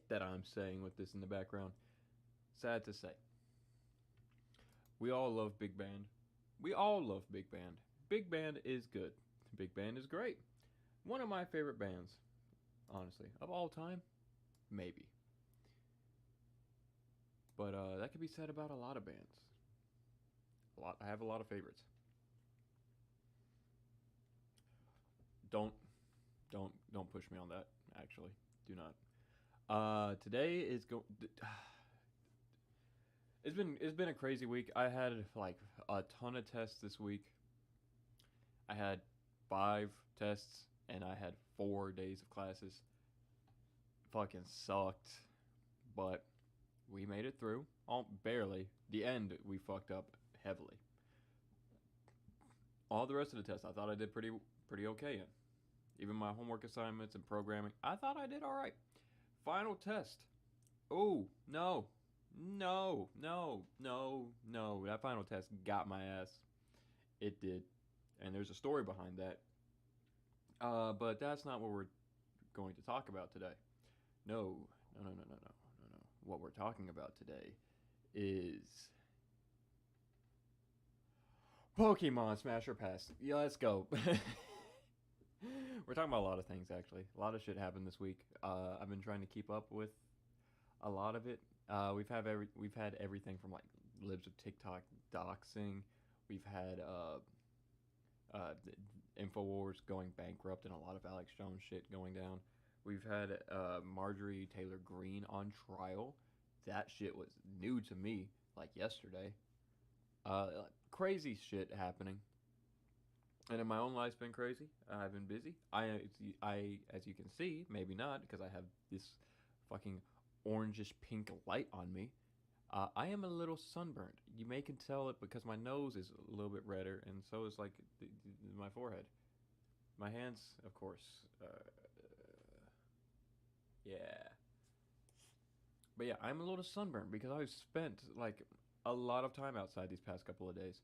That I'm saying with this in the background. Sad to say. We all love big band. We all love big band. Big band is good. Big band is great. One of my favorite bands, honestly, of all time, maybe. But that could be said about a lot of bands. I have a lot of favorites. Don't push me on that. Actually, do not. Today is it's been a crazy week. I had like a ton of tests this week. I had 5 tests and I had 4 days of classes. Fucking sucked, but we made it through. Barely. The end we fucked up heavily. All the rest of the tests I thought I did pretty okay in. Even my homework assignments and programming, I thought I did all right. Final test. Oh, no. That final test got my ass. It did. And there's a story behind that. But that's not what we're going to talk about today. No. What we're talking about today is Pokemon Smash or Pass. Yeah, let's go. We're talking about a lot of things, actually. A lot of shit happened this week. I've been trying to keep up with a lot of it. We've had everything from like libs of TikTok doxing. We've had InfoWars going bankrupt and a lot of Alex Jones shit going down. We've had Marjorie Taylor Greene on trial. That shit was new to me, like yesterday. Crazy shit happening. And in my own life's been crazy. I've been busy. I, as you can see, maybe not, because I have this fucking orangish pink light on me. I am a little sunburned. You may can tell it because my nose is a little bit redder, and so is like my forehead. My hands, of course. Yeah. But yeah, I'm a little sunburned because I've spent like a lot of time outside these past couple of days.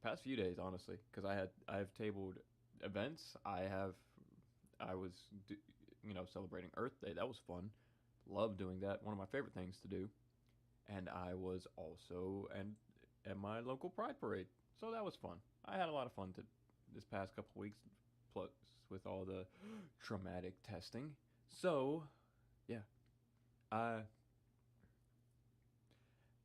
Past few days, honestly, because I have tabled events. I was celebrating Earth Day. That was fun. Love doing that. One of my favorite things to do. And I was also at my local Pride Parade, so that was fun. I had a lot of fun this past couple weeks, plus with all the traumatic testing. So, yeah,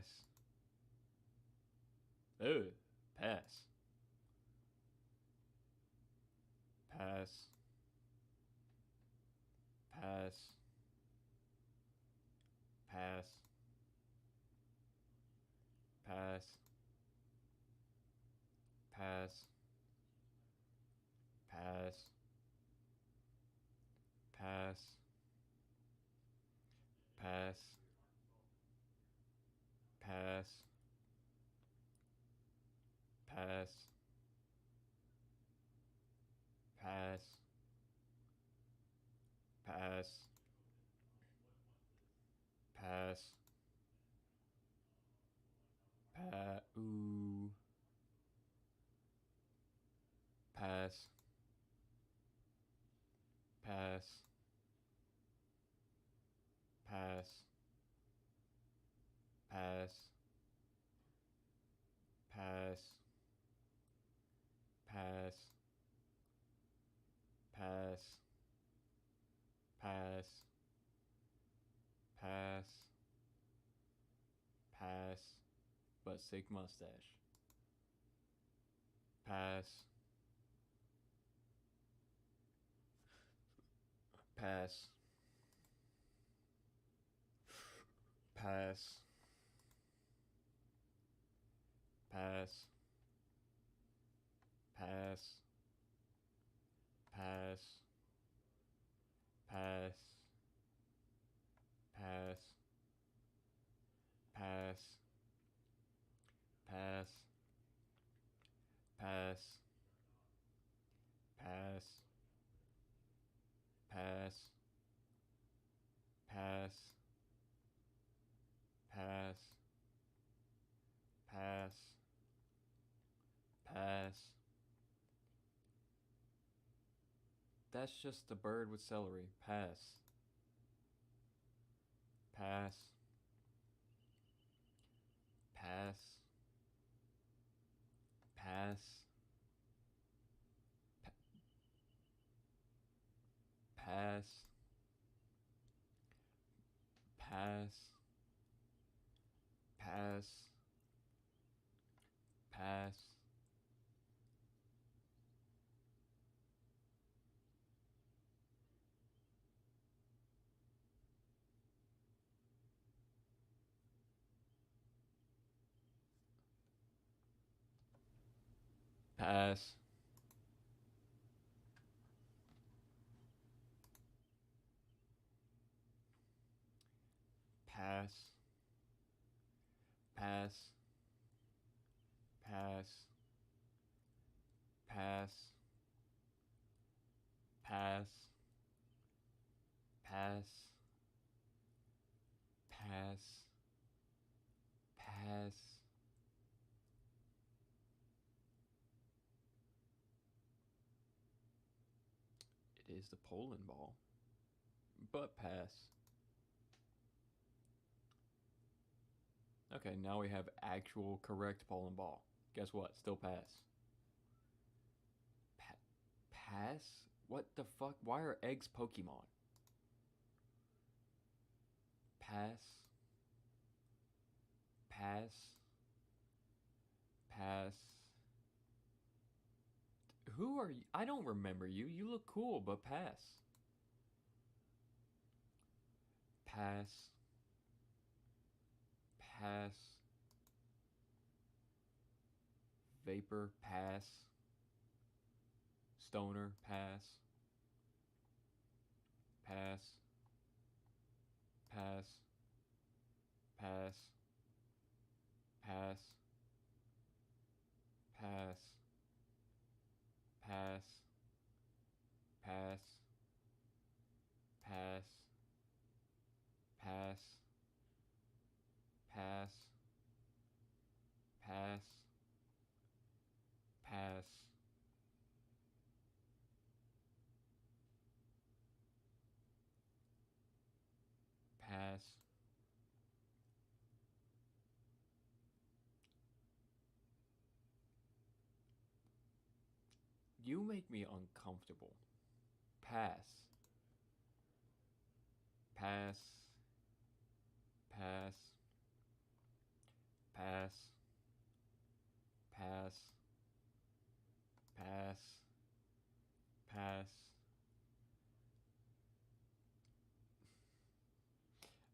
Pass. Ugh. Pass. Pass. Pass. Pass. Pass. Pass. Pass. Pass. Pass. Pass. Pass. Pass. Pass. Pass. Ooh. Pass. Pass. Pass. Pass. Pass. Pass. Pass. Pass. Pass. Pass. But sick mustache. Pass. Pass. Pass. Pass. Pass. Pass. Pass. Pass. Pass. Pass. Pass. Pass. Pass. Pass. Pass. Pass. Pass. That's just a bird with celery. Pass. Pass. Pass. Pass. Pass. Pass. Pass. Pass. Pass. Pass. Pass. Pass. Pass. Pass. Pass. Pass. Pass. It is the Poland ball. But pass. Okay, now we have actual correct Poland ball. Guess what? Still pass. Pass? What the fuck? Why are eggs Pokemon? Pass. Pass. Pass. Who are you? I don't remember you. You look cool, but pass. Pass. Pass. Vapor, pass. Stoner, pass. Pass. Pass. Pass. Pass. Pass. Pass. Pass. Pass. Pass. Pass. Pass. Pass. Pass. You make me uncomfortable. Pass. Pass. Pass.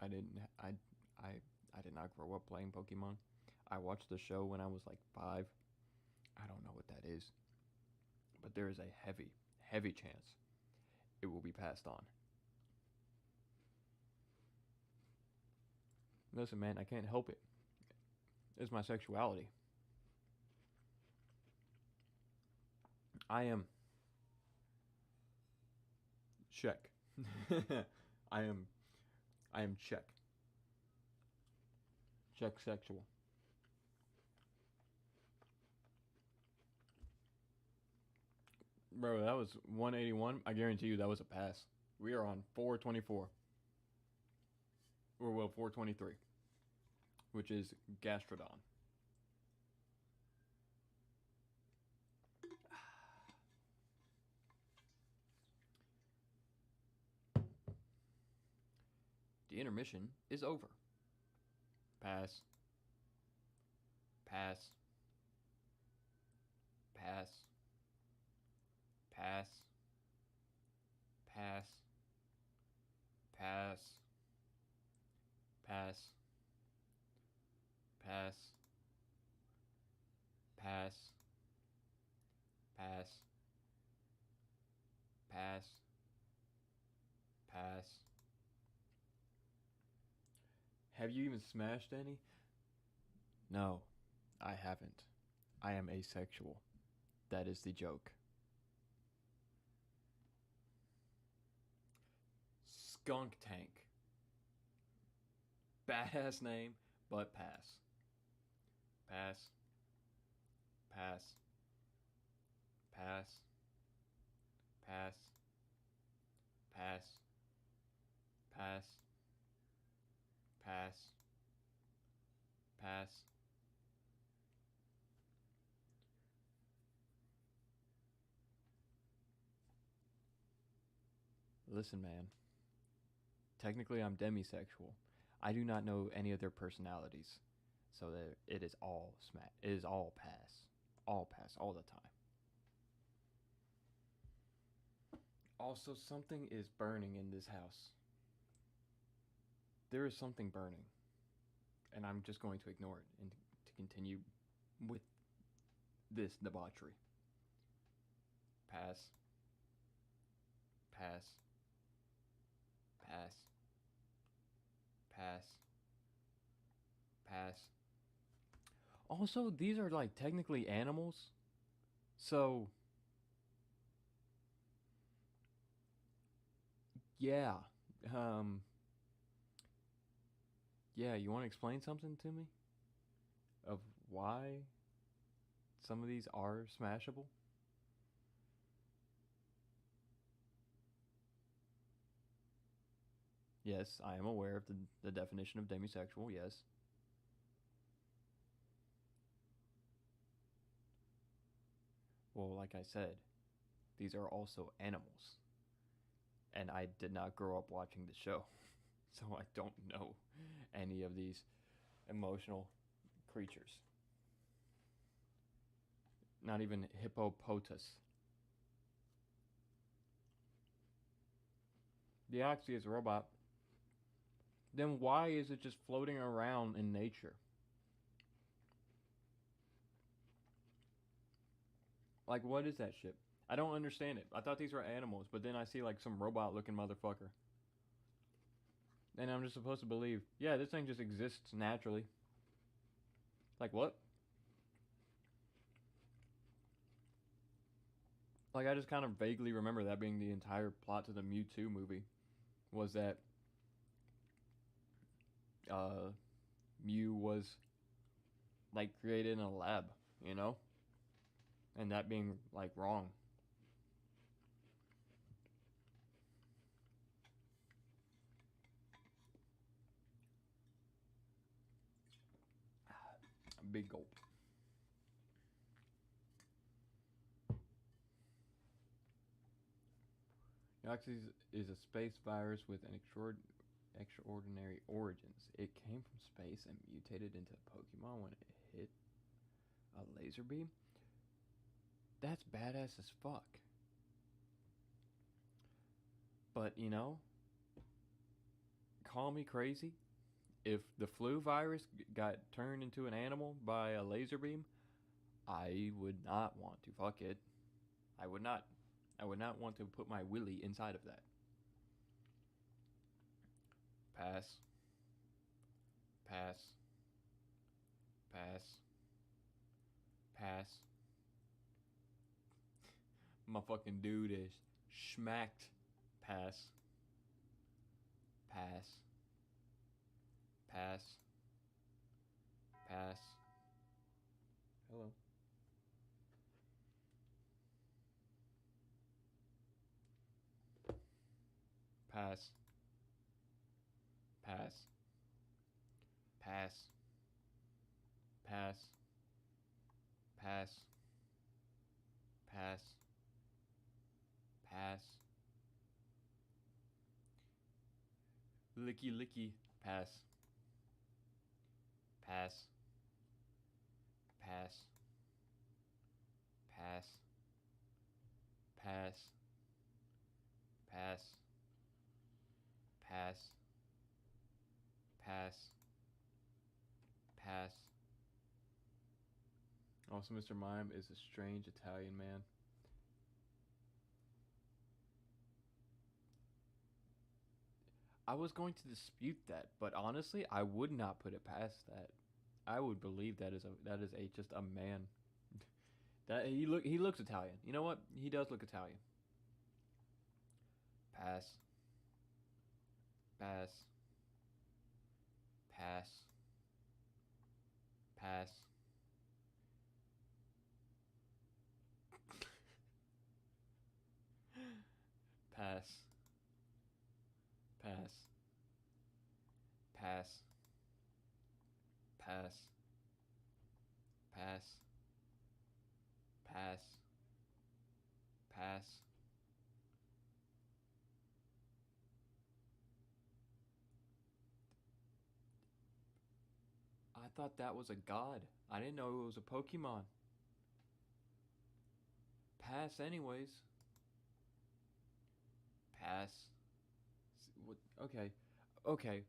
I didn't. I I did not grow up playing Pokemon. I watched the show when I was like 5. I don't know what that is, but there is a heavy chance it will be passed on. Listen, man, I can't help it. It's my sexuality. I am check. I am I am check. Check sexual. Bro, that was 181. I guarantee you that was a pass. We are on 424. Or well, 423, which is Gastrodon. The intermission is over. Pass. Pass. Pass. Pass. Pass. Pass. Pass. Pass. Pass. Pass. Pass. Pass. Have you even smashed any? No, I haven't. I am asexual. That is the joke. Skunk Tank. Badass name, but pass. Pass. Pass. Pass. Pass. Pass. Pass. Pass. Pass. Listen, man. Technically, I'm demisexual. I do not know any of their personalities, so that it is all smack. It is all pass, all the time. Also, something is burning in this house. There is something burning, and I'm just going to ignore it and to continue with this debauchery. Pass. Pass. Pass. Pass. Pass. Also, these are like technically animals, so yeah. Um, yeah, you want to explain something to me of why some of these are smashable? Yes, I am aware of the definition of demisexual, yes. Well, like I said, these are also animals. And I did not grow up watching the show, so I don't know any of these emotional creatures. Not even hippopotas. The Oxy is a robot. Then why is it just floating around in nature? Like, what is that shit? I don't understand it. I thought these were animals, but then I see like some robot looking motherfucker. And I'm just supposed to believe, yeah, this thing just exists naturally. Like, what? Like, I just kind of vaguely remember that being the entire plot to the Mewtwo movie. Was that Mew was like created in a lab, you know? And that being like wrong. Big gulp. Deoxys is a space virus with an extraordinary origins. It came from space and mutated into Pokemon when it hit a laser beam. That's badass as fuck. But, you know, call me crazy. If the flu virus got turned into an animal by a laser beam, I would not want to fuck it. I would not. I would not want to put my willy inside of that. Pass. Pass. Pass. Pass. My fucking dude is schmacked. Pass. Pass. Pass. Pass. Hello. Pass. Pass. Pass. Pass. Pass. Pass. Pass. Licky licky. Pass. Pass. Pass. Pass. Pass. Pass. Pass. Pass. Pass. Also, Mr. Mime is a strange Italian man. I was going to dispute that, but honestly, I would not put it past that. I would believe that is a just a man. That he looks Italian. You know what? He does look Italian. Pass. Pass. Pass. Pass. Pass. Pass. Pass. Pass. Pass. Pass. Pass. I thought that was a god. I didn't know it was a Pokemon. Pass anyways. Pass. Okay. Okay.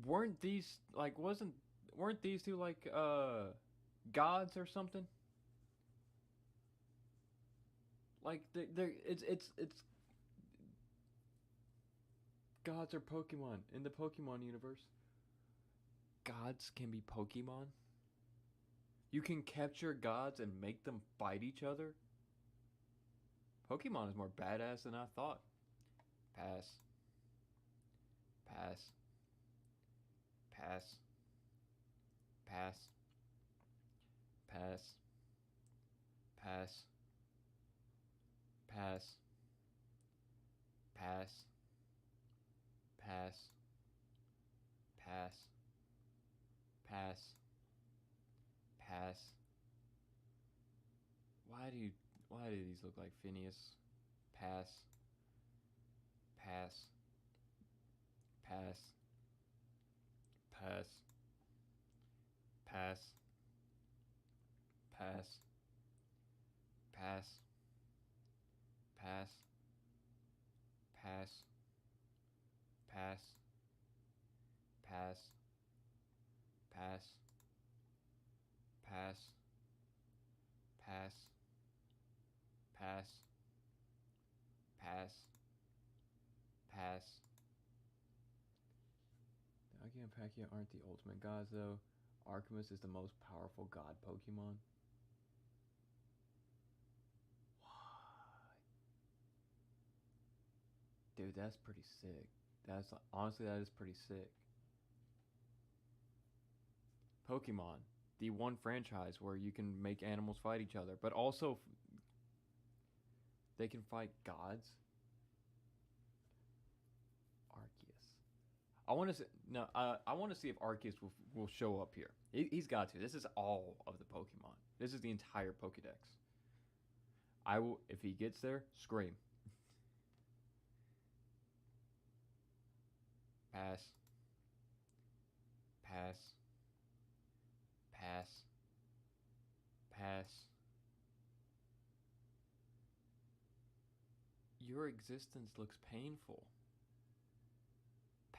Weren't these like wasn't weren't these two like gods or something? Like they it's gods are Pokemon in the Pokemon universe. Gods can be Pokemon? You can capture gods and make them fight each other? Pokemon is more badass than I thought. Pass. Pass. Pass. Pass. Pass. Pass. Pass. Pass. Pass. Pass. Pass. Pass. Why do these look like Phineas? Pass. Pass. Pass. Pass. Pass. Pass. Pass. Pass. Pass. Pass. Pass. Pass. Pass. Pass. Pass. Pass. Pass. Aggie and Pachia aren't the ultimate gods though. Artemis is the most powerful god Pokemon. What? Dude, that's pretty sick. That's honestly that is pretty sick. Pokemon, the one franchise where you can make animals fight each other, but also they can fight gods. Arceus. I want to see, no. I want to see if Arceus will show up here. He's got to. This is all of the Pokemon. This is the entire Pokedex. I will if he gets there. Scream. Pass. Pass. Pass. Pass. Your existence looks painful.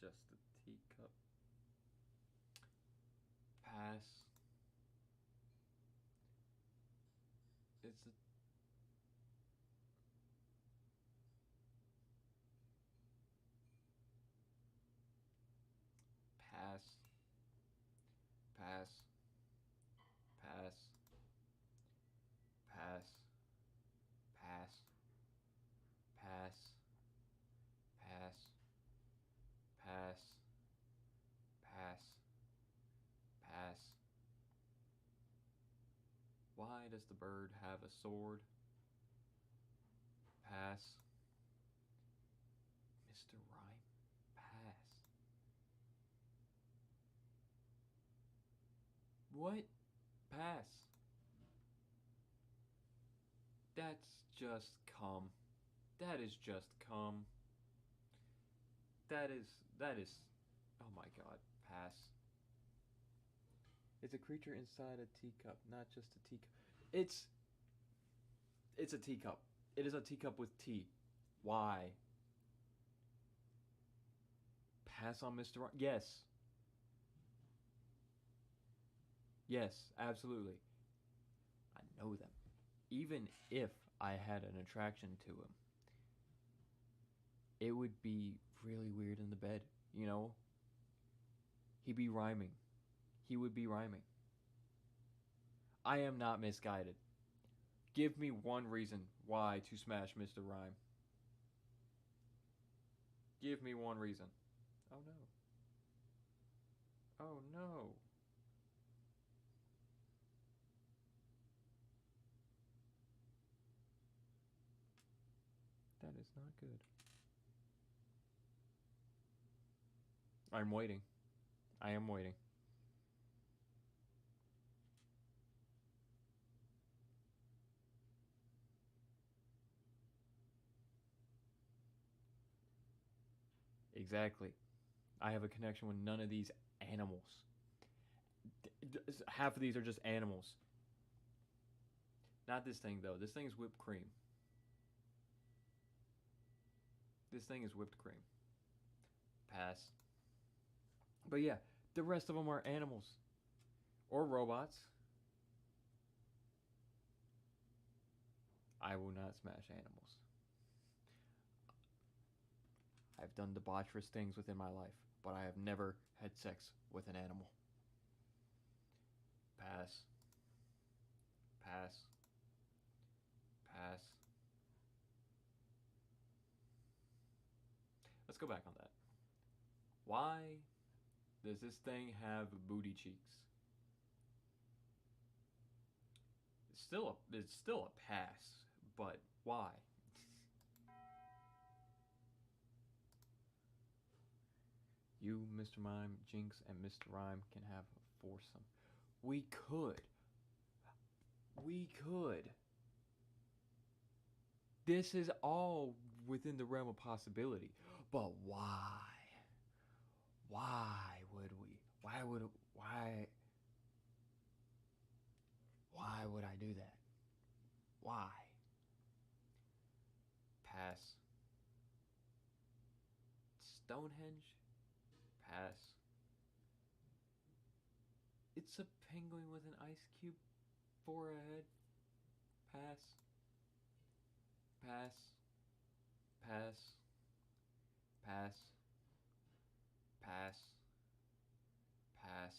just a teacup. Pass. It's a pass. Pass. Pass. Pass. Pass. Pass. Pass. Pass. Pass. Pass. Why does the bird have a sword? Pass. Mr. Rhyme. Pass. What? Pass. That's just cum. That is just cum. That is, oh my god, pass. It's a creature inside a teacup, not just a teacup. It's a teacup. It is a teacup with tea. Why? Pass on Mr. Yes. Yes, absolutely. I know them. Even if I had an attraction to him, it would be really weird in the bed, you know? He'd be rhyming. He would be rhyming. I am not misguided. Give me one reason why to smash Mr. Rhyme. Give me one reason. Oh no. Oh no. That is not good. I'm waiting. I am waiting. Exactly. I have a connection with none of these animals. Half of these are just animals. Not this thing, though. This thing is whipped cream. This thing is whipped cream. Pass. But yeah, the rest of them are animals. Or robots. I will not smash animals. I've done debaucherous things within my life, but I have never had sex with an animal. Pass. Pass. Pass. Let's go back on that. Why does this thing have booty cheeks? It's still a pass, but why? You, Mr. Mime, Jinx, and Mr. Rhyme can have a foursome. We could. We could. This is all within the realm of possibility. But why? Why would we? Why would I do that? Why? Pass. Stonehenge? Pass. It's a penguin with an ice cube for a head. Pass. Pass. Pass. Pass. Pass. Pass.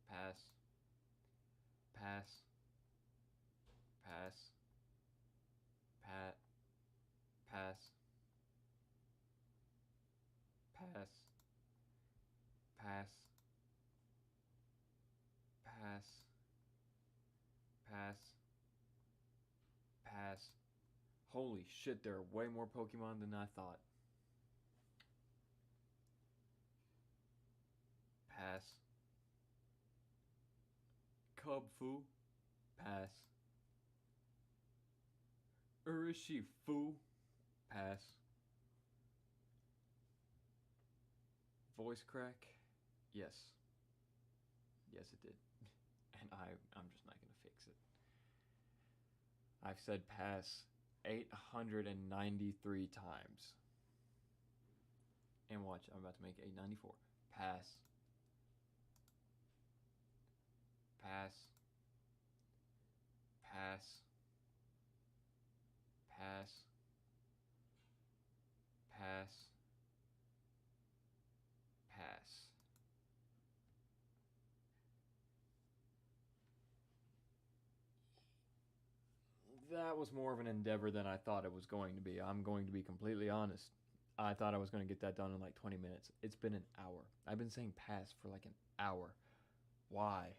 Pass. Pass. Pass. Pat. Pass. Pass. Pass. Pass. Pass. Pass. Holy shit, there are way more Pokemon than I thought. Pass. Cubfu. Pass. Urishifu. Pass. Voice crack? Yes. Yes, it did. And I'm just not gonna fix it. I've said pass 893 times. And watch, I'm about to make 894. Pass. Pass. Pass. Pass. Pass. Pass. That was more of an endeavor than I thought it was going to be. I'm going to be completely honest. I thought I was going to get that done in like 20 minutes. It's been an hour. I've been saying pass for like an hour. Why?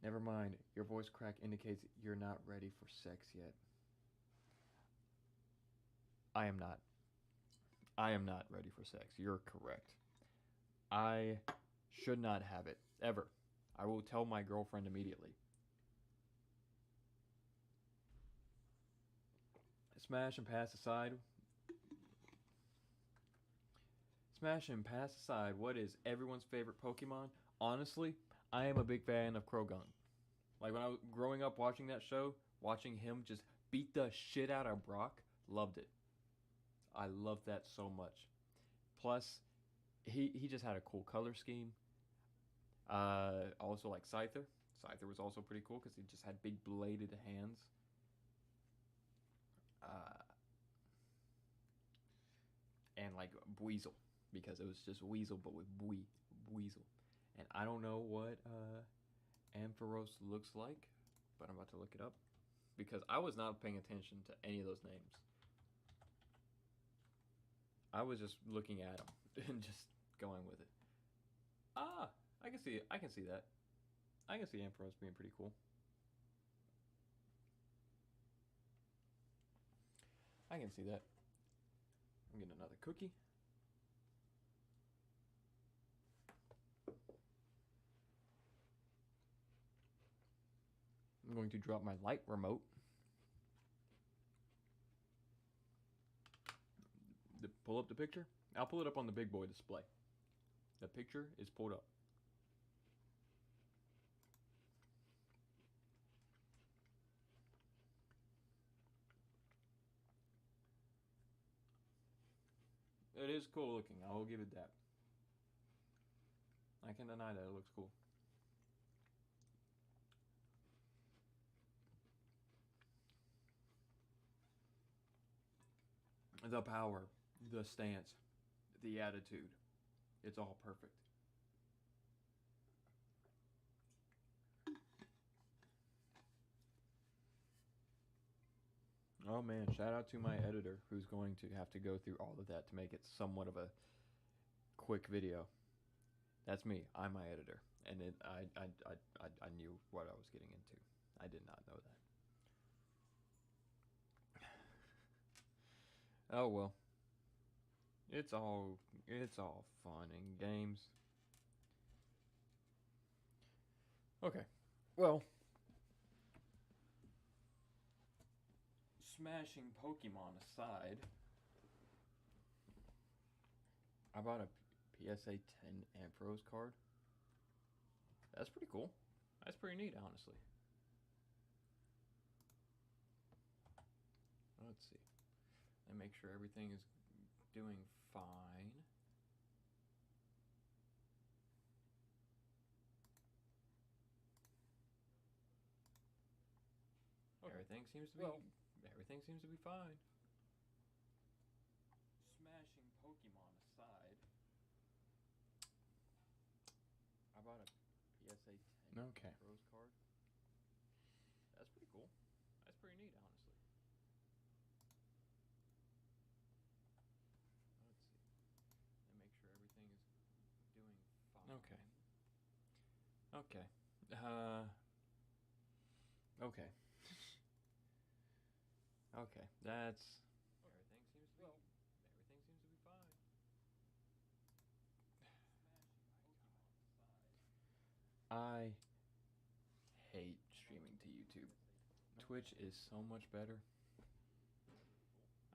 Never mind. Your voice crack indicates you're not ready for sex yet. I am not. I am not ready for sex. You're correct. I should not have it. Ever. I will tell my girlfriend immediately. Smash and pass aside. Smash and pass aside. What is everyone's favorite Pokemon? Honestly, I am a big fan of Krogan. Like when I was growing up watching that show, watching him just beat the shit out of Brock, loved it. I loved that so much. Plus, he just had a cool color scheme. Also like Scyther. Scyther was also pretty cool because he just had big bladed hands. And like Weasel, because it was just Weasel but with Weasel. And I don't know what Ampharos looks like, but I'm about to look it up because I was not paying attention to any of those names. I was just looking at them and just going with it. Ah, I can see it. I can see that. I can see Ampharos being pretty cool. I can see that. I'm getting another cookie. I'm going to drop my light remote. Pull up the picture. I'll pull it up on the big boy display. The picture is pulled up. It is cool looking. I will give it that. I can't deny that. It looks cool. The power, the stance, the attitude. It's all perfect. Oh man, shout out to my editor who's going to have to go through all of that to make it somewhat of a quick video. That's me. I'm my editor. And I knew what I was getting into. I did not know that. Oh well. It's all fun and games. Okay. Well, smashing Pokemon aside, I bought a PSA 10 Ampharos card. That's pretty cool. That's pretty neat, honestly. Let's see. And make sure everything is doing fine. Okay. Everything seems to be fine. Smashing Pokemon aside, I bought a PSA 10 Rose card. That's pretty cool. That's pretty neat, honestly. Let's see. And make sure everything is doing fine. Okay. Okay. Okay. Okay. That's everything seems to be fine. I hate streaming to YouTube. Twitch is so much better.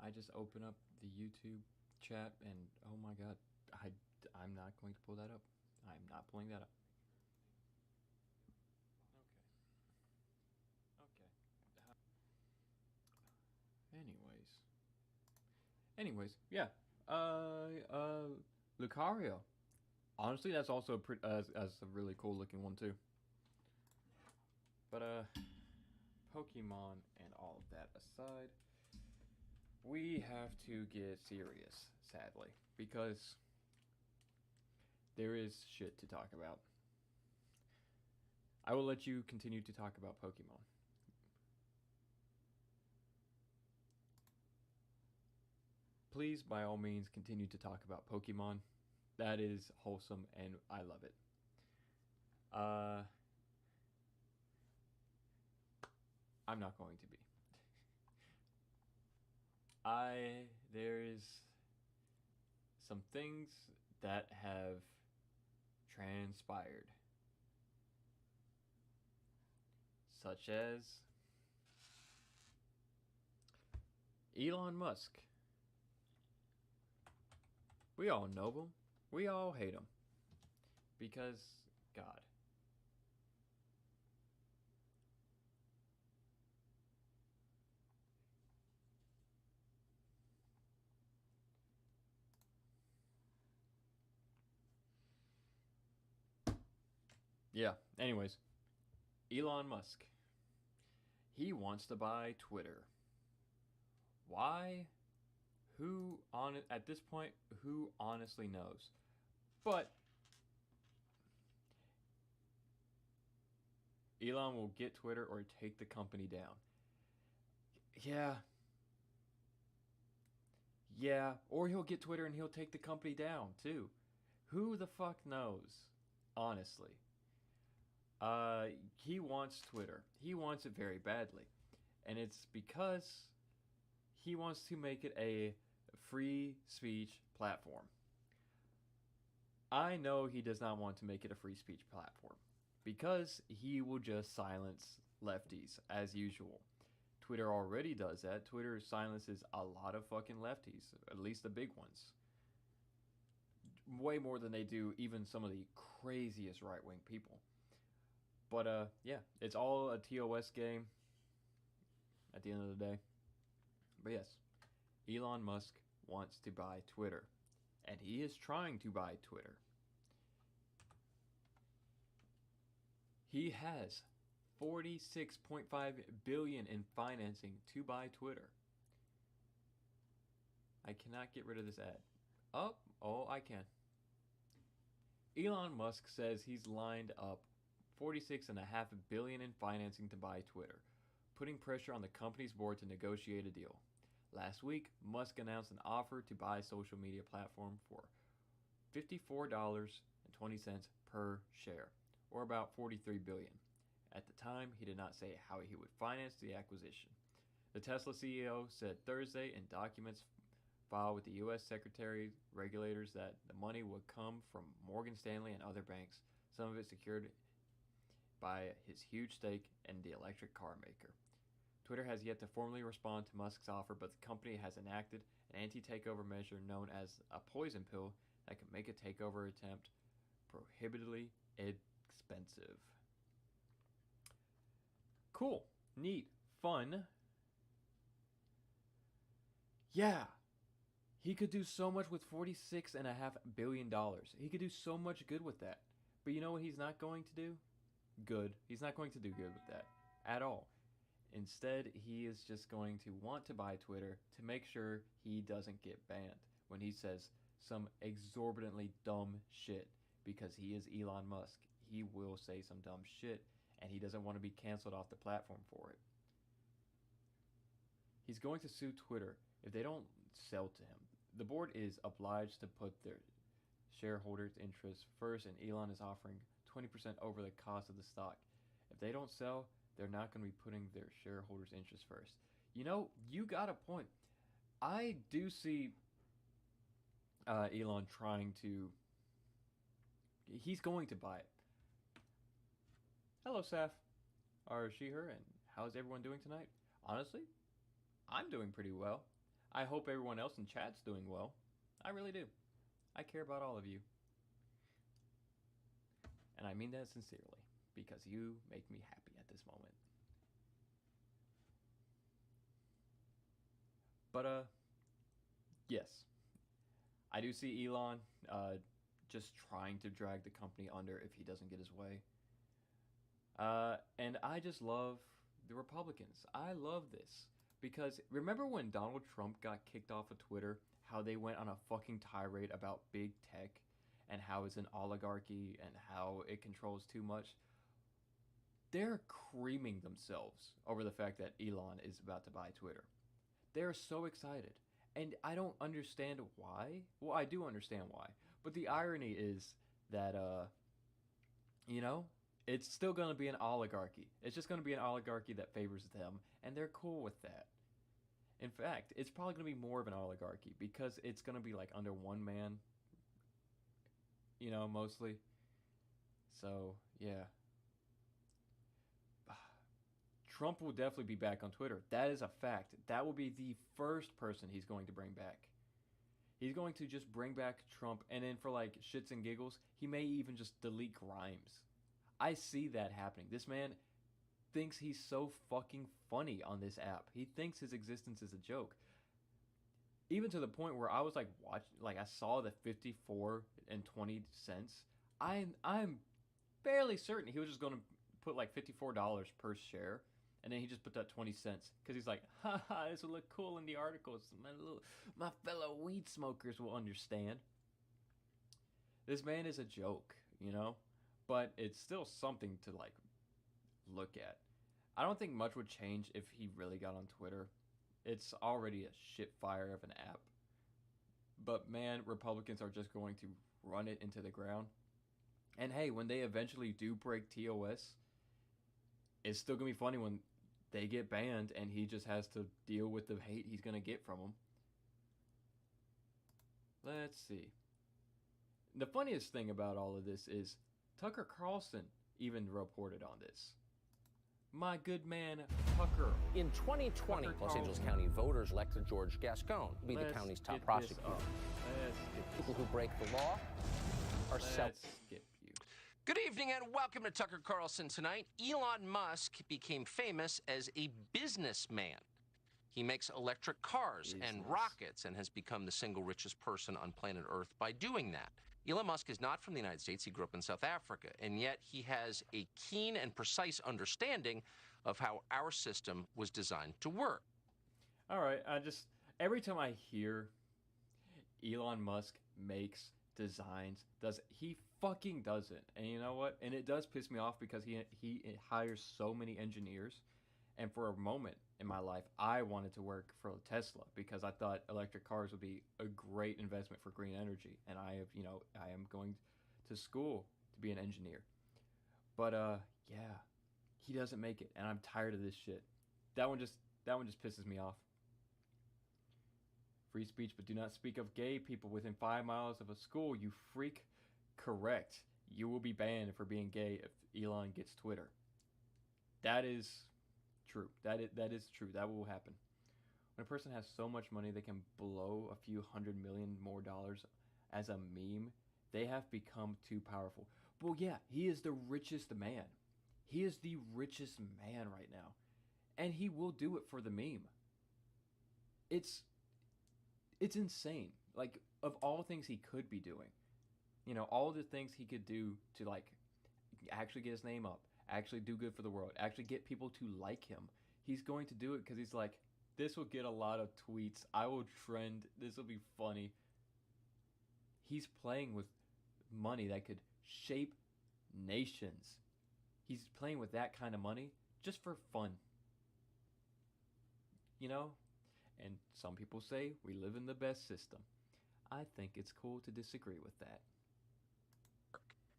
I just open up the YouTube chat and oh my god, I'm not going to pull that up. I'm not pulling that up. Okay. Okay. Anyways, yeah. Lucario. Honestly, that's also as a really cool looking one too. But Pokemon and all of that aside, we have to get serious, sadly, because there is shit to talk about. I will let you continue to talk about Pokemon. Please, by all means, continue to talk about Pokemon. That is wholesome and I love it. I'm not going to be. There's some things that have transpired, such as Elon Musk. We all know him. We all hate him. Because, God. Yeah, anyways. Elon Musk. He wants to buy Twitter. Why? At this point, who honestly knows? But Elon will get Twitter or take the company down. Yeah. Yeah, or he'll get Twitter and he'll take the company down too. Who the fuck knows? Honestly. He wants Twitter. He wants it very badly. And it's because he wants to make it a free speech platform. I know he does not want to make it a free speech platform because he will just silence lefties as usual. Twitter already does that. Twitter silences a lot of fucking lefties, at least the big ones. Way more than they do even some of the craziest right-wing people. But yeah, it's all a TOS game at the end of the day. But yes, Elon Musk wants to buy Twitter. And he is trying to buy Twitter. He has 46.5 billion in financing to buy Twitter. I cannot get rid of this ad. Oh, I can. Elon Musk says he's lined up 46.5 billion in financing to buy Twitter, putting pressure on the company's board to negotiate a deal. Last week, Musk announced an offer to buy social media platform for $54.20 per share, or about $43 billion. At the time, he did not say how he would finance the acquisition. The Tesla CEO said Thursday in documents filed with the U.S. Secretary regulators that the money would come from Morgan Stanley and other banks, some of it secured by his huge stake in the electric car maker. Twitter has yet to formally respond to Musk's offer, but the company has enacted an anti-takeover measure known as a poison pill that could make a takeover attempt prohibitively expensive. Cool, neat, fun. Yeah, he could do so much with $46.5 billion. He could do so much good with that. But you know what he's not going to do? Good. He's not going to do good with that at all. Instead, he is just going to want to buy Twitter to make sure he doesn't get banned when he says some exorbitantly dumb shit, because he is Elon Musk. He will say some dumb shit, and he doesn't want to be canceled off the platform for it. He's going to sue Twitter if they don't sell to him. The board is obliged to put their shareholders' interests first, and Elon is offering 20% over the cost of the stock. If they don't sell, they're not going to be putting their shareholders' interests first. You know, you got a point. I do see Elon trying to... He's going to buy it. Hello, Saf. Or she, her, and how's everyone doing tonight? Honestly, I'm doing pretty well. I hope everyone else in chat's doing well. I really do. I care about all of you. And I mean that sincerely, because you make me happy at this moment. But yes, I do see Elon just trying to drag the company under if he doesn't get his way. And I just love the Republicans. I love this because remember when Donald Trump got kicked off of Twitter, how they went on a fucking tirade about big tech and how it's an oligarchy and how it controls too much? They're creaming themselves over the fact that Elon is about to buy Twitter. They're so excited. And I don't understand why. Well, I do understand why. But the irony is that, you know, it's still going to be an oligarchy. It's just going to be an oligarchy that favors them, and they're cool with that. In fact, it's probably going to be more of an oligarchy because it's going to be like under one man, mostly. So, yeah. Trump will definitely be back on Twitter. That is a fact. That will be the first person he's going to bring back. He's going to just bring back Trump, and then for like shits and giggles, he may even just delete Grimes. I see that happening. This man thinks he's so fucking funny on this app. He thinks his existence is a joke. Even to the point where I was like I saw the 54 and 20 cents. I'm fairly certain he was just going to put like $54 per share. And then he just put that 20 cents because he's like, haha, this will look cool in the articles. My fellow weed smokers will understand. This man is a joke, but it's still something to like look at. I don't think much would change if he really got on Twitter. It's already a shit fire of an app. But man, Republicans are just going to run it into the ground. And hey, when they eventually do break TOS, it's still going to be funny when they get banned and he just has to deal with the hate he's going to get from them. Let's see. The funniest thing about all of this is Tucker Carlson even reported on this. My good man, Tucker. In 2020, Los Angeles County voters elected George Gascon to be the county's top prosecutor. People who break the law are skip you. Good evening and welcome to Tucker Carlson Tonight. Elon Musk became famous as a businessman. He makes electric cars and rockets and has become the single richest person on planet Earth by doing that. Elon Musk is not from the United States. He grew up in South Africa, and yet he has a keen and precise understanding of how our system was designed to work. All right, every time I hear Elon Musk makes designs, he fucking does it. And you know what? And it does piss me off because he hires so many engineers. And for a moment in my life, I wanted to work for Tesla because I thought electric cars would be a great investment for green energy. And I am going to school to be an engineer. But yeah, he doesn't make it, and I'm tired of this shit. That one just pisses me off. Free speech, but do not speak of gay people within 5 miles of a school, you freak. Correct. You will be banned for being gay if Elon gets Twitter. That is true. That is true. That will happen. When a person has so much money they can blow a few $100 million more as a meme, they have become too powerful. Well, yeah, he is the richest man. He is the richest man right now. And he will do it for the meme. It's insane. Like, of all things he could be doing, all the things he could do to, like, actually get his name up, actually do good for the world, actually get people to like him, he's going to do it because he's like, this will get a lot of tweets, I will trend, this will be funny. He's playing with money that could shape nations. He's playing with that kind of money just for fun. And some people say we live in the best system. I think it's cool to disagree with that.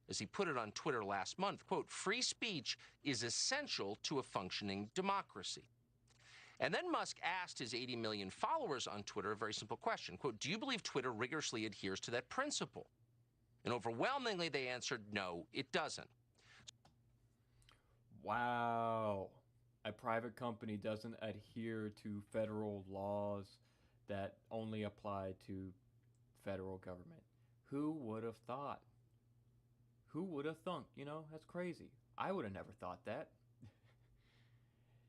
As he put it on Twitter last month, quote, free speech is essential to a functioning democracy. And then Musk asked his 80 million followers on Twitter a very simple question, quote, do you believe Twitter rigorously adheres to that principle? And overwhelmingly they answered, no, it doesn't. Wow. A private company doesn't adhere to federal laws that only apply to federal government. Who would have thought? Who would have thunk? That's crazy. I would have never thought that.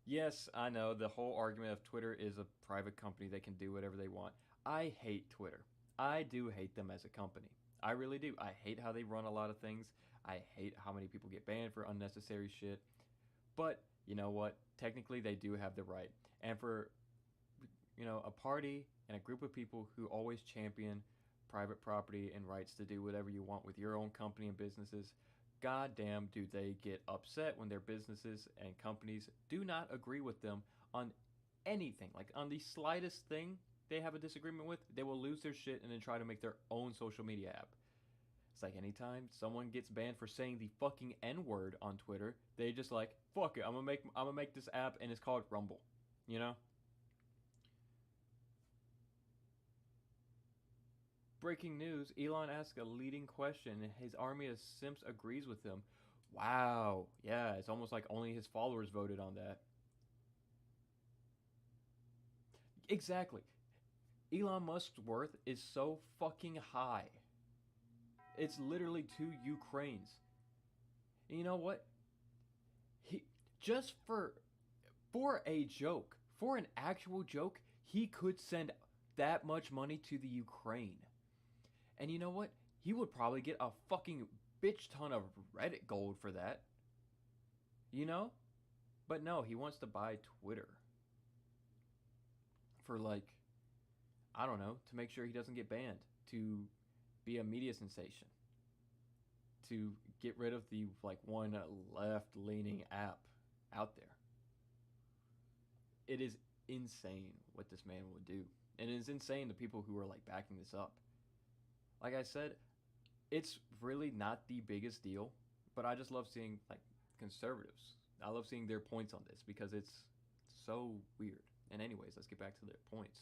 Yes, I know the whole argument of Twitter is a private company. They can do whatever they want. I hate Twitter. I do hate them as a company. I really do. I hate how they run a lot of things. I hate how many people get banned for unnecessary shit. But you know what? Technically, they do have the right. And for a party and a group of people who always champion private property and rights to do whatever you want with your own company and businesses, goddamn do they get upset when their businesses and companies do not agree with them on anything. Like on the slightest thing they have a disagreement with, they will lose their shit and then try to make their own social media app. It's like anytime someone gets banned for saying the fucking N-word on Twitter, they just like, fuck it, I'm gonna make this app and it's called Rumble. You know? Breaking news, Elon asked a leading question and his army of simps agrees with him. Wow. Yeah, it's almost like only his followers voted on that. Exactly. Elon Musk's worth is so fucking high. It's literally 2 Ukraines. And you know what? He just for a joke, for an actual joke, he could send that much money to the Ukraine. And you know what? He would probably get a fucking bitch ton of Reddit gold for that. You know? But no, he wants to buy Twitter. For like, I don't know, to make sure he doesn't get banned. To be a media sensation. To get rid of the like one left-leaning app out there. It is insane what this man will do. And it is insane the people who are like backing this up. Like I said, it's really not the biggest deal, but I just love seeing like conservatives. I love seeing their points on this because it's so weird. And anyways, let's get back to their points.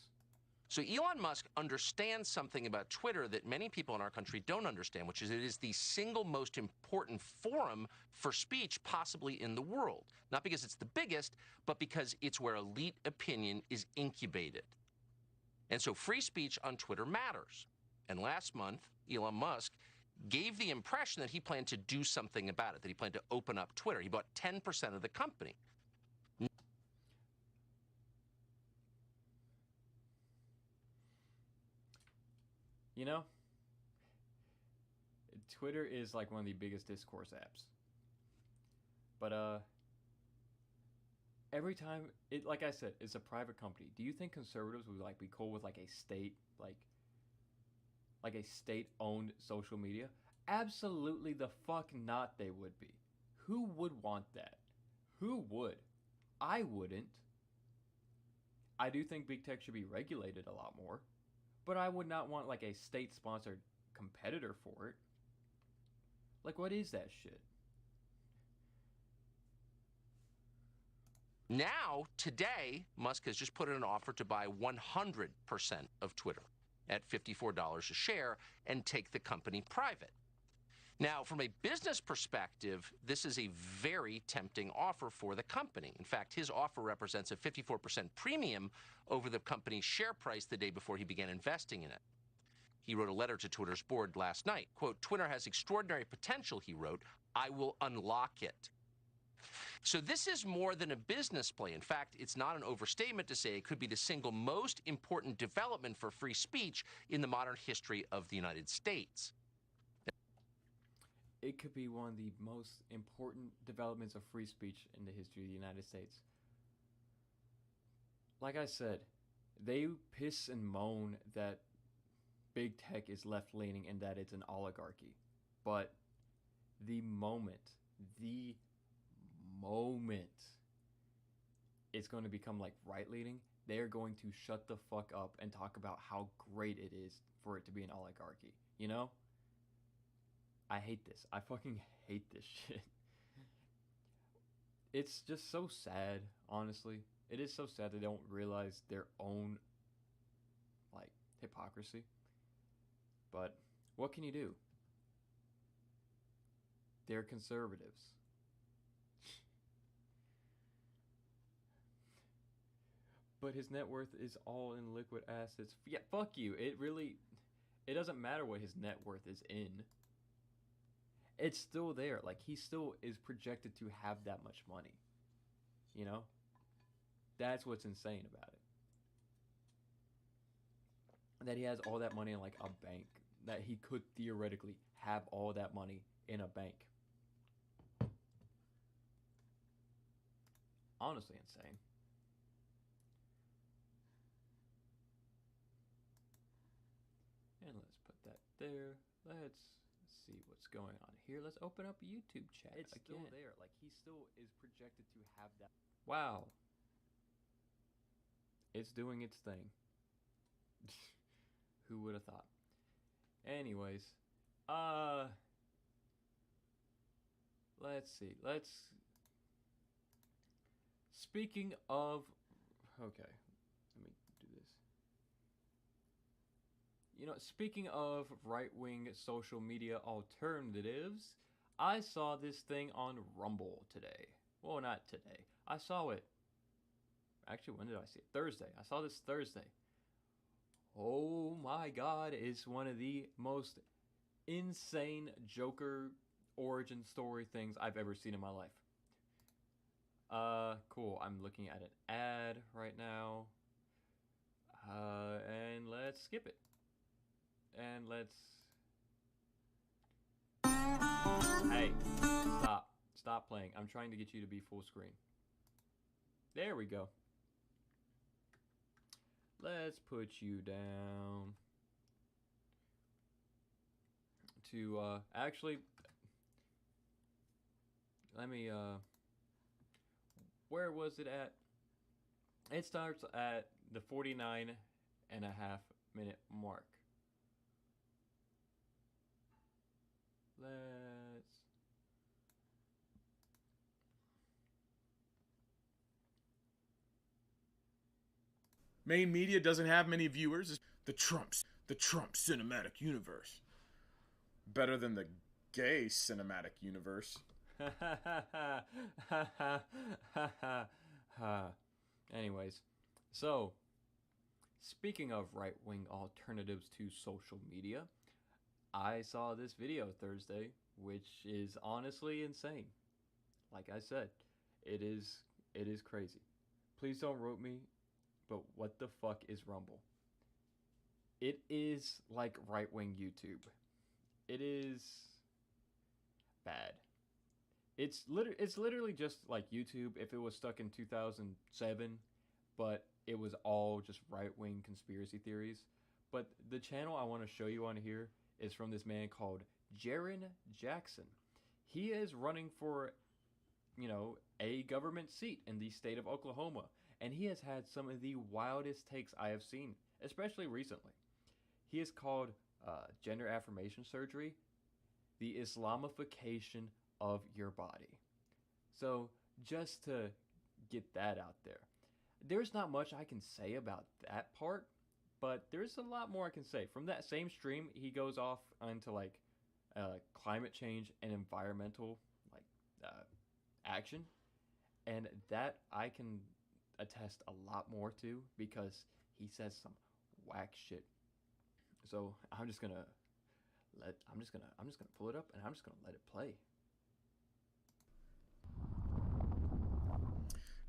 So Elon Musk understands something about Twitter that many people in our country don't understand, which is it is the single most important forum for speech possibly in the world. Not because it's the biggest, but because it's where elite opinion is incubated. And so free speech on Twitter matters. And last month, Elon Musk gave the impression that he planned to do something about it, that he planned to open up Twitter. He bought 10% of the company. You know, Twitter is like one of the biggest discourse apps. But every time like I said, it's a private company. Do you think conservatives would like be cool with like a state like a state-owned social media? Absolutely the fuck not they would be. Who would want that? Who would? I wouldn't. I do think big tech should be regulated a lot more, but I would not want like a state-sponsored competitor for it. Like, what is that shit? Now, today, Musk has just put in an offer to buy 100% of Twitter at $54 a share and take the company private. Now, from a business perspective, this is a very tempting offer for the company. In fact, his offer represents a 54% premium over the company's share price the day before he began investing in it. He wrote a letter to Twitter's board last night. Quote, "Twitter has extraordinary potential," he wrote. "I will unlock it." So this is more than a business play. In fact, it's not an overstatement to say it could be the single most important development for free speech in the modern history of the United States. It could be one of the most important developments of free speech in the history of the United States. Like I said, they piss and moan that big tech is left-leaning and that it's an oligarchy. But the moment it's going to become like right-leaning, they are going to shut the fuck up and talk about how great it is for it to be an oligarchy. You know? I hate this. I fucking hate this shit. It's just so sad, honestly. It is so sad they don't realize their own, like, hypocrisy. But what can you do? They're conservatives. But his net worth is all in liquid assets. Yeah, fuck you. It doesn't matter what his net worth is in. It's still there. Like, he still is projected to have that much money. You know? That's what's insane about it. That he has all that money in like a bank. That he could theoretically have all that money in a bank. Honestly insane. And let's put that there. Let's see what's going on here. Let's open up YouTube chat. It's again. Still there. Like, he still is projected to have that. Wow. It's doing its thing. Who would have thought? Anyways, let's see. Speaking of, okay, let me do this. You know, speaking of right-wing social media alternatives, I saw this thing on Rumble today. Well, not today. I saw it. Actually, when did I see it? Thursday. I saw this Thursday. Oh my God, it's one of the most insane Joker origin story things I've ever seen in my life. Cool. I'm looking at an ad right now. And let's skip it. And let's... Hey, stop. Stop playing. I'm trying to get you to be full screen. There we go. Let's put you down to, actually, let me, where was it at? It starts at the 49.5 minute mark. Let's... Main media doesn't have many viewers. The Trump cinematic universe. Better than the gay cinematic universe. Anyways, so speaking of right-wing alternatives to social media, I saw this video Thursday, which is honestly insane. Like I said, it is crazy. Please don't rope me. But what the fuck is Rumble? It is like right-wing YouTube. It is bad. It's literally just like YouTube if it was stuck in 2007, but it was all just right-wing conspiracy theories. But the channel I want to show you on here is from this man called Jaron Jackson. He is running for, you know, a government seat in the state of Oklahoma. And he has had some of the wildest takes I have seen, especially recently. He has called gender affirmation surgery the Islamification of your body. So just to get that out there. There's not much I can say about that part, but there's a lot more I can say. From that same stream, he goes off onto like climate change and environmental like action. And that I can attest a lot more to because he says some whack shit. So I'm just gonna pull it up and I'm just gonna let it play.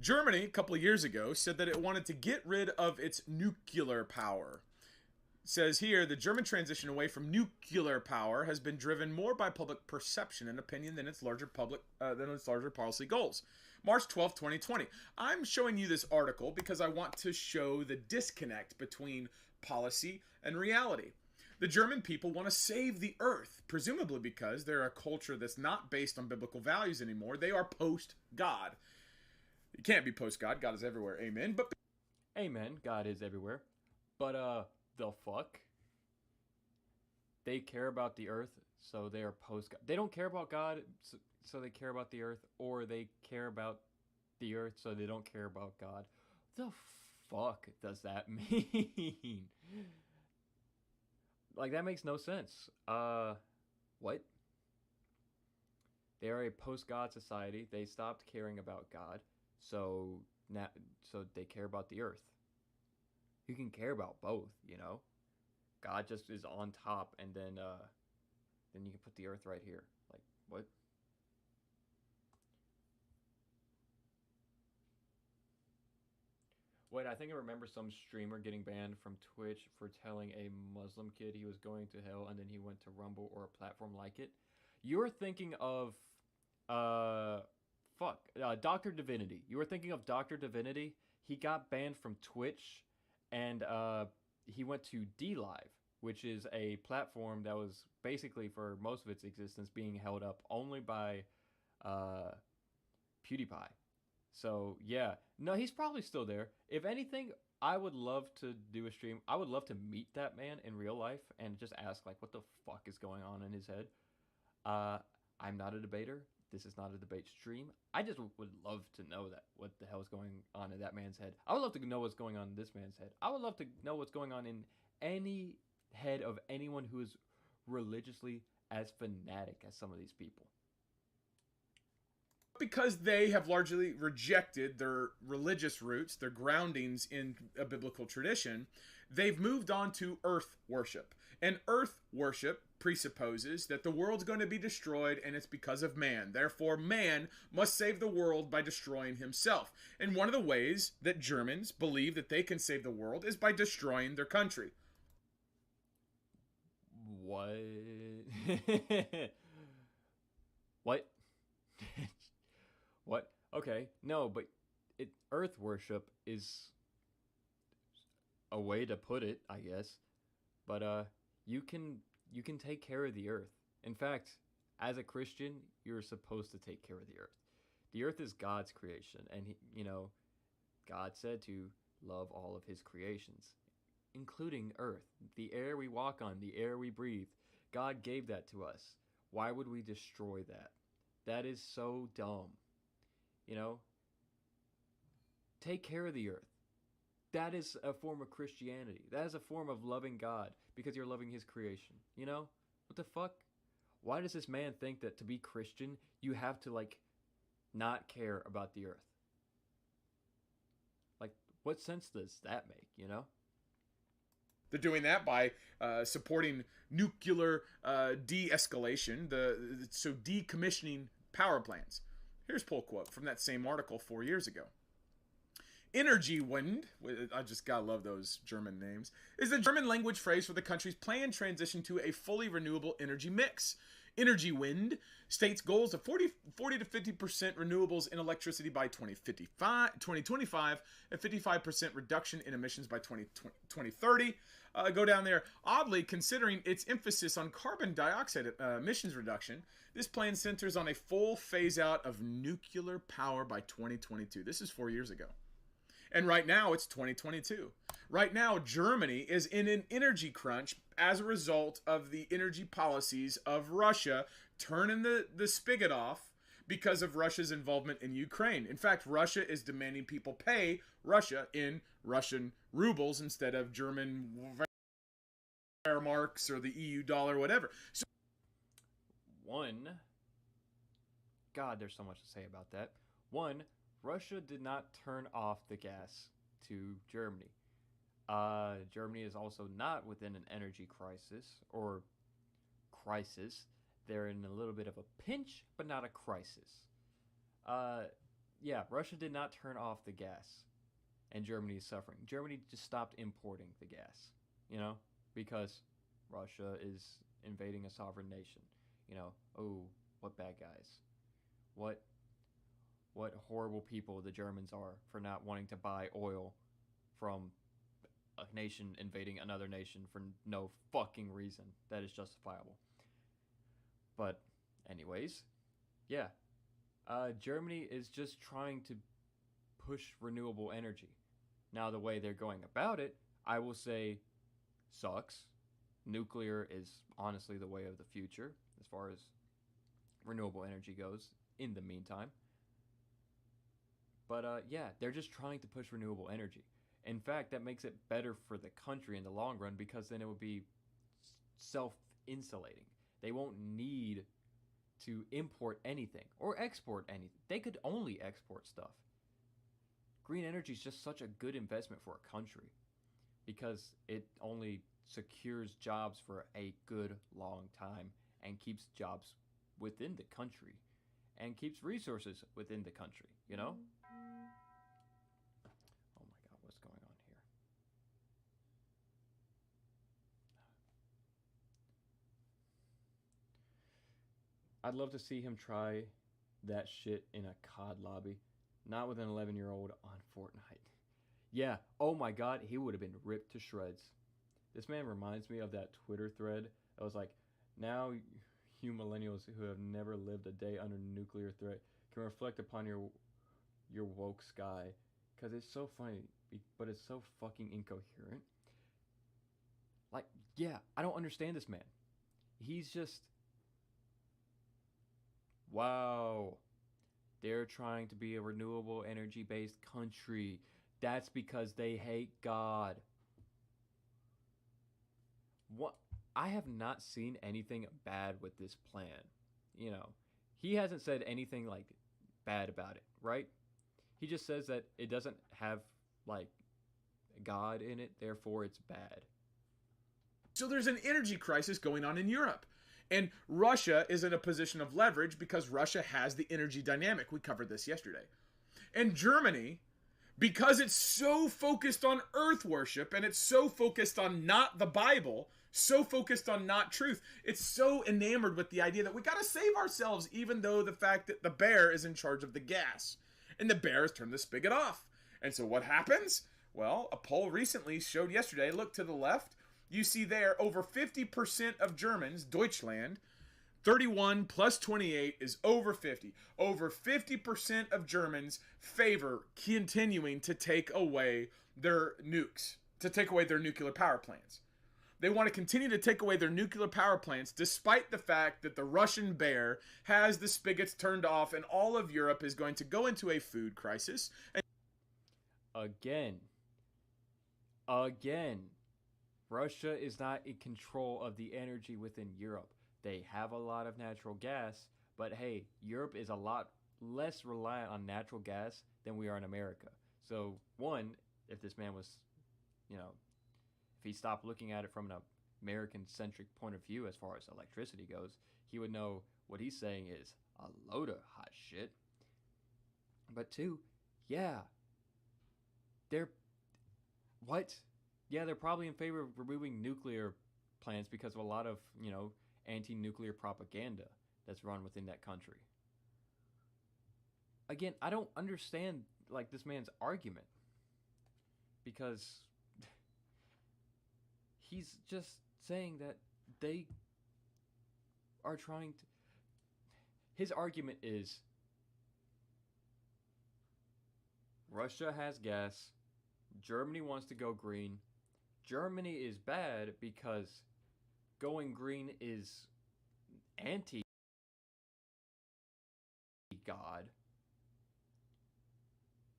Germany, a couple of years ago, said that it wanted to get rid of its nuclear power. It says here, the German transition away from nuclear power has been driven more by public perception and opinion than its larger policy goals. March 12, 2020. I'm showing you this article because I want to show the disconnect between policy and reality. The German people want to save the earth, presumably because they're a culture that's not based on biblical values anymore. They are post-God. You can't be post-God. God is everywhere. Amen. But amen. God is everywhere. But, the fuck? They care about the earth, so they are post-God. They don't care about God, so they care about the earth, or they care about the earth, so they don't care about God. The fuck does that mean? Like, that makes no sense. What? They are a post-God society. They stopped caring about God, so they care about the earth. You can care about both, you know? God just is on top, and then you can put the earth right here. Like, what? Wait, I think I remember some streamer getting banned from Twitch for telling a Muslim kid he was going to hell, and then he went to Rumble or a platform like it. You're thinking of, Dr. Divinity. You were thinking of Dr. Divinity. He got banned from Twitch, and he went to DLive, which is a platform that was basically for most of its existence being held up only by PewDiePie. So yeah, no, he's probably still there. If anything, I would love to do a stream. I would love to meet that man in real life and just ask like, what the fuck is going on in his head? I'm not a debater. This is not a debate stream. I just would love to know that what the hell is going on in that man's head. I would love to know what's going on in this man's head. I would love to know what's going on in any head of anyone who is religiously as fanatic as some of these people. Because they have largely rejected their religious roots, their groundings in a biblical tradition, they've moved on to earth worship. And earth worship presupposes that the world's going to be destroyed and it's because of man. Therefore, man must save the world by destroying himself. And one of the ways that Germans believe that they can save the world is by destroying their country. What? What? What? Okay, no, but earth worship is a way to put it, I guess. But you can take care of the earth. In fact, as a Christian, you're supposed to take care of the earth. The earth is God's creation, and God said to love all of his creations, including earth, the air we walk on, the air we breathe. God gave that to us. Why would we destroy that? That is so dumb. Take care of the earth. That is a form of Christianity. That is a form of loving God because you're loving his creation. What the fuck? Why does this man think that to be Christian, you have to, not care about the earth? What sense does that make, They're doing that by supporting nuclear de-escalation, so decommissioning power plants. Here's a pull quote from that same article 4 years ago. Energy wind, I just gotta love those German names, is the German language phrase for the country's planned transition to a fully renewable energy mix. Energy wind states goals of 40 to 50% renewables in electricity by 2025 and 55% reduction in emissions by 2030. Go down there. Oddly, considering its emphasis on carbon dioxide emissions reduction, this plan centers on a full phase-out of nuclear power by 2022. This is 4 years ago. And right now, it's 2022. Right now, Germany is in an energy crunch as a result of the energy policies of Russia turning the spigot off because of Russia's involvement in Ukraine. In fact, Russia is demanding people pay Russia in Russian rubles instead of German Wehrmarks or the EU dollar, whatever. So, God, there's so much to say about that. One, Russia did not turn off the gas to Germany. Germany is also not within an energy crisis. They're in a little bit of a pinch, but not a crisis. Russia did not turn off the gas, and Germany is suffering. Germany just stopped importing the gas, because Russia is invading a sovereign nation. Oh, what bad guys. What horrible people the Germans are for not wanting to buy oil from a nation invading another nation for no fucking reason that is justifiable. But anyways, Germany is just trying to push renewable energy. Now, the way they're going about it, I will say, sucks. Nuclear is honestly the way of the future as far as renewable energy goes in the meantime. But they're just trying to push renewable energy. In fact, that makes it better for the country in the long run because then it would be self-insulating. They won't need to import anything or export anything. They could only export stuff. Green energy is just such a good investment for a country because it only secures jobs for a good long time and keeps jobs within the country and keeps resources within the country, Oh my God, what's I'd love to see him try that shit in a COD lobby, not with an 11-year-old on Fortnite. Yeah, oh my god, he would have been ripped to shreds. This man reminds me of that Twitter thread that was like, now you millennials who have never lived a day under nuclear threat can reflect upon your woke sky. Because it's so funny, but it's so fucking incoherent. Like, yeah, I don't understand this man. He's just... Wow. They're trying to be a renewable energy based country. That's because they hate God. What? I have not seen anything bad with this plan. You know, he hasn't said anything like bad about it, right? He just says that it doesn't have like God in it, therefore it's bad. So there's an energy crisis going on in Europe. And Russia is in a position of leverage because Russia has the energy dynamic. We covered this yesterday. And Germany, because it's so focused on earth worship and it's so focused on not the Bible, so focused on not truth, it's so enamored with the idea that we got to save ourselves, even though the fact that the bear is in charge of the gas. And the bear has turned the spigot off. And so what happens? Well, a poll recently showed yesterday, look to the left, you see there over 50% of Germans, Deutschland, 31 plus 28 is over 50. Over 50% of Germans favor continuing to take away their nukes, to take away their nuclear power plants. They want to continue to take away their nuclear power plants despite the fact that the Russian bear has the spigots turned off and all of Europe is going to go into a food crisis. Again, Russia is not in control of the energy within Europe. They have a lot of natural gas, but hey, Europe is a lot less reliant on natural gas than we are in America. So, one, if this man was, if he stopped looking at it from an American-centric point of view as far as electricity goes, he would know what he's saying is a load of hot shit. But two, yeah, they're probably in favor of removing nuclear plants because of a lot of, anti-nuclear propaganda that's run within that country. Again, I don't understand, this man's argument. Because he's just saying that they are trying to... His argument is Russia has gas, Germany wants to go green, Germany is bad because going green is anti-God.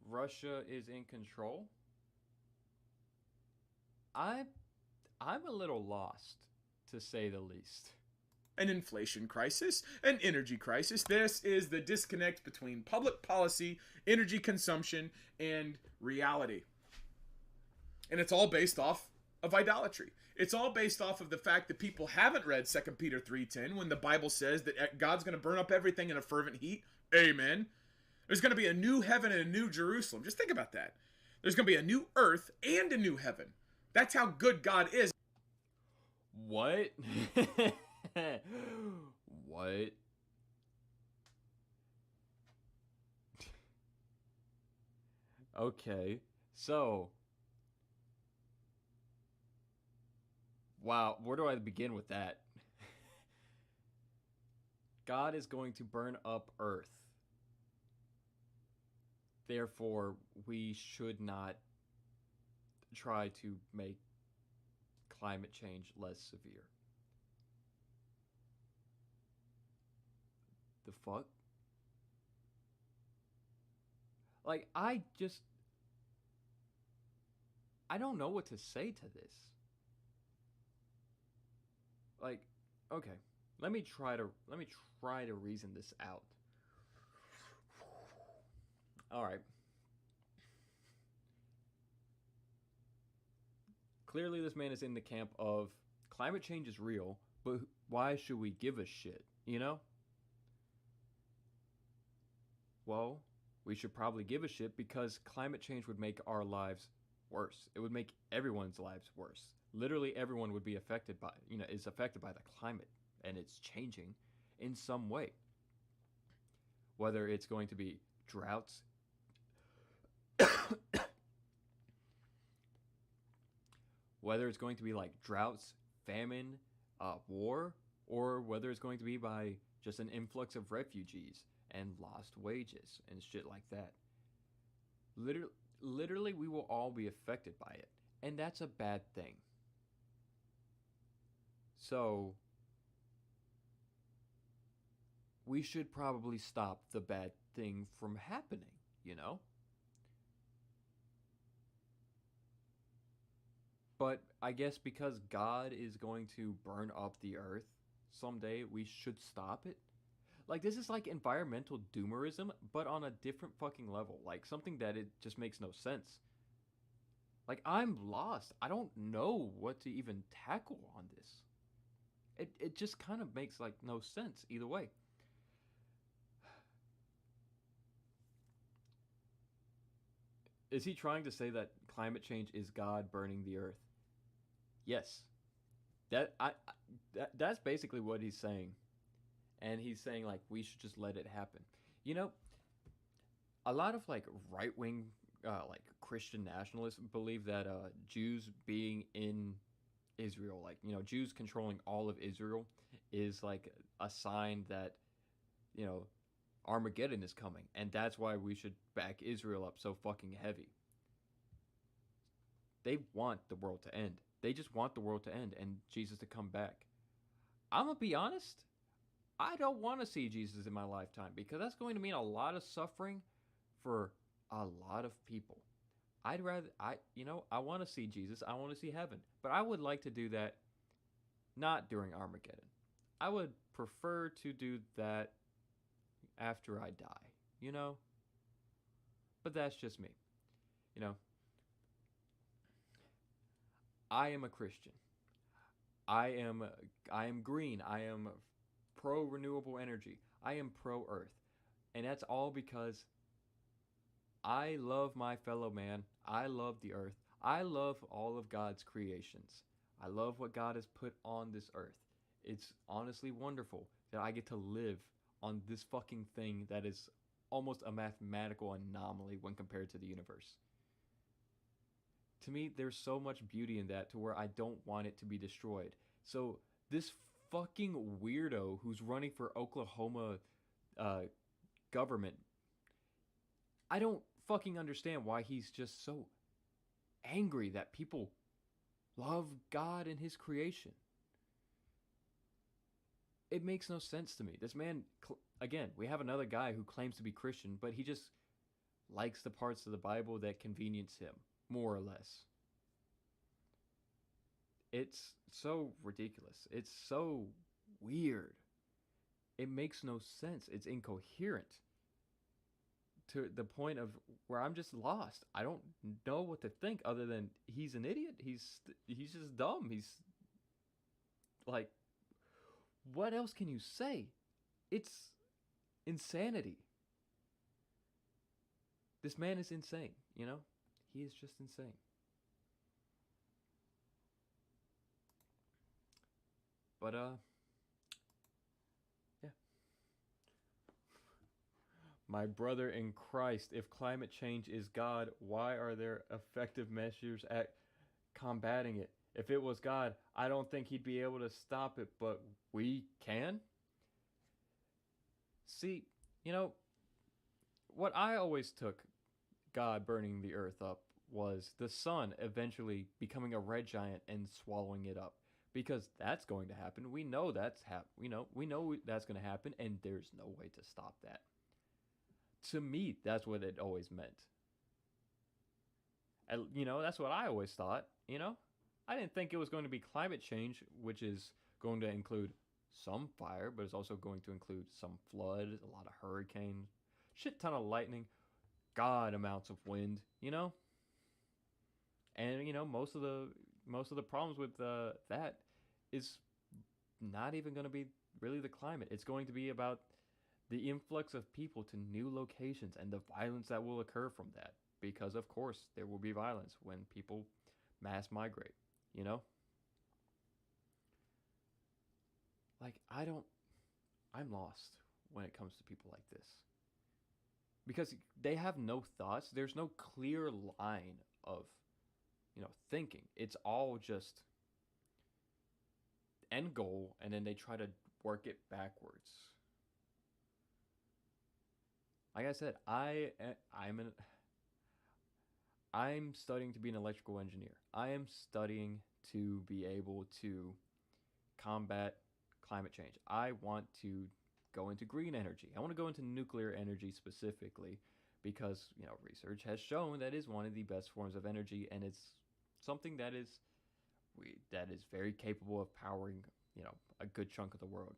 Russia is in control. I'm a little lost, to say the least. An inflation crisis, an energy crisis. This is the disconnect between public policy, energy consumption, and reality. And it's all based off of idolatry. It's all based off of the fact that people haven't read 2 Peter 3:10 when the Bible says that God's going to burn up everything in a fervent heat. Amen. There's going to be a new heaven and a new Jerusalem. Just think about that. There's going to be a new earth and a new heaven. That's how good God is. What? What? Okay, so... Wow, where do I begin with that? God is going to burn up Earth. Therefore, we should not try to make climate change less severe. The fuck? I don't know what to say to this. Okay, let me try to reason this out. All right. Clearly, this man is in the camp of climate change is real, but why should we give a shit, Well, we should probably give a shit because climate change would make our lives worse. It would make everyone's lives worse. Literally everyone would be affected by, is affected by the climate, and it's changing. in some way. Whether it's going to be droughts, whether it's going to be like droughts, famine, war, or whether it's going to be by just an influx of refugees and lost wages and shit like that. Literally, we will all be affected by it, and that's a bad thing. So, we should probably stop the bad thing from happening, you know? But I guess because God is going to burn up the earth someday, we should stop it. Like, this is like environmental doomerism, but on a different fucking level. Like, something that it just makes no sense. Like, I'm lost. I don't know what to even tackle on this. It just kind of makes, like, no sense either way. Is he trying to say that climate change is God burning the earth? Yes. That's basically what he's saying. And he's saying, like, we should just let it happen. You know, a lot of, like, right-wing, like, Christian nationalists believe that Jews being in Israel, like, you know, Jews controlling all of Israel is, like, a sign that, you know, Armageddon is coming. And that's why we should back Israel up so fucking heavy. They want the world to end. They just want the world to end and Jesus to come back. I'm going to be honest. I don't want to see Jesus in my lifetime because that's going to mean a lot of suffering for a lot of people. I want to see Jesus. I want to see heaven. But I would like to do that not during Armageddon. I would prefer to do that after I die, you know? But that's just me. You know, I am a Christian. I am green. I am pro renewable energy. I am pro earth. And that's all because I love my fellow man. I love the earth. I love all of God's creations. I love what God has put on this earth. It's honestly wonderful that I get to live on this fucking thing that is almost a mathematical anomaly when compared to the universe. To me, there's so much beauty in that to where I don't want it to be destroyed. So this fucking weirdo who's running for Oklahoma government, I don't fucking understand why he's just so angry that people love God and his creation. It makes no sense to me. This man, again, we have another guy who claims to be Christian, but he just likes the parts of the Bible that convenience him, more or less. It's so ridiculous. It's so weird. It makes no sense. It's incoherent to the point of where I'm just lost. I don't know what to think other than he's an idiot. He's just dumb. He's like, what else can you say? It's insanity. This man is insane, you know? He is just insane. But, yeah. My brother in Christ, if climate change is God, why are there effective measures at combating it? If it was God, I don't think he'd be able to stop it, but we can? See, you know, what I always took God burning the earth up was the sun eventually becoming a red giant and swallowing it up. Because that's going to happen. We know that's we know that's going to happen, and there's no way to stop that. To me, that's what it always meant. And, you know, that's what I always thought, you know? I didn't think it was going to be climate change, which is going to include some fire, but it's also going to include some flood, a lot of hurricanes, shit ton of lightning, god amounts of wind, you know? And, you know, most of the problems with that is not even going to be really the climate. It's going to be about the influx of people to new locations and the violence that will occur from that. Because, of course, there will be violence when people mass migrate, you know? Like, I'm lost when it comes to people like this. Because they have no thoughts. There's no clear line of, thinking. It's all just end goal, and then they try to work it backwards. Like I said, I'm studying to be an electrical engineer. I am studying to be able to combat climate change. I want to go into green energy. I want to go into nuclear energy specifically because, research has shown that is one of the best forms of energy, and it's something that is very capable of powering, a good chunk of the world.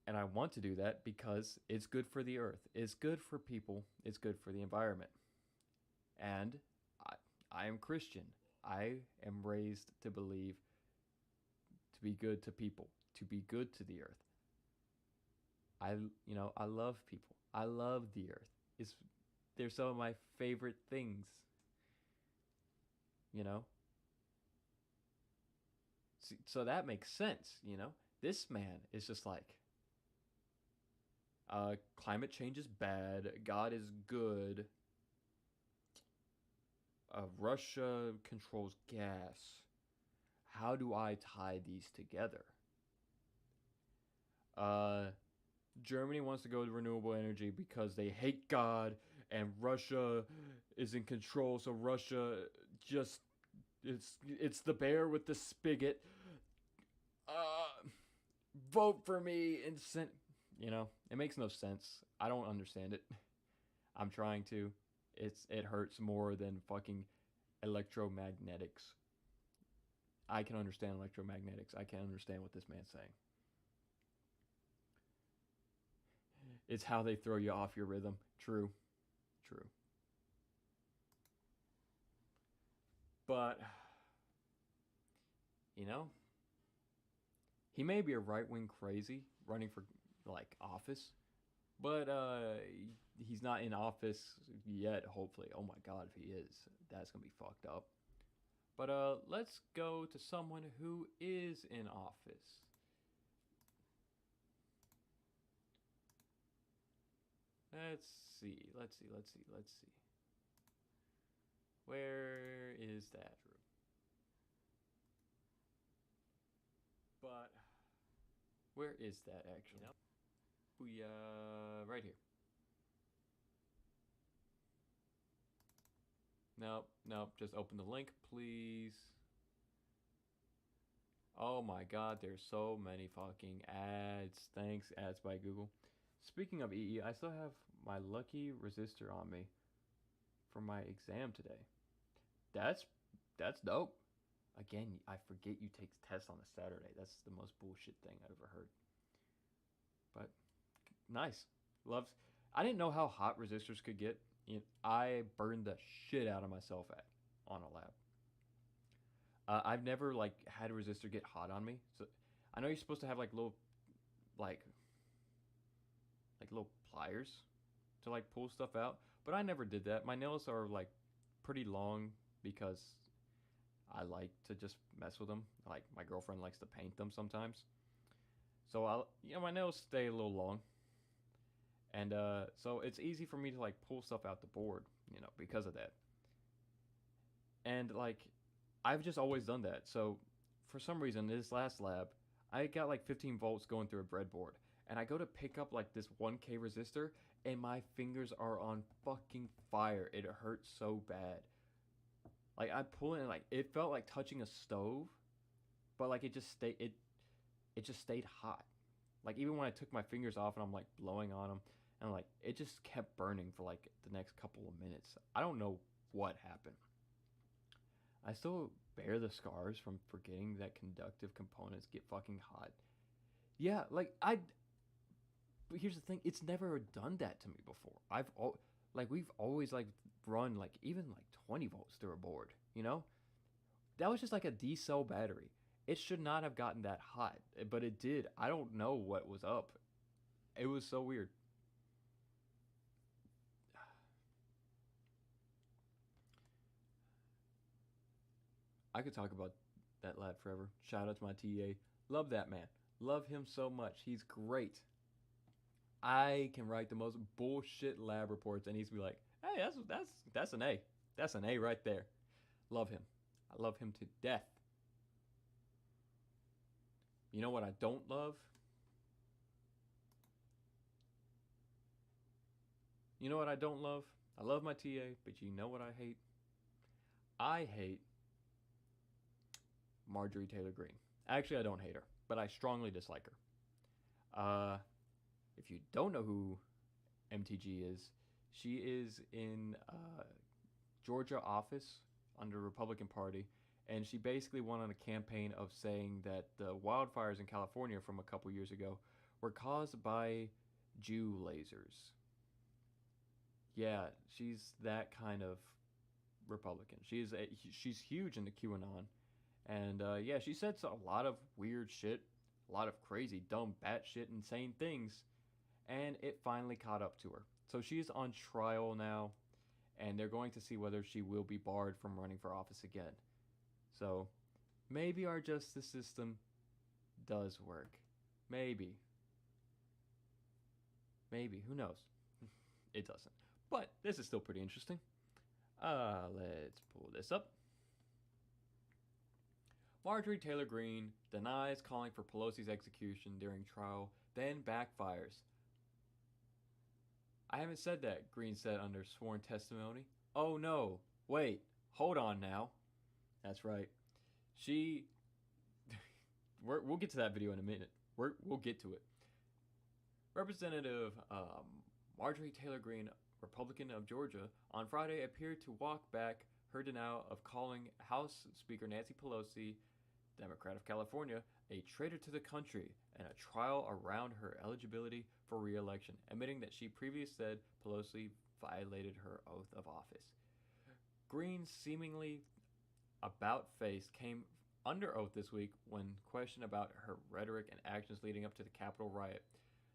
And I want to do that because it's good for the earth. It's good for people. It's good for the environment. And I am Christian. I am raised to believe to be good to people, to be good to the earth. I love people. I love the earth. They're some of my favorite things. So that makes sense, This man is just like, climate change is bad. God is good. Russia controls gas. How do I tie these together? Germany wants to go to renewable energy because they hate God, and Russia is in control. So Russia just it's the bear with the spigot. Vote for me and send. It makes no sense. I don't understand it. I'm trying to. It hurts more than fucking electromagnetics. I can understand electromagnetics. I can understand what this man's saying. It's how they throw you off your rhythm. True. But, he may be a right-wing crazy running for, office. But he's not in office yet, hopefully. Oh my god, if he is, that's going to be fucked up. But let's go to someone who is in office. Let's see. Where is that room? But where is that actually? Booyah, right here. Nope, just open the link, please. Oh my god, there's so many fucking ads. Thanks, ads by Google. Speaking of EE, I still have my lucky resistor on me for my exam today. That's dope. Again, I forget you take tests on a Saturday. That's the most bullshit thing I've ever heard. But nice. I didn't know how hot resistors could get. I burned the shit out of myself on a lab. I've never had a resistor get hot on me. So I know you're supposed to have little little pliers to pull stuff out, but I never did that. My nails are pretty long because I like to just mess with them. My girlfriend likes to paint them sometimes. So my nails stay a little long. And so it's easy for me to pull stuff out the board, because of that. And I've just always done that. So for some reason, this last lab, I got 15 volts going through a breadboard, and I go to pick up this 1K resistor, and my fingers are on fucking fire. It hurts so bad. I pull it, and it felt like touching a stove, but it just stayed hot. Even when I took my fingers off and I'm blowing on them, and it just kept burning for the next couple of minutes. I don't know what happened. I still bear the scars from forgetting that conductive components get fucking hot. Yeah, but here's the thing, it's never done that to me before. We've always run even 20 volts through a board, That was just a D-cell battery. It should not have gotten that hot, but it did. I don't know what was up. It was so weird. I could talk about that lab forever. Shout out to my TA. Love that man. Love him so much. He's great. I can write the most bullshit lab reports, and he's be like, "Hey, that's an A. That's an A right there." Love him. I love him to death. You know what I don't love? You know what I don't love? I love my TA, but you know what I hate? I hate Marjorie Taylor Greene. Actually, I don't hate her, but I strongly dislike her. If you don't know who MTG is, she is in Georgia office under Republican Party, and she basically went on a campaign of saying that the wildfires in California from a couple years ago were caused by Jew lasers. Yeah, she's that kind of Republican. She's huge into QAnon, and yeah, she said a lot of weird shit, a lot of crazy, dumb, batshit, insane things, and it finally caught up to her. So she's on trial now, and they're going to see whether she will be barred from running for office again. So maybe our justice system does work. Maybe. Maybe. Who knows? It doesn't. But this is still pretty interesting. Let's pull this up. Marjorie Taylor Greene denies calling for Pelosi's execution during trial, then backfires. I haven't said that, Greene said under sworn testimony. Oh no, wait, hold on now. That's right. We'll get to that video in a minute. We'll get to it. Representative Marjorie Taylor Greene, Republican of Georgia, on Friday appeared to walk back her denial of calling House Speaker Nancy Pelosi, Democrat of California, a traitor to the country and a trial around her eligibility for re-election, admitting that she previously said Pelosi violated her oath of office. Greene's seemingly about-face came under oath this week when questioned about her rhetoric and actions leading up to the Capitol riot.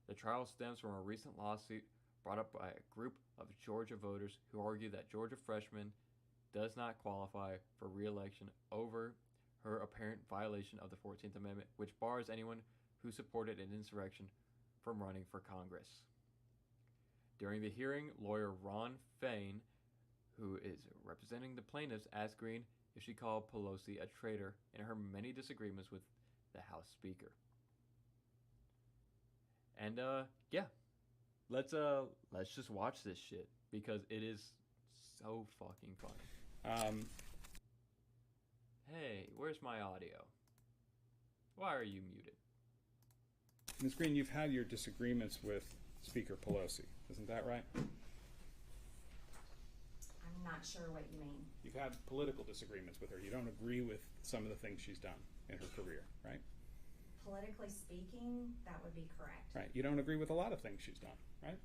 The trial stems from a recent lawsuit brought up by a group of Georgia voters who argue that Georgia freshman does not qualify for re-election over her apparent violation of the 14th Amendment, which bars anyone who supported an insurrection from running for Congress. During the hearing, lawyer Ron Fain, who is representing the plaintiffs, asked Greene if she called Pelosi a traitor in her many disagreements with the House Speaker. And yeah, let's just watch this shit because it is so fucking funny. Hey, where's my audio? Why are you muted? Ms. Greene, you've had your disagreements with Speaker Pelosi, isn't that right? I'm not sure what you mean. You've had political disagreements with her. You don't agree with some of the things she's done in her career, right? Politically speaking, that would be correct. Right. You don't agree with a lot of things she's done, right?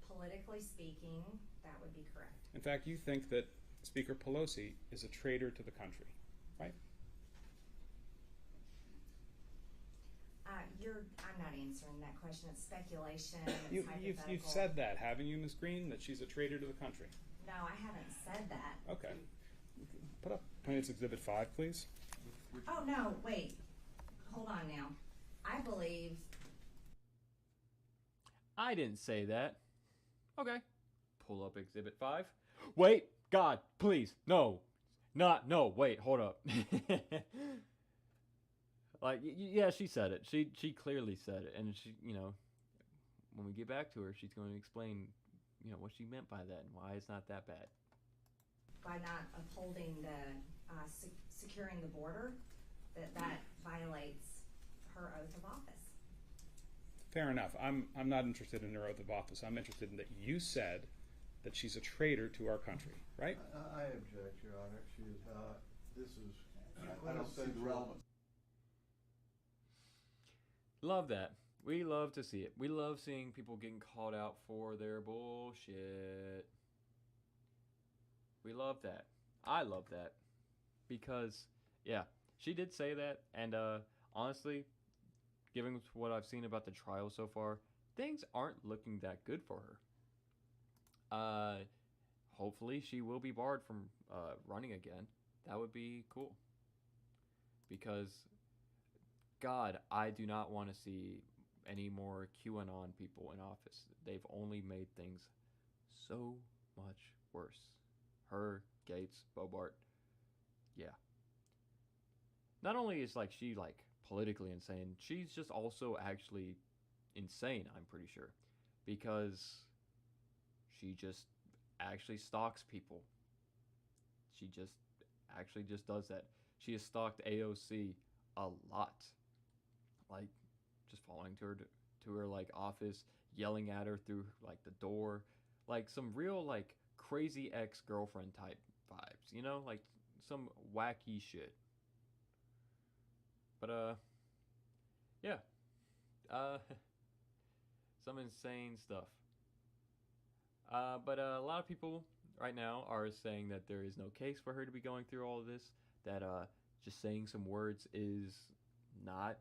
Politically speaking, that would be correct. In fact, you think that Speaker Pelosi is a traitor to the country, right? I'm not answering that question. It's speculation. It's hypothetical. You've said that, haven't you, Ms. Greene, that she's a traitor to the country? No, I haven't said that. Okay. Put up Plaintiff's Exhibit 5, please. Oh, no, wait. Hold on now. I believe... I didn't say that. Okay. Pull up Exhibit 5. Wait, God, please. No. No, wait, hold up. Like, yeah, she said it. She clearly said it. And she, when we get back to her, she's going to explain, what she meant by that and why it's not that bad. By not upholding the, securing the border, that violates her oath of office. Fair enough. I'm not interested in her oath of office. I'm interested in that you said that she's a traitor to our country, right? I object, Your Honor. She is not. This is. I don't see the relevance. Love that. We love to see it. We love seeing people getting called out for their bullshit. We love that. I love that. Because, yeah, she did say that. And honestly, given what I've seen about the trial so far, things aren't looking that good for her. Hopefully she will be barred from running again. That would be cool. Because God, I do not want to see any more QAnon people in office. They've only made things so much worse. Her, Gates, Bobart, yeah. Not only is like she like politically insane, she's just also actually insane, I'm pretty sure. Because she just actually stalks people. She just actually just does that. She has stalked AOC a lot. Like just following to her like office, yelling at her through like the door, like some real like crazy ex-girlfriend type vibes, you know, like some wacky shit. But yeah, uh, some insane stuff. But a lot of people right now are saying that there is no case for her to be going through all of this. That just saying some words is not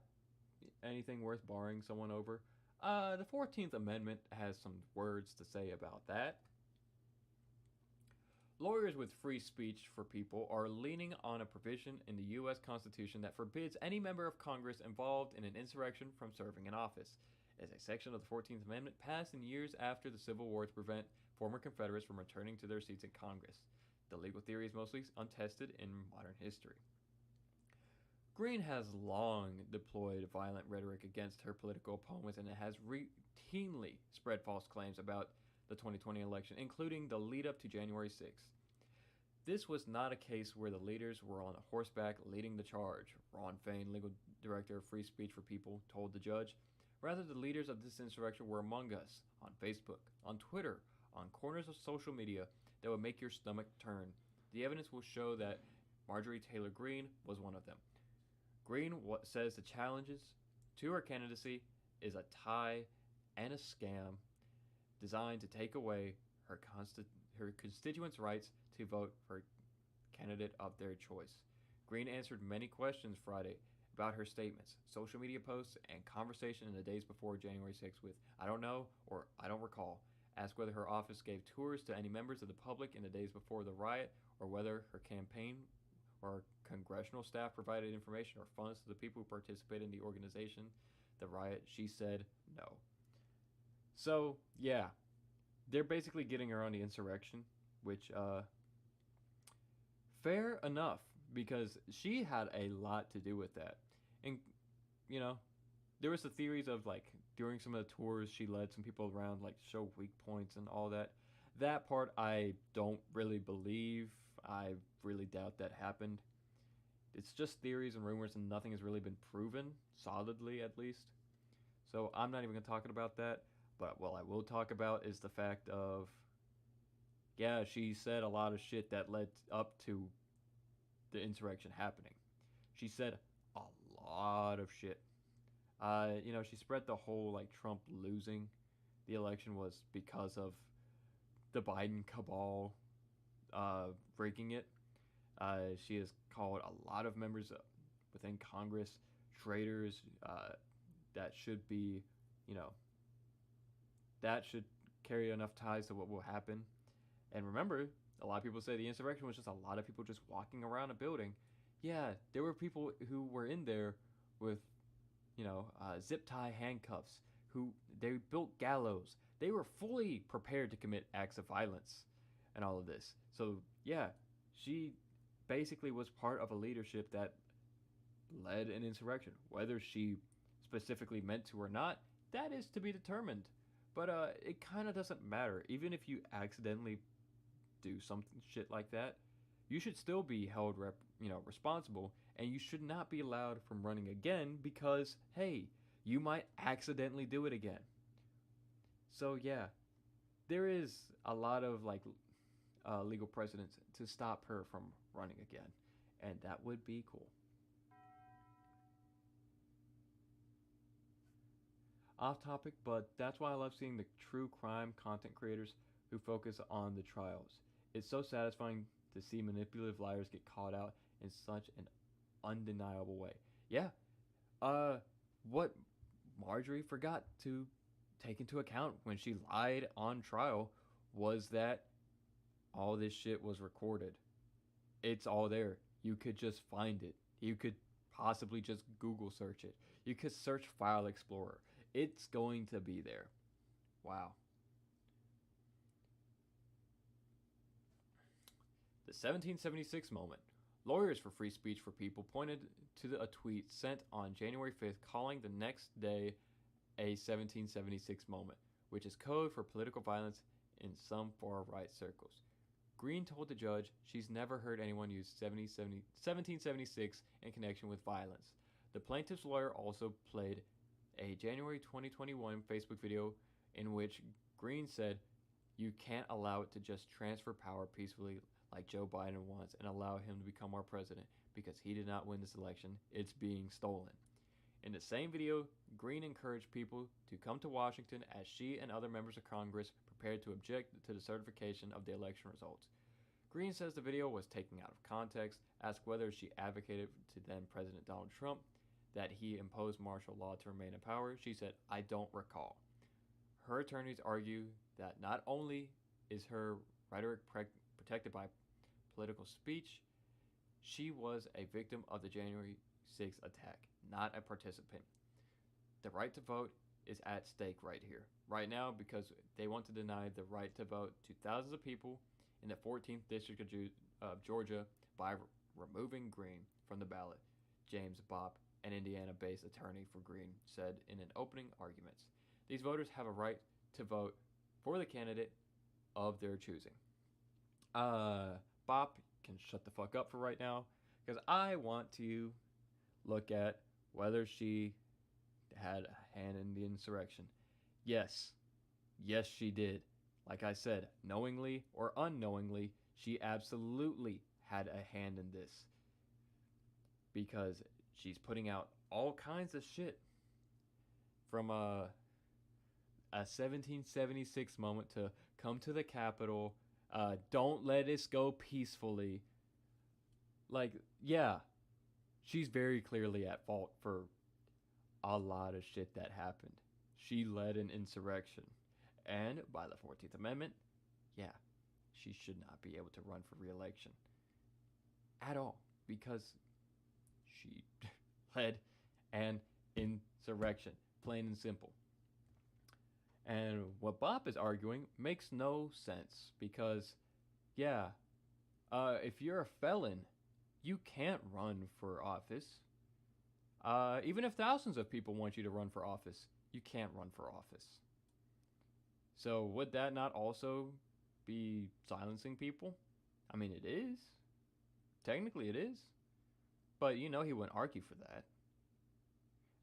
anything worth barring someone over. The 14th Amendment has some words to say about that. Lawyers with free speech for people are leaning on a provision in the U.S. Constitution that forbids any member of Congress involved in an insurrection from serving in office, as a section of the 14th Amendment passed in years after the Civil War to prevent former Confederates from returning to their seats in Congress. The legal theory is mostly untested in modern history. Green has long deployed violent rhetoric against her political opponents and has routinely spread false claims about the 2020 election, including the lead up to January 6th. This was not a case where the leaders were on horseback leading the charge, Ron Fain, legal director of Free Speech for People, told the judge. Rather, the leaders of this insurrection were among us, on Facebook, on Twitter, on corners of social media that would make your stomach turn. The evidence will show that Marjorie Taylor Greene was one of them. Greene says the challenges to her candidacy is a tie and a scam designed to take away her constituents' rights to vote for a candidate of their choice. Greene answered many questions Friday about her statements, social media posts, and conversation in the days before January 6th with "I don't know" or "I don't recall." Asked whether her office gave tours to any members of the public in the days before the riot, or whether her campaign or congressional staff provided information or funds to the people who participated in the organization, the riot, she said no. So, yeah, they're basically getting her on the insurrection, which, fair enough, because she had a lot to do with that. And, you know, there was the theories of, like, during some of the tours, she led some people around, like, show weak points and all that. That part I don't really believe. I really doubt that happened. It's just theories and rumors, and nothing has really been proven, solidly at least. So I'm not even going to talk about that. But what I will talk about is the fact of, yeah, she said a lot of shit that led up to the insurrection happening. She said a lot of shit. You know, she spread the whole, like, Trump losing the election was because of the Biden cabal breaking it. She has called a lot of members within Congress traitors that should be, you know, that should carry enough ties to what will happen. And remember, a lot of people say the insurrection was just a lot of people just walking around a building. Yeah, there were people who were in there with, you know, zip tie handcuffs, who they built gallows. They were fully prepared to commit acts of violence and all of this. So, yeah, she basically was part of a leadership that led an insurrection. Whether she specifically meant to or not, that is to be determined. But it kind of doesn't matter. Even if you accidentally do some shit like that, you should still be held responsible, and you should not be allowed from running again because, hey, you might accidentally do it again. So yeah, there is a lot of legal precedents to stop her from running again, and that would be cool. Off topic, but that's why I love seeing the true crime content creators who focus on the trials. It's so satisfying to see manipulative liars get caught out in such an undeniable way. Yeah, what Marjorie forgot to take into account when she lied on trial was that all this shit was recorded. It's all there. You could just find it. You could possibly just Google search it. You could search File Explorer. It's going to be there. Wow. The 1776 moment. Lawyers for Free Speech for People pointed to a tweet sent on January 5th calling the next day a 1776 moment, which is code for political violence in some far-right circles. Green told the judge she's never heard anyone use 1776 in connection with violence. The plaintiff's lawyer also played a January 2021 Facebook video in which Green said, "You can't allow it to just transfer power peacefully like Joe Biden wants and allow him to become our president because he did not win this election. It's being stolen." In the same video, Green encouraged people to come to Washington as she and other members of Congress prepared to object to the certification of the election results. Green says the video was taken out of context, asked whether she advocated to then President Donald Trump that he impose martial law to remain in power. She said, "I don't recall." Her attorneys argue that not only is her rhetoric protected by political speech, she was a victim of the January 6th attack, not a participant. The right to vote is at stake right here, right now, because they want to deny the right to vote to thousands of people in the 14th District of Georgia by removing Green from the ballot, James Bopp, an Indiana-based attorney for Green, said in an opening arguments. These voters have a right to vote for the candidate of their choosing. Bopp can shut the fuck up for right now, because I want to look at whether she had a hand in the insurrection. Yes, she did. Like I said, knowingly or unknowingly, she absolutely had a hand in this, because she's putting out all kinds of shit from a 1776 moment to come to the Capitol, don't let us go peacefully. Like, yeah, she's very clearly at fault for a lot of shit that happened. She led an insurrection. And by the 14th Amendment, yeah, she should not be able to run for re-election at all, because she led an insurrection, plain and simple. And what Bopp is arguing makes no sense, because, yeah, if you're a felon, you can't run for office. Even if thousands of people want you to run for office, you can't run for office. So would that not also be silencing people? I mean, it is. Technically it is. But he wouldn't argue for that.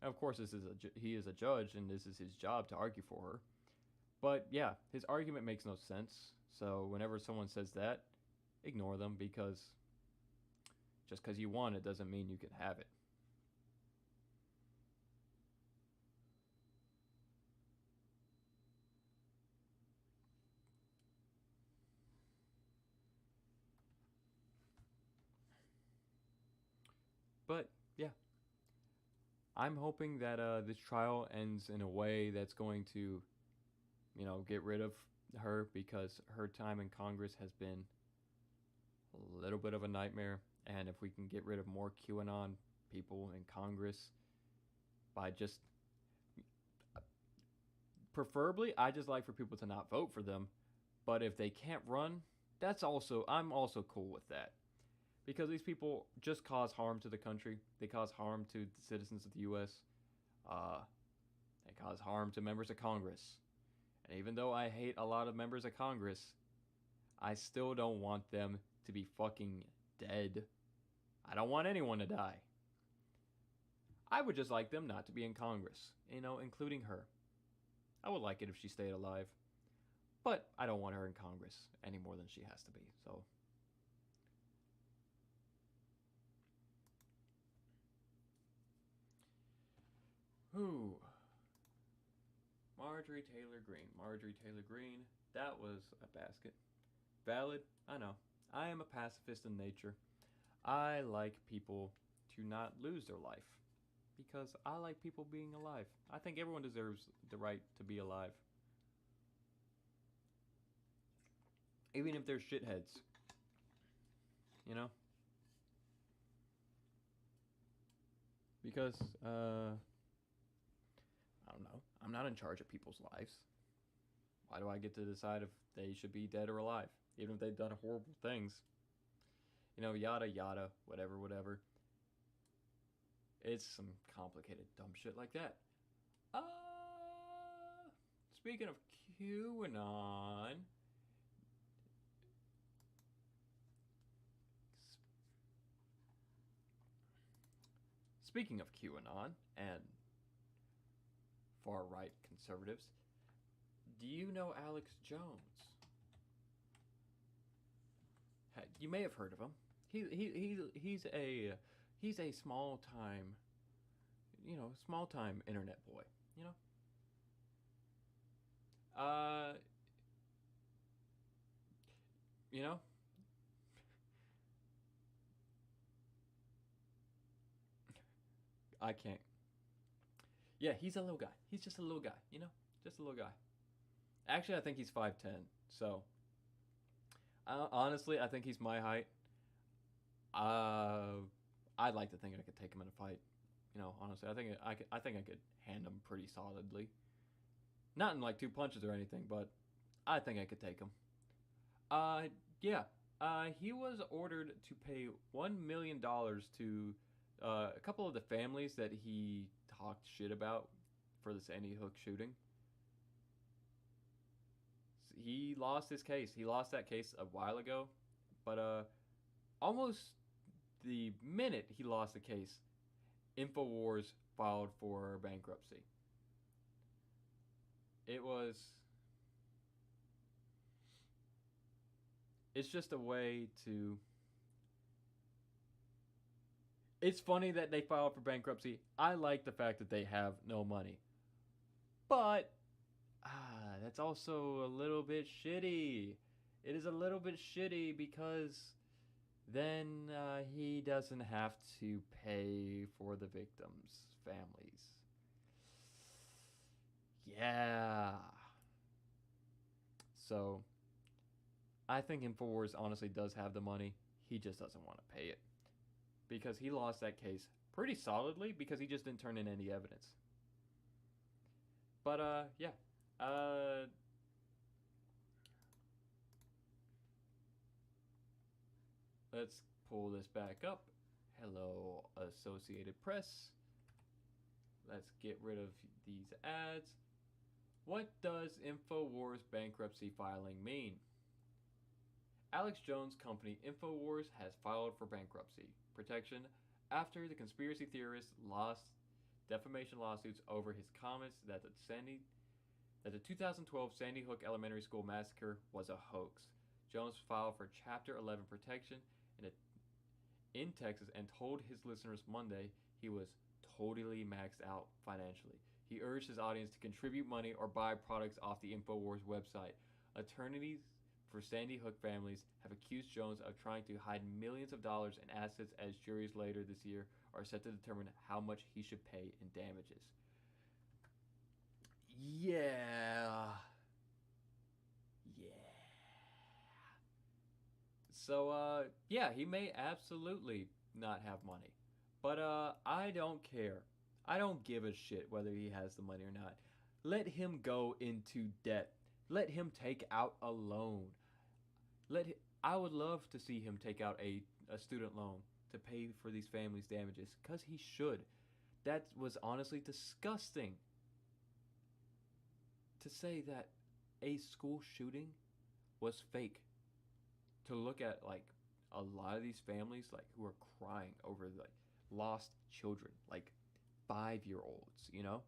And of course, he is a judge, and this is his job to argue for her. But yeah, his argument makes no sense. So whenever someone says that, ignore them, because just because you want it doesn't mean you can have it. But yeah, I'm hoping that this trial ends in a way that's going to, get rid of her, because her time in Congress has been a little bit of a nightmare. And if we can get rid of more QAnon people in Congress by just, preferably, I just like for people to not vote for them. But if they can't run, I'm also cool with that. Because these people just cause harm to the country. They cause harm to the citizens of the U.S. They cause harm to members of Congress. And even though I hate a lot of members of Congress, I still don't want them to be fucking dead. I don't want anyone to die. I would just like them not to be in Congress, including her. I would like it if she stayed alive. But I don't want her in Congress any more than she has to be, so... Whew. Marjorie Taylor Greene. That was a basket. Valid, I know. I am a pacifist in nature. I like people to not lose their life, because I like people being alive. I think everyone deserves the right to be alive. Even if they're shitheads. Because, I don't know. I'm not in charge of people's lives. Why do I get to decide if they should be dead or alive? Even if they've done horrible things. You know, yada yada, whatever, whatever. It's some complicated dumb shit like that. Speaking of QAnon, speaking of QAnon and far-right conservatives, do you know Alex Jones? You may have heard of him. He's a small time internet boy, you know. You know, I can't. Yeah, he's a little guy. He's just a little guy, you know, just a little guy. Actually, I think he's 5'10", so honestly, I think he's my height. I'd like to think I could take him in a fight. You know, honestly, I think I could hand him pretty solidly. Not in like 2 punches or anything, but I think I could take him. Yeah. He was ordered to pay $1 million to a couple of the families that he talked shit about for the Sandy Hook shooting. He lost his case. He lost that case a while ago, but almost the minute he lost the case, InfoWars filed for bankruptcy. It's just a way to... It's funny that they filed for bankruptcy. I like the fact that they have no money. But, that's also a little bit shitty. It is a little bit shitty because then he doesn't have to pay for the victims' families. Yeah. So, I think InfoWars honestly does have the money. He just doesn't want to pay it. Because he lost that case pretty solidly because he just didn't turn in any evidence. But, yeah. Let's pull this back up. Hello, Associated Press. Let's get rid of these ads. What does InfoWars bankruptcy filing mean? Alex Jones' company InfoWars has filed for bankruptcy protection after the conspiracy theorists lost defamation lawsuits over his comments that the 2012 Sandy Hook Elementary School massacre was a hoax. Jones filed for Chapter 11 protection in Texas and told his listeners Monday he was totally maxed out financially. He urged his audience to contribute money or buy products off the InfoWars website. Attorneys for Sandy Hook families have accused Jones of trying to hide millions of dollars in assets as juries later this year are set to determine how much he should pay in damages. Yeah. So, yeah, he may absolutely not have money. But, I don't care. I don't give a shit whether he has the money or not. Let him go into debt. Let him take out a loan. I would love to see him take out a student loan to pay for these families' damages, because he should. That was honestly disgusting. To say that a school shooting was fake. To look at, like, a lot of these families, like, who are crying over, like, lost children, like 5-year-olds, you know?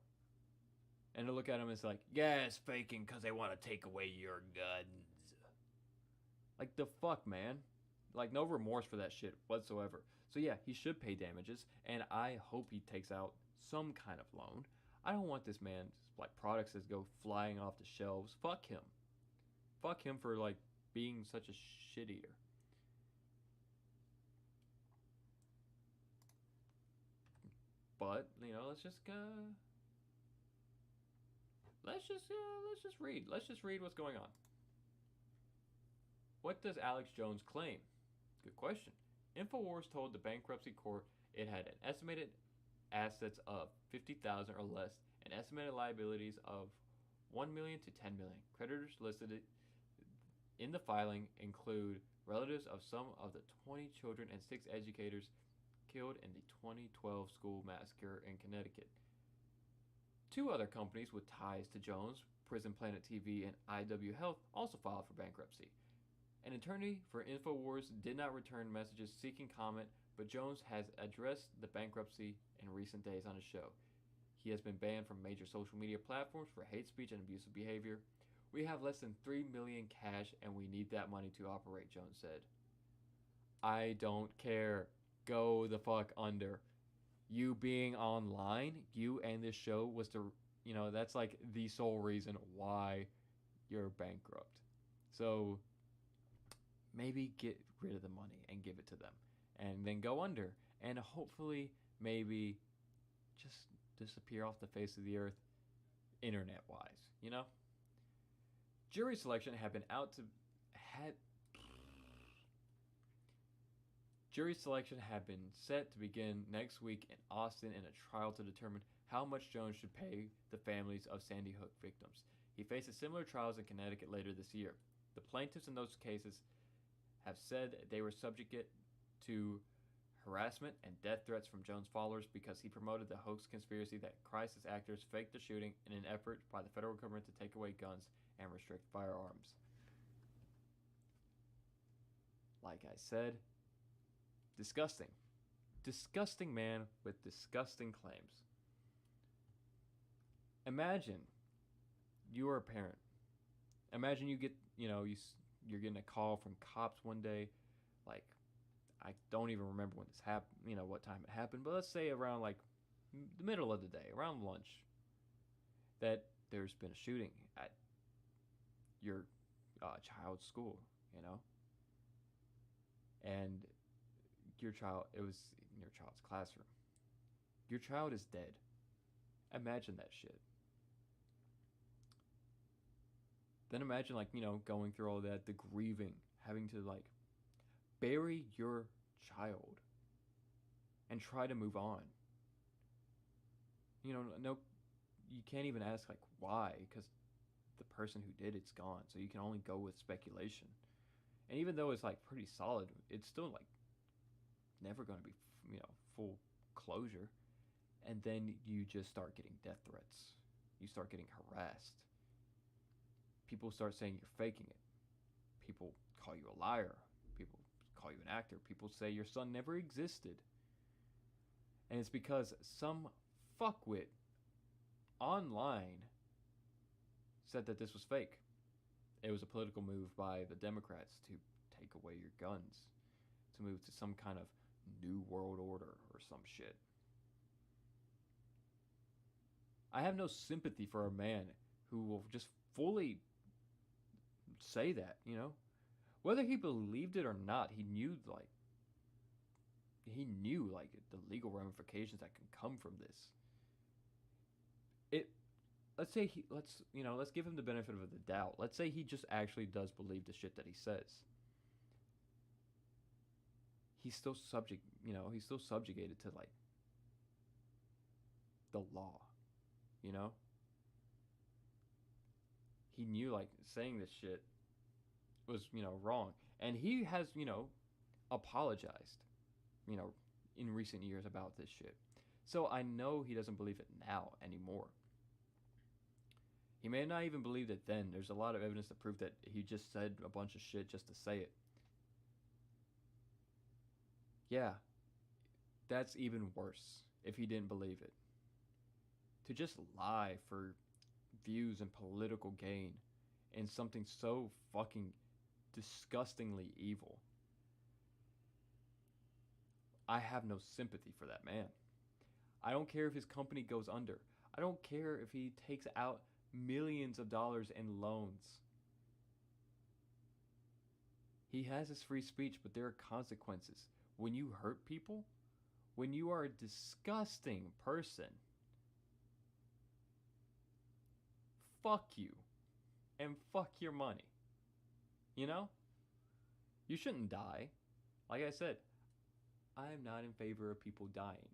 And to look at them as like, yeah, it's faking because they want to take away your guns. Like, the fuck, man? Like, no remorse for that shit whatsoever. So yeah, he should pay damages, and I hope he takes out some kind of loan. I don't want this man, like, products that go flying off the shelves. Fuck him. Fuck him for, like, being such a shit-eater. But, you know, let's just read. Let's just read what's going on. What does Alex Jones claim? Good question. InfoWars told the bankruptcy court it had an estimated assets of $50,000 or less and estimated liabilities of $1 million to $10 million. Creditors listed in the filing include relatives of some of the 20 children and 6 educators killed in the 2012 school massacre in Connecticut. 2 other companies with ties to Jones, Prison Planet TV and IW Health, also filed for bankruptcy. An attorney for InfoWars did not return messages seeking comment, but Jones has addressed the bankruptcy in recent days on his show. He has been banned from major social media platforms for hate speech and abusive behavior. We have less than $3 million cash and we need that money to operate, Jones said. I don't care. Go the fuck under. You being online, you and this show was the, that's like the sole reason why you're bankrupt. So maybe get rid of the money and give it to them and then go under and hopefully maybe just disappear off the face of the earth internet wise, Jury selection had been Jury selection had been set to begin next week in Austin in a trial to determine how much Jones should pay the families of Sandy Hook victims. He faces similar trials in Connecticut later this year. The plaintiffs in those cases have said they were subject to harassment and death threats from Jones' followers because he promoted the hoax conspiracy that crisis actors faked the shooting in an effort by the federal government to take away guns and restrict firearms. Like I said, disgusting. Disgusting man with disgusting claims. Imagine you are a parent. Imagine you get, you're getting a call from cops one day, like, I don't even remember when this happened, what time it happened, but let's say around like the middle of the day, around lunch, that there's been a shooting at your child's school, and it was in your child's classroom. Your child is dead. Imagine that shit. Then imagine going through all that, the grieving, having to bury your child and try to move on. No, you can't even ask why, because the person who did it's gone, so you can only go with speculation. And even though it's pretty solid, it's still never going to be full closure. And then you just start getting death threats. You start getting harassed. People start saying you're faking it. People call you a liar. People call you an actor. People say your son never existed. And it's because some fuckwit online said that this was fake. It was a political move by the Democrats to take away your guns, to move to some kind of new world order or some shit. I have no sympathy for a man who will just fully say that, Whether he believed it or not, he knew the legal ramifications that can come from this. Let's give him the benefit of the doubt. Let's say he just actually does believe the shit that he says. He's still subjugated to the law, He knew saying this shit was, wrong. And he has, apologized, in recent years about this shit. So I know he doesn't believe it now anymore. He may not even believe it then. There's a lot of evidence to prove that he just said a bunch of shit just to say it. Yeah, that's even worse if he didn't believe it. To just lie for views and political gain in something so fucking disgustingly evil. I have no sympathy for that man. I don't care if his company goes under. I don't care if he takes out millions of dollars in loans. He has his free speech, but there are consequences. When you hurt people, when you are a disgusting person, fuck you and fuck your money. You shouldn't die. Like I said, I'm not in favor of people dying.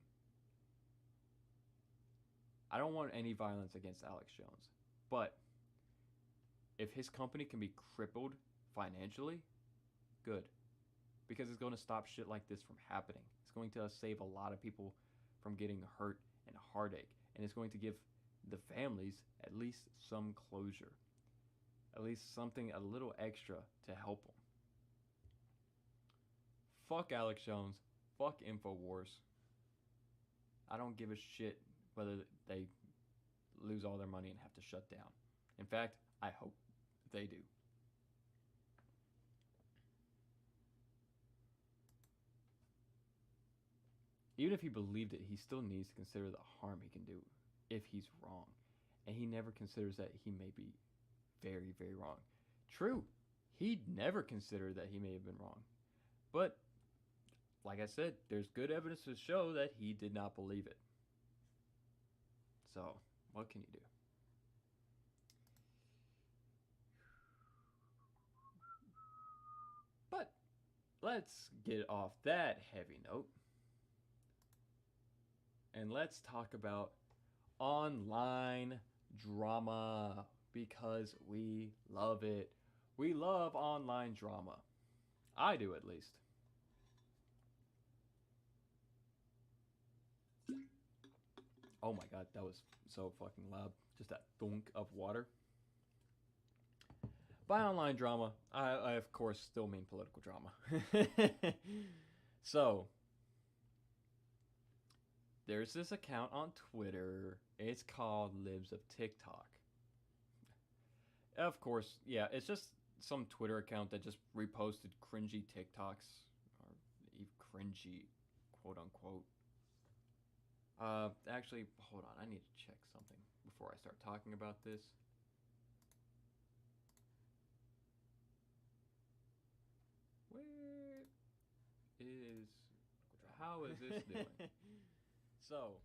I don't want any violence against Alex Jones. But if his company can be crippled financially, good. Because it's going to stop shit like this from happening. It's going to save a lot of people from getting hurt and heartache. And it's going to give the families at least some closure. At least something a little extra to help them. Fuck Alex Jones. Fuck InfoWars. I don't give a shit whether they lose all their money and have to shut down. In fact, I hope they do. Even if he believed it, he still needs to consider the harm he can do if he's wrong. And he never considers that he may be very, very wrong. True, he never considered that he may have been wrong. But, like I said, there's good evidence to show that he did not believe it. So, what can you do? But, let's get off that heavy note. And let's talk about online drama, because we love it. We love online drama. I do, at least. Oh my god, that was so fucking loud. Just that thunk of water. By online drama, I of course still mean political drama. So, there's this account on Twitter. It's called Libs of TikTok. Of course, yeah, it's just some Twitter account that just reposted cringy TikToks, or even cringy, quote unquote. Actually, hold on, I need to check something before I start talking about this. Where is, how is this doing? So,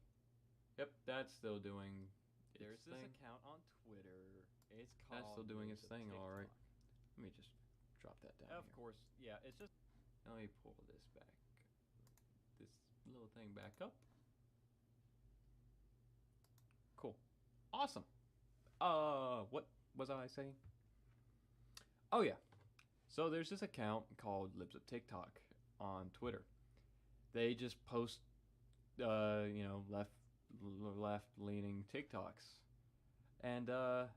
yep, that's still doing its There's thing. this account on Twitter. It's called That's still doing its Libs of thing, TikTok. alright. Let me just drop that down Of here. course, yeah, it's just Let me pull this back. This little thing back up. Cool. Awesome. What was I saying? Oh yeah. So there's this account called Libs of TikTok on Twitter. They just post left leaning TikToks. And at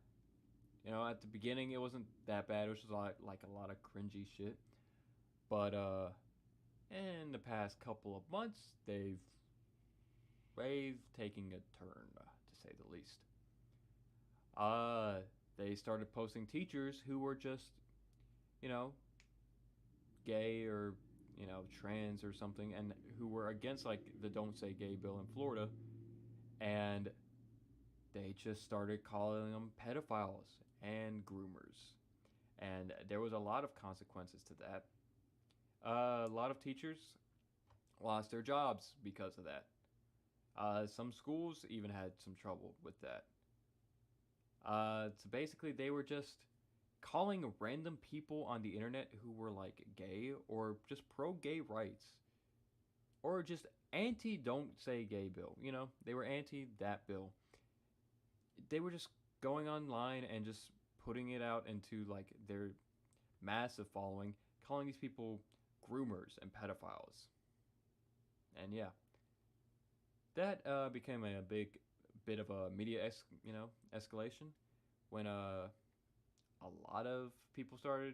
the beginning it wasn't that bad. It was just like a lot of cringy shit. But in the past couple of months, they've taking a turn, to say the least. They started posting teachers who were just, gay or, trans or something, and who were against, like, the Don't Say Gay bill in Florida. And they just started calling them pedophiles and groomers. And there was a lot of consequences to that. A lot of teachers lost their jobs because of that. Some schools even had some trouble with that. So basically, they were just calling random people on the internet who were like gay or just pro-gay rights, or just anti-Don't Say Gay bill. They were anti that bill. They were just going online and just putting it out into like their massive following, calling these people groomers and pedophiles. And yeah, that became a big bit of a media escalation when a lot of people started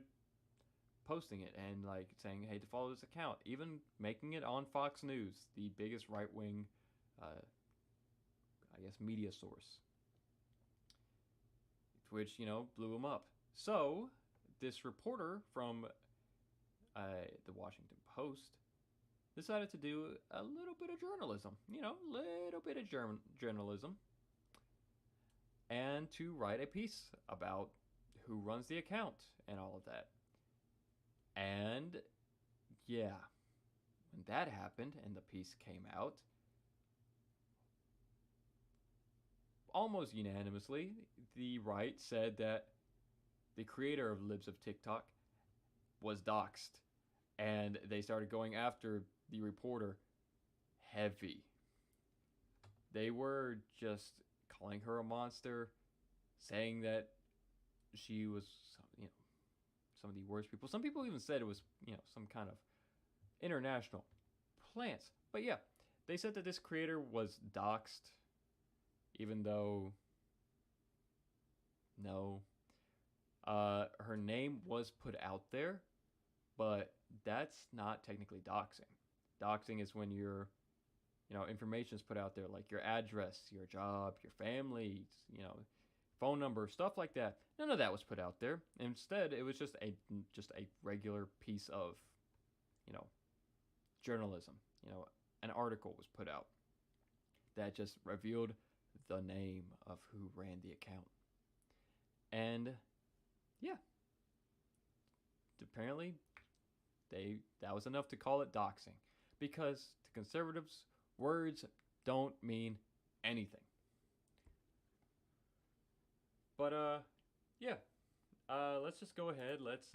posting it and like saying, hey, to follow this account, even making it on Fox News, the biggest right-wing media source, which blew them up. So this reporter from the Washington Post decided to do a little bit of journalism, journalism, and to write a piece about who runs the account and all of that. And yeah, when that happened and the piece came out, almost unanimously, the right said that the creator of Libs of TikTok was doxxed, and they started going after the reporter heavy. They were just calling her a monster, saying that she was, some of the worst people. Some people even said it was, some kind of international plants. But yeah, they said that this creator was doxxed, even though, no. Her name was put out there, but that's not technically doxing. Doxing is when your, information is put out there, like your address, your job, your family, phone number, stuff like that. None of that was put out there. Instead, it was just a regular piece of, journalism. An article was put out that just revealed the name of who ran the account. And yeah, apparently that was enough to call it doxing, because to conservatives, words don't mean anything. But yeah, let's just go ahead. Let's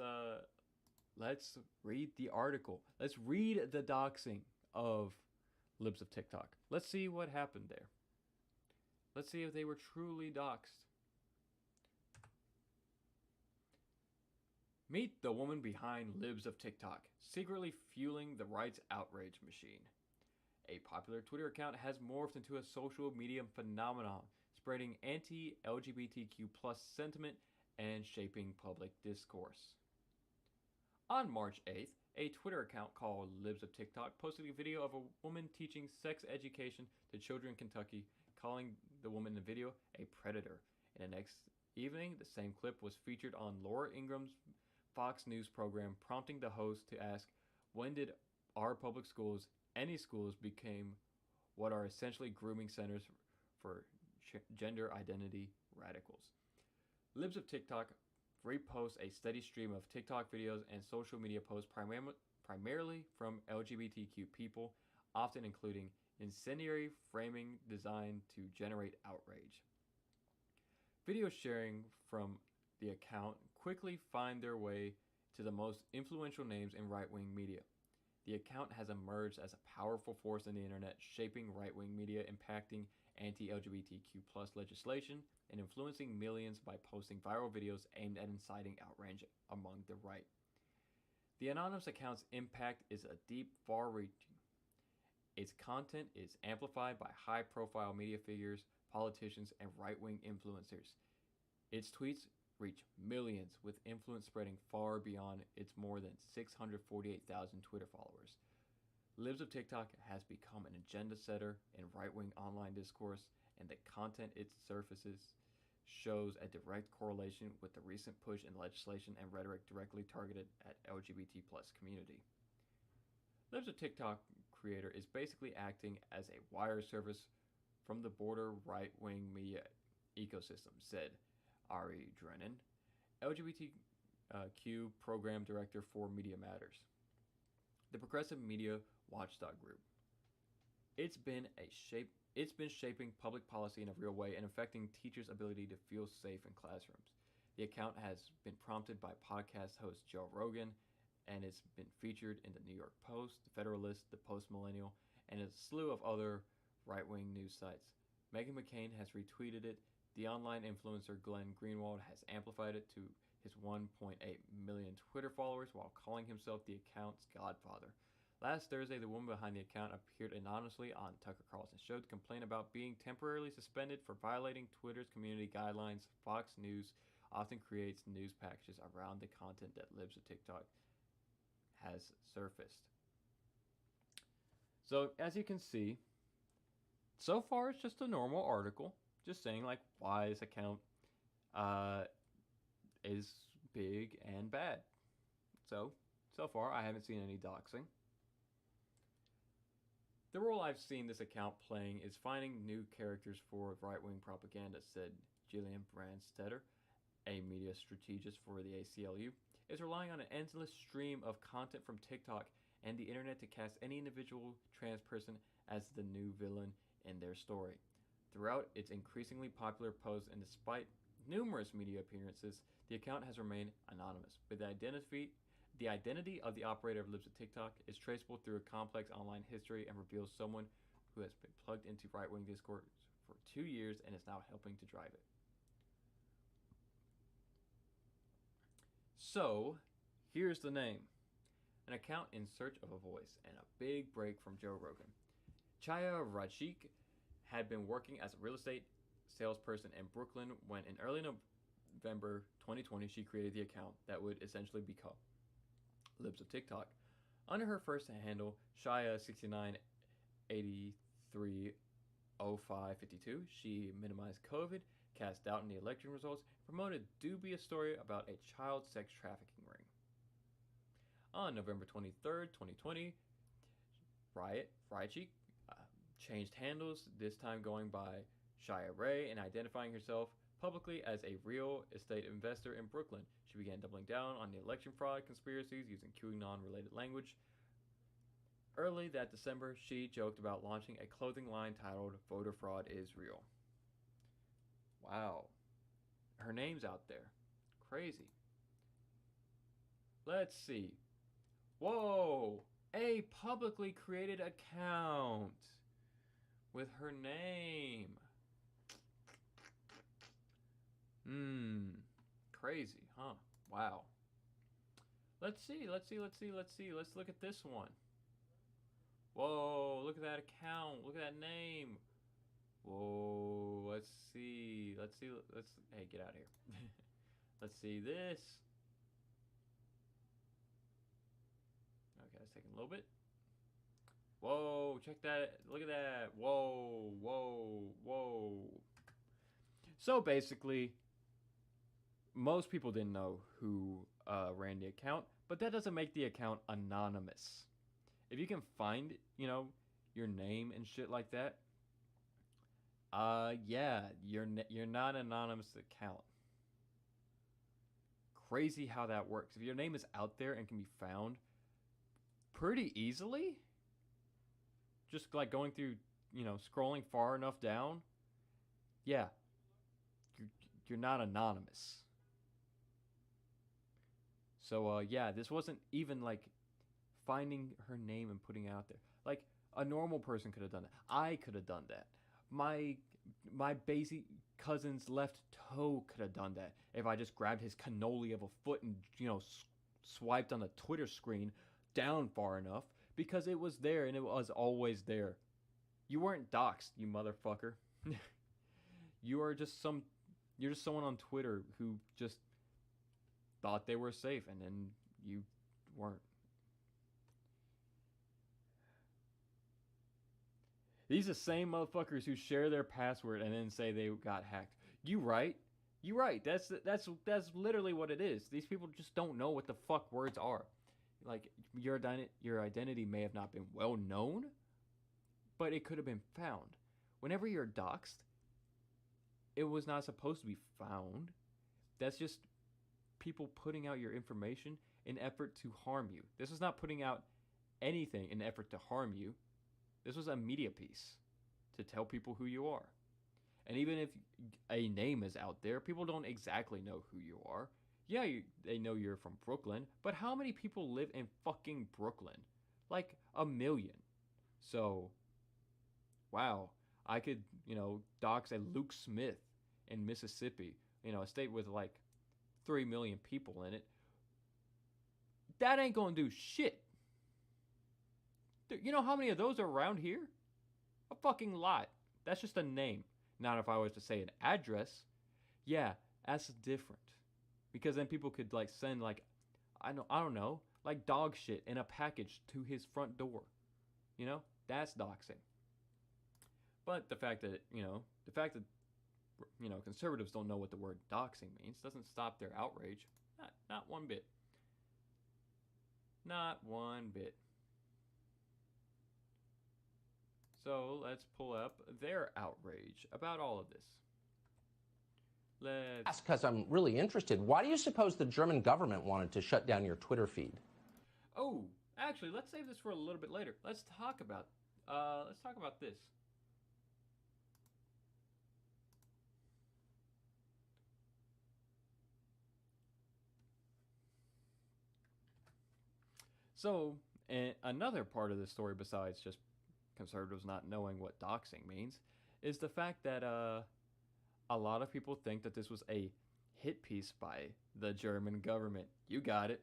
read the article. Let's read the doxing of Libs of TikTok. Let's see what happened there. Let's see if they were truly doxed. Meet the woman behind Libs of TikTok, secretly fueling the rights outrage machine. A popular Twitter account has morphed into a social media phenomenon, spreading anti-LGBTQ+ sentiment and shaping public discourse. On March 8th, a Twitter account called Libs of TikTok posted a video of a woman teaching sex education to children in Kentucky, calling the woman in the video a predator. In the next evening, the same clip was featured on Laura Ingram's Fox News program, prompting the host to ask, when did our public schools, any schools, became what are essentially grooming centers for gender identity radicals? Libs of TikTok reposts a steady stream of TikTok videos and social media posts primarily from LGBTQ people, often including incendiary framing designed to generate outrage. Video sharing from the account quickly find their way to the most influential names in right-wing media. The account has emerged as a powerful force in the internet, shaping right-wing media, impacting anti-LGBTQ+ legislation, and influencing millions by posting viral videos aimed at inciting outrage among the right. The anonymous account's impact is a deep, far-reaching. Its content is amplified by high-profile media figures, politicians, and right-wing influencers. Its tweets reach millions, with influence spreading far beyond its more than 648,000 Twitter followers. Libs of TikTok has become an agenda setter in right-wing online discourse, and the content it surfaces shows a direct correlation with the recent push in legislation and rhetoric directly targeted at LGBT+ community. Libs of TikTok creator is basically acting as a wire service from the border right-wing media ecosystem, said Ari Drennan, LGBTQ program director for Media Matters, the progressive media watchdog group. It's been shaping public policy in a real way and affecting teachers' ability to feel safe in classrooms. The account has been prompted by podcast host Joe Rogan, and it's been featured in the New York Post, the Federalist, the Post Millennial, and a slew of other right-wing news sites. Meghan McCain has retweeted it. The online influencer Glenn Greenwald has amplified it to his 1.8 million Twitter followers while calling himself the account's godfather. Last Thursday, the woman behind the account appeared anonymously on Tucker Carlson's show to complain about being temporarily suspended for violating Twitter's community guidelines. Fox News often creates news packages around the content that Libs of TikTok has surfaced. So, as you can see, so far it's just a normal article, just saying like why this account is big and bad. So far I haven't seen any doxing. The role I've seen this account playing is finding new characters for right-wing propaganda, said Jillian Brandstetter, a media strategist for the ACLU. Is relying on an endless stream of content from TikTok and the internet to cast any individual trans person as the new villain in their story. Throughout its increasingly popular posts and despite numerous media appearances, the account has remained anonymous. But the identity of the operator of Libs of TikTok is traceable through a complex online history and reveals someone who has been plugged into right-wing discourse for 2 years and is now helping to drive it. So, here's the name. An account in search of a voice and a big break from Joe Rogan. Chaya Rajik had been working as a real estate salesperson in Brooklyn when in early November 2020 she created the account that would essentially become Libs of TikTok. Under her first handle, Shia69830552, she minimized COVID, cast doubt in the election results, promoted dubious story about a child sex trafficking ring. On November 23rd, 2020, Rajik changed handles, this time going by Shia Ray and identifying herself publicly as a real estate investor in Brooklyn. She began doubling down on the election fraud conspiracies using QAnon-related language. Early that December, she joked about launching a clothing line titled Voter Fraud is Real. Wow. Her name's out there. Crazy. Let's see. Whoa! A publicly created account with her name. Crazy, huh? Wow. Let's see. Let's look at this one. Whoa, look at that account. Look at that name. Whoa, let's see. Hey, get out of here. Let's see this. Okay, it's taking a little bit. Whoa, check that. Look at that. Whoa. So basically, most people didn't know who ran the account, but that doesn't make the account anonymous. If you can find, your name and shit like that, yeah, you're not an anonymous account. Crazy how that works. If your name is out there and can be found pretty easily, just like going through, scrolling far enough down, yeah, you're not anonymous. So, yeah, this wasn't even like finding her name and putting it out there. Like, a normal person could have done that. I could have done that. My basic cousin's left toe could have done that if I just grabbed his cannoli of a foot and, swiped on the Twitter screen down far enough, because it was there and it was always there. You weren't doxxed, you motherfucker. You're just someone on Twitter who just thought they were safe, and then you weren't. These are the same motherfuckers who share their password and then say they got hacked. You right. That's literally what it is. These people just don't know what the fuck words are. Like, your identity may have not been well known, but it could have been found. Whenever you're doxxed, it was not supposed to be found. That's just people putting out your information in effort to harm you. This is not putting out anything in effort to harm you. This was a media piece to tell people who you are. And even if a name is out there, people don't exactly know who you are. Yeah, they know you're from Brooklyn, but how many people live in fucking Brooklyn? Like 1 million. So, wow. I could, dox a Luke Smith in Mississippi, a state with like 3 million people in it. That ain't gonna do shit. You know how many of those are around here? A fucking lot. That's just a name. Now, if I was to say an address, yeah, that's different. Because then people could like send like, I don't know, like dog shit in a package to his front door. That's doxing. But the fact that, conservatives don't know what the word doxing means doesn't stop their outrage. Not one bit. Not one bit. So let's pull up their outrage about all of this. That's because I'm really interested. Why do you suppose the German government wanted to shut down your Twitter feed? Oh, actually, let's save this for a little bit later. Let's talk about this. So, another part of the story besides just conservatives not knowing what doxing means is the fact that a lot of people think that this was a hit piece by the German government. You got it.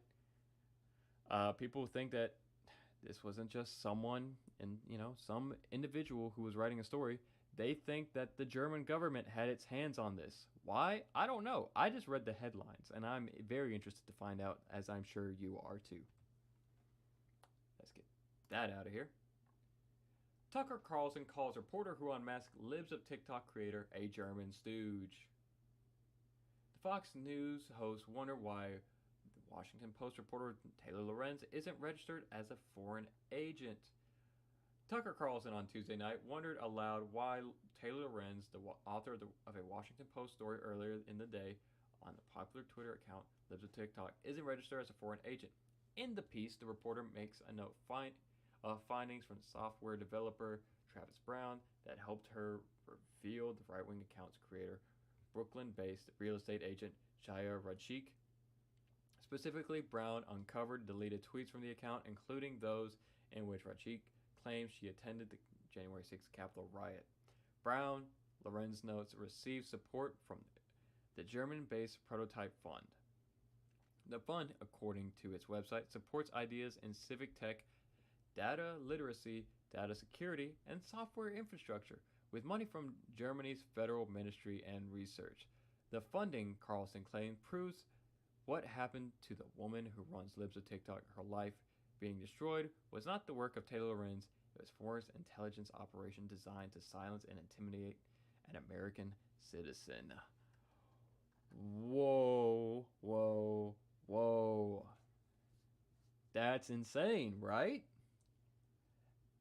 People think that this wasn't just someone and some individual who was writing a story. They think that the German government had its hands on this. Why? I don't know. I just read the headlines, and I'm very interested to find out, as I'm sure you are too. Let's get that out of here. Tucker Carlson calls reporter who unmasked libs of TikTok creator a German stooge. The Fox News host wondered why the Washington Post reporter Taylor Lorenz isn't registered as a foreign agent. Tucker Carlson on Tuesday night wondered aloud why Taylor Lorenz, the author of a Washington Post story earlier in the day on the popular Twitter account Libs of TikTok, isn't registered as a foreign agent. In the piece, the reporter makes a note of findings from software developer Travis Brown that helped her reveal the right-wing account's creator, Brooklyn-based real estate agent Shaya Rajik. Specifically, Brown uncovered deleted tweets from the account, including those in which Rajik claims she attended the January 6th Capitol riot. Brown, Lorenz notes, received support from the German-based Prototype Fund. The fund, according to its website, supports ideas in civic tech, data literacy, data security, and software infrastructure, with money from Germany's Federal Ministry and Research. The funding, Carlson claimed, proves what happened to the woman who runs Libs of TikTok, her life being destroyed, was not the work of Taylor Lorenz. It was force intelligence operation designed to silence and intimidate an American citizen. Whoa, whoa, whoa. That's insane, right?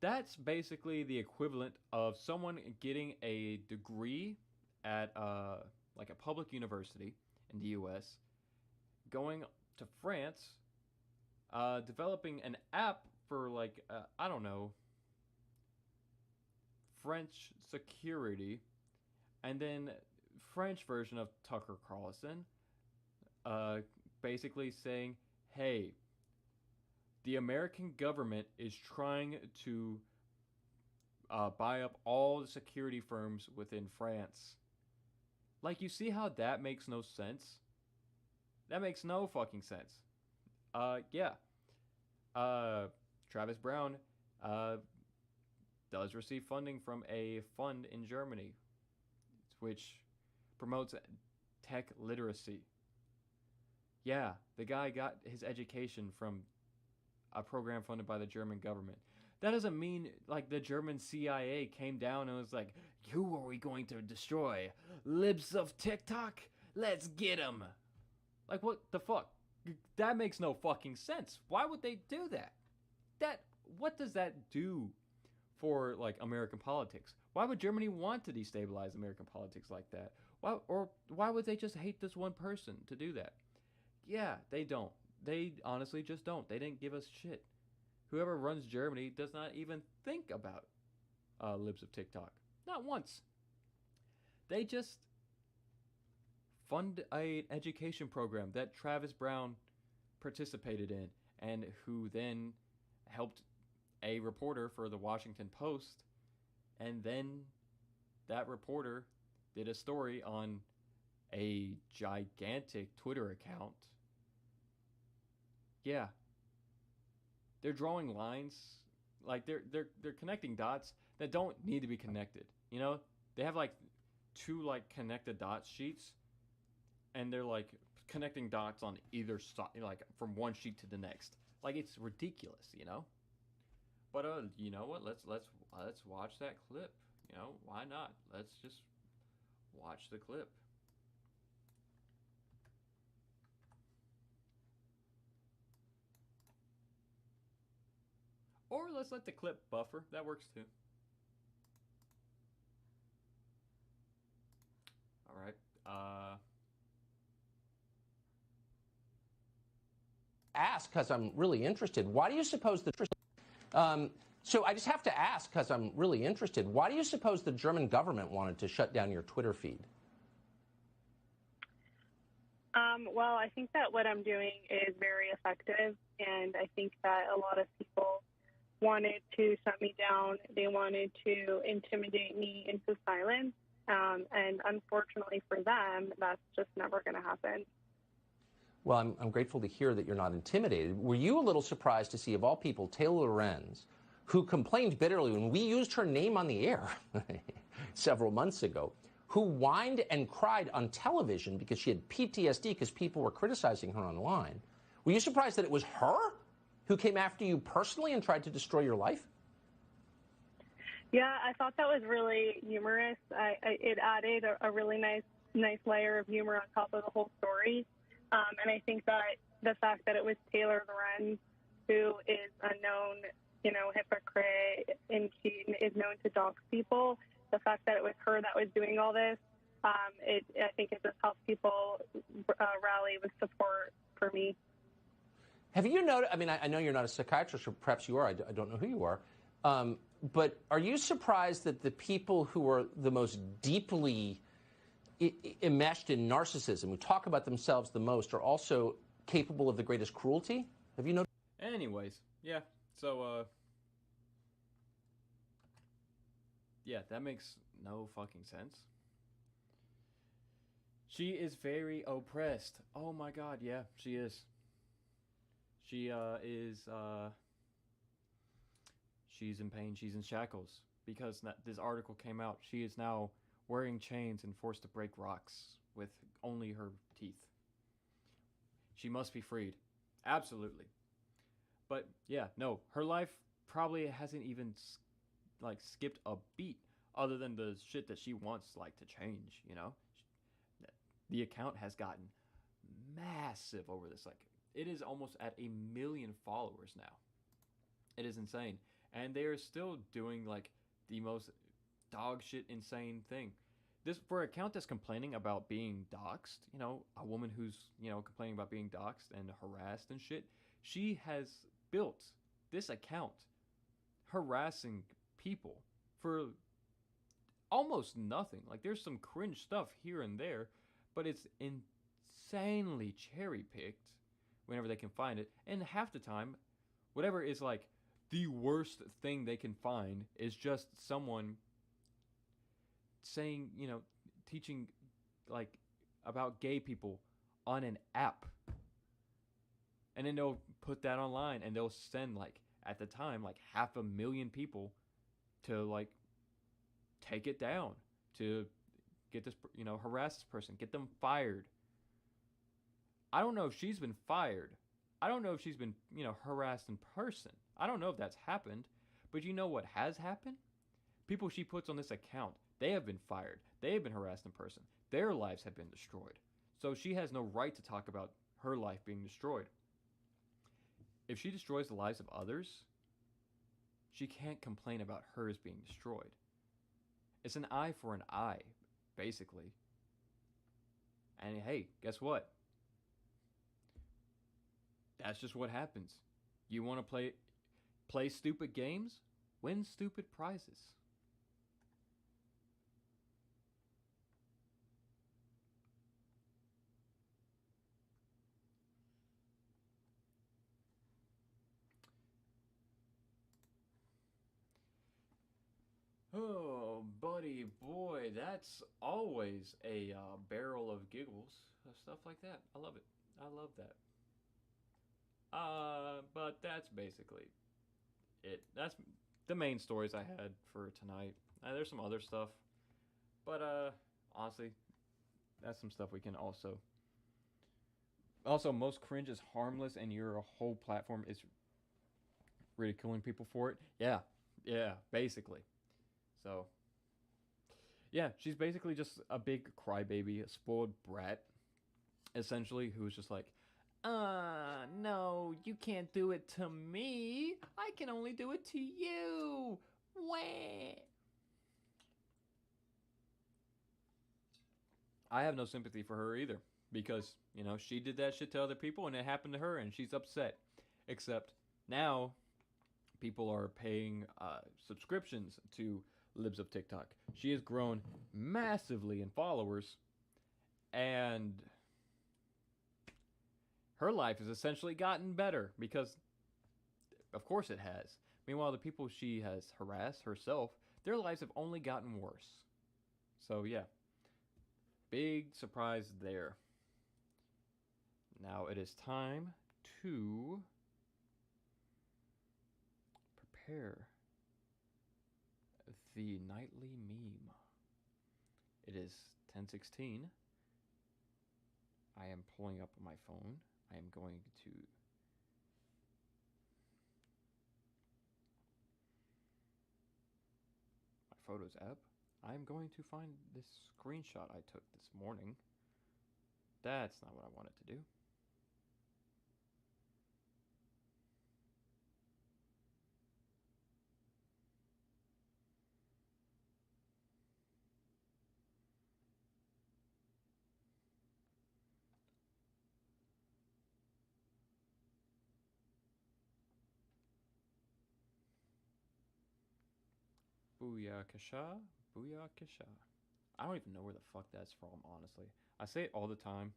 That's basically the equivalent of someone getting a degree at like a public university in the US, going to France, developing an app for like, I don't know, French security, and then French version of Tucker Carlson, basically saying, hey, the American government is trying to buy up all the security firms within France. Like, you see how that makes no sense? That makes no fucking sense. Yeah. Travis Brown does receive funding from a fund in Germany, which promotes tech literacy. Yeah, the guy got his education from a program funded by the German government. That doesn't mean like the German CIA came down and was like, who are we going to destroy? Libs of TikTok? Let's get them. Like, what the fuck? That makes no fucking sense. Why would they do that? What does that do for like American politics? Why would Germany want to destabilize American politics like that? Why would they just hate this one person to do that? Yeah, they don't. They honestly just don't. They didn't give us shit. Whoever runs Germany does not even think about Libs of TikTok. Not once. They just fund an education program that Travis Brown participated in, and who then helped a reporter for the Washington Post, and then that reporter did a story on a gigantic Twitter account. Yeah. They're drawing lines, like they're connecting dots that don't need to be connected. You know, they have like two like connected dots sheets, and they're like connecting dots on either side, like from one sheet to the next. Like, it's ridiculous, you know. But you know what? Let's watch that clip. You know, why not? Let's just watch the clip. Or let's let the clip buffer. That works too. All right. Ask because I'm really interested. Why do you suppose the so I just have to ask because I'm really interested. Why do you suppose the German government wanted to shut down your Twitter feed? Well, I think that what I'm doing is very effective, and I think that a lot of people wanted to shut me down. They wanted to intimidate me into silence. And unfortunately for them, that's just never going to happen. Well, I'm grateful to hear that you're not intimidated. Were you a little surprised to see, of all people, Taylor Lorenz, who complained bitterly when we used her name on the air several months ago, who whined and cried on television because she had PTSD because people were criticizing her online? Were you surprised that it was her who came after you personally and tried to destroy your life? Yeah, I thought that was really humorous. It added a really nice layer of humor on top of the whole story. And I think that the fact that it was Taylor Lorenz, who is a known, hypocrite and she is known to dox people, the fact that it was her that was doing all this, I think it just helps people rally with support for me. Have you noticed, I know you're not a psychiatrist, or perhaps you are, I don't know who you are, but are you surprised that the people who are the most deeply enmeshed in narcissism, who talk about themselves the most, are also capable of the greatest cruelty? Have you noticed? Anyways, yeah, so, yeah, that makes no fucking sense. She is very oppressed. Oh my god, yeah, she is. She she's in pain, she's in shackles, because this article came out. She is now wearing chains and forced to break rocks with only her teeth. She must be freed. Absolutely. But yeah, no, her life probably hasn't even skipped a beat, other than the shit that she wants to change, The account has gotten massive over this. It is almost at 1 million followers now. It is insane. And they are still doing the most dog shit insane thing. This, for an account that's complaining about being doxxed, a woman who's, complaining about being doxxed and harassed and shit, she has built this account harassing people for almost nothing. There's some cringe stuff here and there, but it's insanely cherry-picked whenever they can find it. And half the time, whatever is the worst thing they can find is just someone saying, teaching about gay people on an app. And then they'll put that online and they'll send at the time 500,000 people to take it down, to get this, harass this person, get them fired. I don't know if she's been fired. I don't know if she's been, harassed in person. I don't know if that's happened. But you know what has happened? People she puts on this account, they have been fired. They have been harassed in person. Their lives have been destroyed. So she has no right to talk about her life being destroyed. If she destroys the lives of others, she can't complain about hers being destroyed. It's an eye for an eye, basically. And hey, guess what? That's just what happens. You want to play stupid games? Win stupid prizes. Oh, buddy boy, that's always a barrel of giggles. Stuff like that. I love it. I love that. But that's basically it. That's the main stories I had for tonight. There's some other stuff, but honestly, that's some stuff we can also. Also, most cringe is harmless, and your whole platform is ridiculing people for it. Yeah, basically. So, yeah, she's basically just a big crybaby, a spoiled brat, essentially, who's just no, you can't do it to me. I can only do it to you. Wah. I have no sympathy for her either, because, she did that shit to other people and it happened to her and she's upset. Except now people are paying subscriptions to Libs of TikTok. She has grown massively in followers, and her life has essentially gotten better because, of course it has. Meanwhile, the people she has harassed herself, their lives have only gotten worse. So yeah, big surprise there. Now it is time to prepare the nightly meme. It is 10:16. I am pulling up my phone. I am going to my Photos app. I am going to find this screenshot I took this morning. That's not what I wanted to do. Booyakasha, booyakasha. I don't even know where the fuck that's from, honestly. I say it all the time,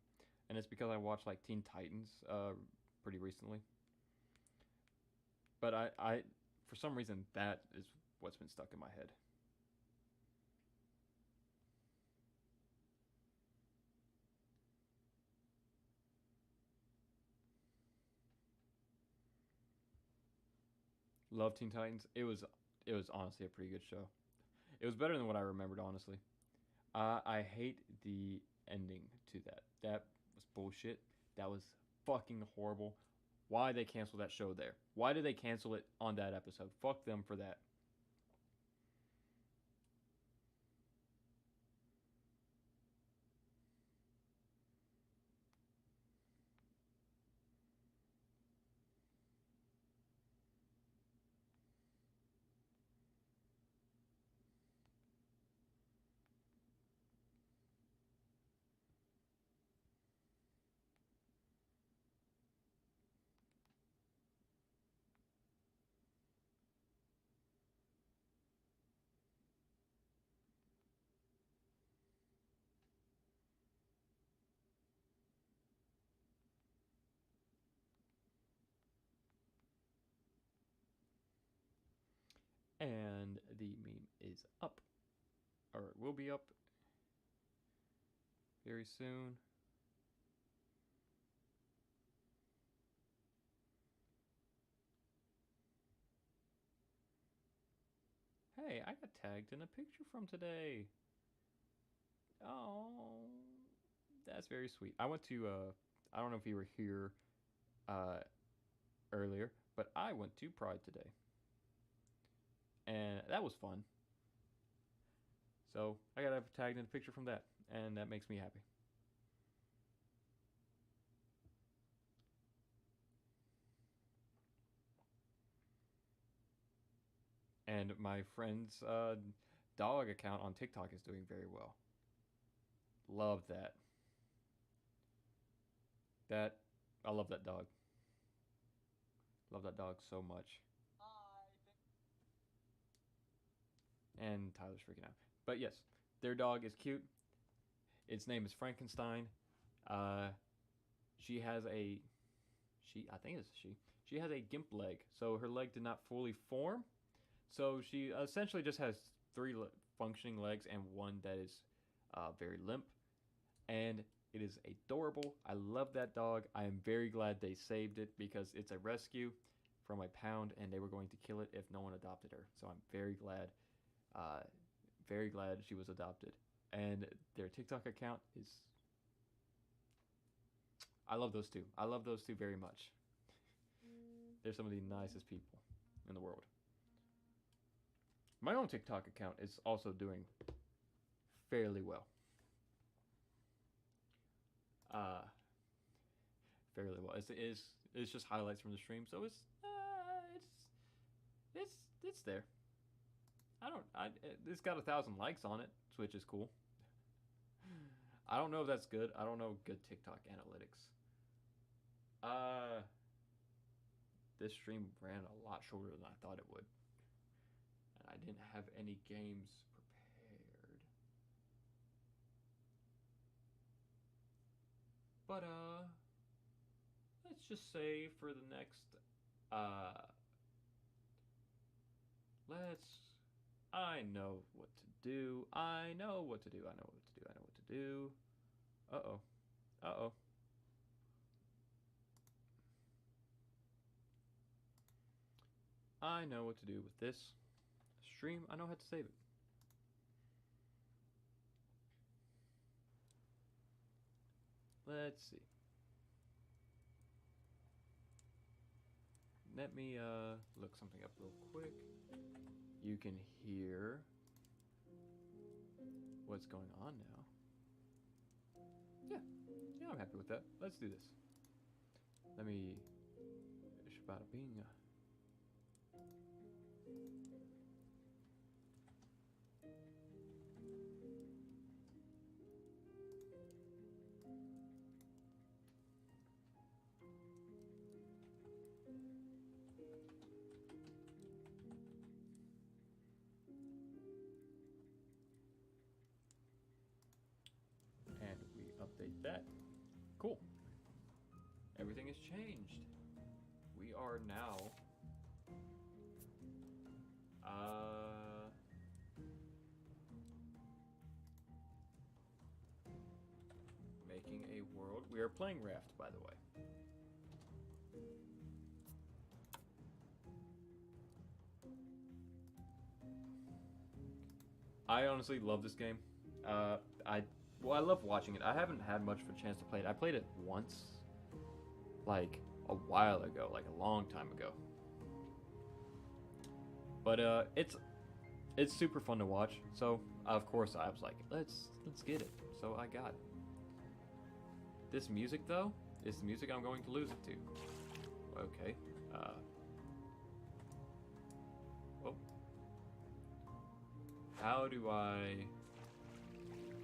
and it's because I watched like Teen Titans pretty recently. But I for some reason that is what's been stuck in my head. Love Teen Titans. It was honestly a pretty good show. It was better than what I remembered, honestly. I hate the ending to that. That was bullshit. That was fucking horrible. Why they canceled that show there? Why did they cancel it on that episode? Fuck them for that. And the meme is up. Or it will be up very soon. Hey, I got tagged in a picture from today. Oh, that's very sweet. I went to, I don't know if you were here earlier, but I went to Pride today. And that was fun. So I got tagged in a picture from that, and that makes me happy. And my friend's dog account on TikTok is doing very well. Love that. I love that dog. Love that dog so much. And Tyler's freaking out. But yes, their dog is cute. Its name is Frankenstein. She has a I think it's she. She has a gimp leg, so her leg did not fully form. So she essentially just has three functioning legs and one that is very limp. And it is adorable. I love that dog. I am very glad they saved it because it's a rescue from a pound and they were going to kill it if no one adopted her. So I'm very glad she was adopted. And their TikTok account is... I love those two. I love those two very much. They're some of the nicest people in the world. My own TikTok account is also doing fairly well. Fairly well. It's just highlights from the stream, so it's there. It's got 1,000 likes on it, which is cool. I don't know if that's good. I don't know good TikTok analytics. This stream ran a lot shorter than I thought it would. And I didn't have any games prepared. But, let's just say for the next, I know what to do. I know what to do. I know what to do. I know what to do. Uh-oh. Uh-oh. I know what to do with this stream. I know how to save it. Let's see. Let me look something up real quick. You can hear what's going on now. Yeah, I'm happy with that. Let's do this. Let me bada bing. And we update that. Cool. Everything has changed. We are now making a world. We are playing Raft, by the way. I honestly love this game. I love watching it. I haven't had much of a chance to play it. I played it once, like a while ago, like a long time ago. But it's super fun to watch. So of course I was like, let's get it. So I got it. This music though is the music I'm going to lose it to. Okay. Oh. How do I?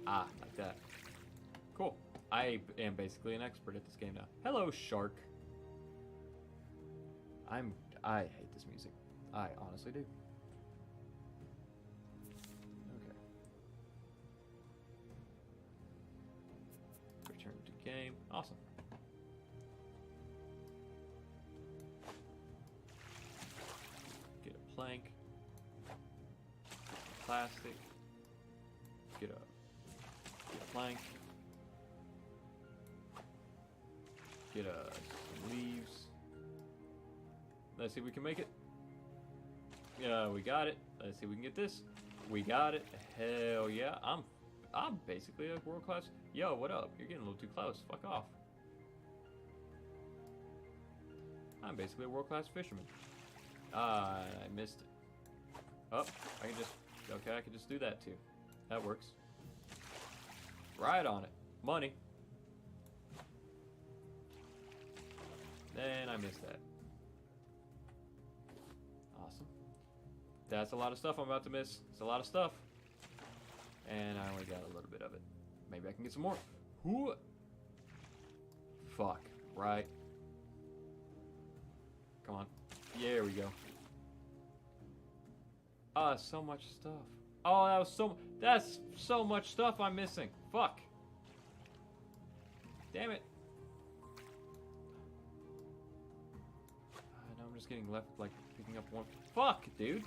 Like that. Cool. I am basically an expert at this game now. Hello, shark. I hate this music. I honestly do. Okay. Return to game. Awesome. Get a plank. Plastic. Get a plank. Get some leaves. Let's see if we can make it. Yeah, we got it. Let's see if we can get this. We got it. Hell yeah. I'm basically a world class. Yo, what up? You're getting a little too close. Fuck off. I'm basically a world class fisherman. I missed it. Oh, I can just. Okay, I can just do that too. That works. Right on it. Money. Then I missed that. Awesome. That's a lot of stuff I'm about to miss. It's a lot of stuff. And I only got a little bit of it. Maybe I can get some more. Ooh. Fuck. Right. Come on. There we go. So much stuff. Oh, that's so much stuff I'm missing. Fuck. Damn it. Now I'm just getting left, like, picking up one. Fuck, dude.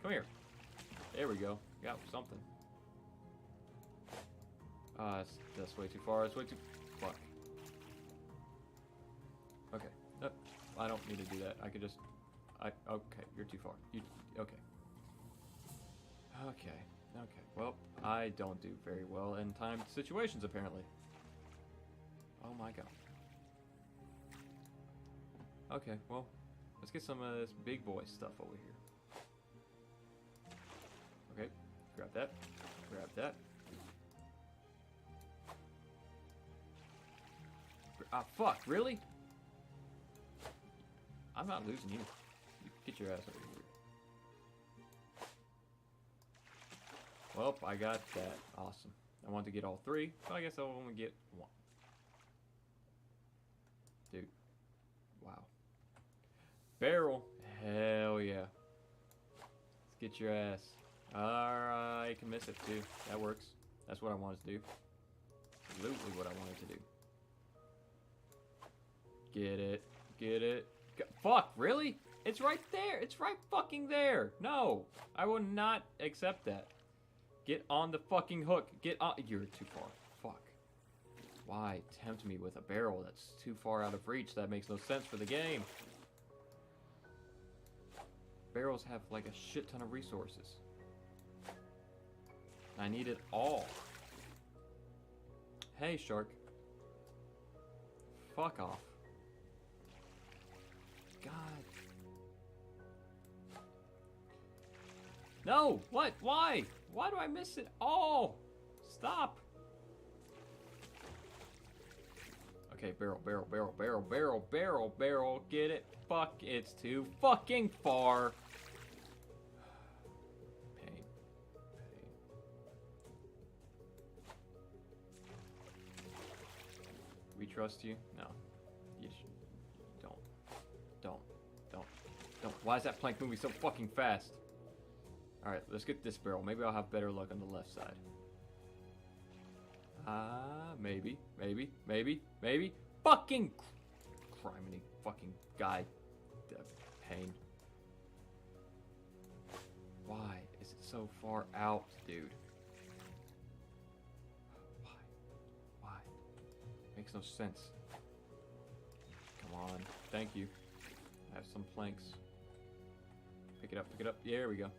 Come here. There we go. Got something. That's way too far. That's way too... Fuck. Okay. I don't need to do that. I could just... Okay, you're too far. Okay. Okay. Well, I don't do very well in timed situations, apparently. Oh my god. Okay, well, let's get some of this big boy stuff over here. Okay, grab that. Grab that. Fuck, really? I'm not losing you. Get your ass over here. Well, I got that. Awesome. I want to get all three, but I guess I'll only get one. Dude. Wow. Barrel. Hell yeah. Let's get your ass. Alright, you can miss it too. That works. That's what I wanted to do. Absolutely what I wanted to do. Get it. Get it. Fuck, really? It's right there. It's right fucking there. No, I will not accept that. Get on the fucking hook. Get on. You're too far. Fuck. Why tempt me with a barrel that's too far out of reach? That makes no sense for the game. Barrels have like a shit ton of resources. I need it all. Hey, shark. Fuck off. God. No! What? Why? Why do I miss it all? Stop! Okay, barrel, barrel, barrel, barrel, barrel, barrel, barrel. Get it? Fuck, it's too fucking far. Pain. Pain. We trust you? No. You should. Don't. Don't. Don't. Don't. Why is that plank moving so fucking fast? Alright, let's get this barrel. Maybe I'll have better luck on the left side. Maybe. Maybe. Maybe. Maybe. Fucking criminy fucking guy. Pain. Why is it so far out, dude? Why? Why? Makes no sense. Come on. Thank you. I have some planks. Pick it up, pick it up. There we go.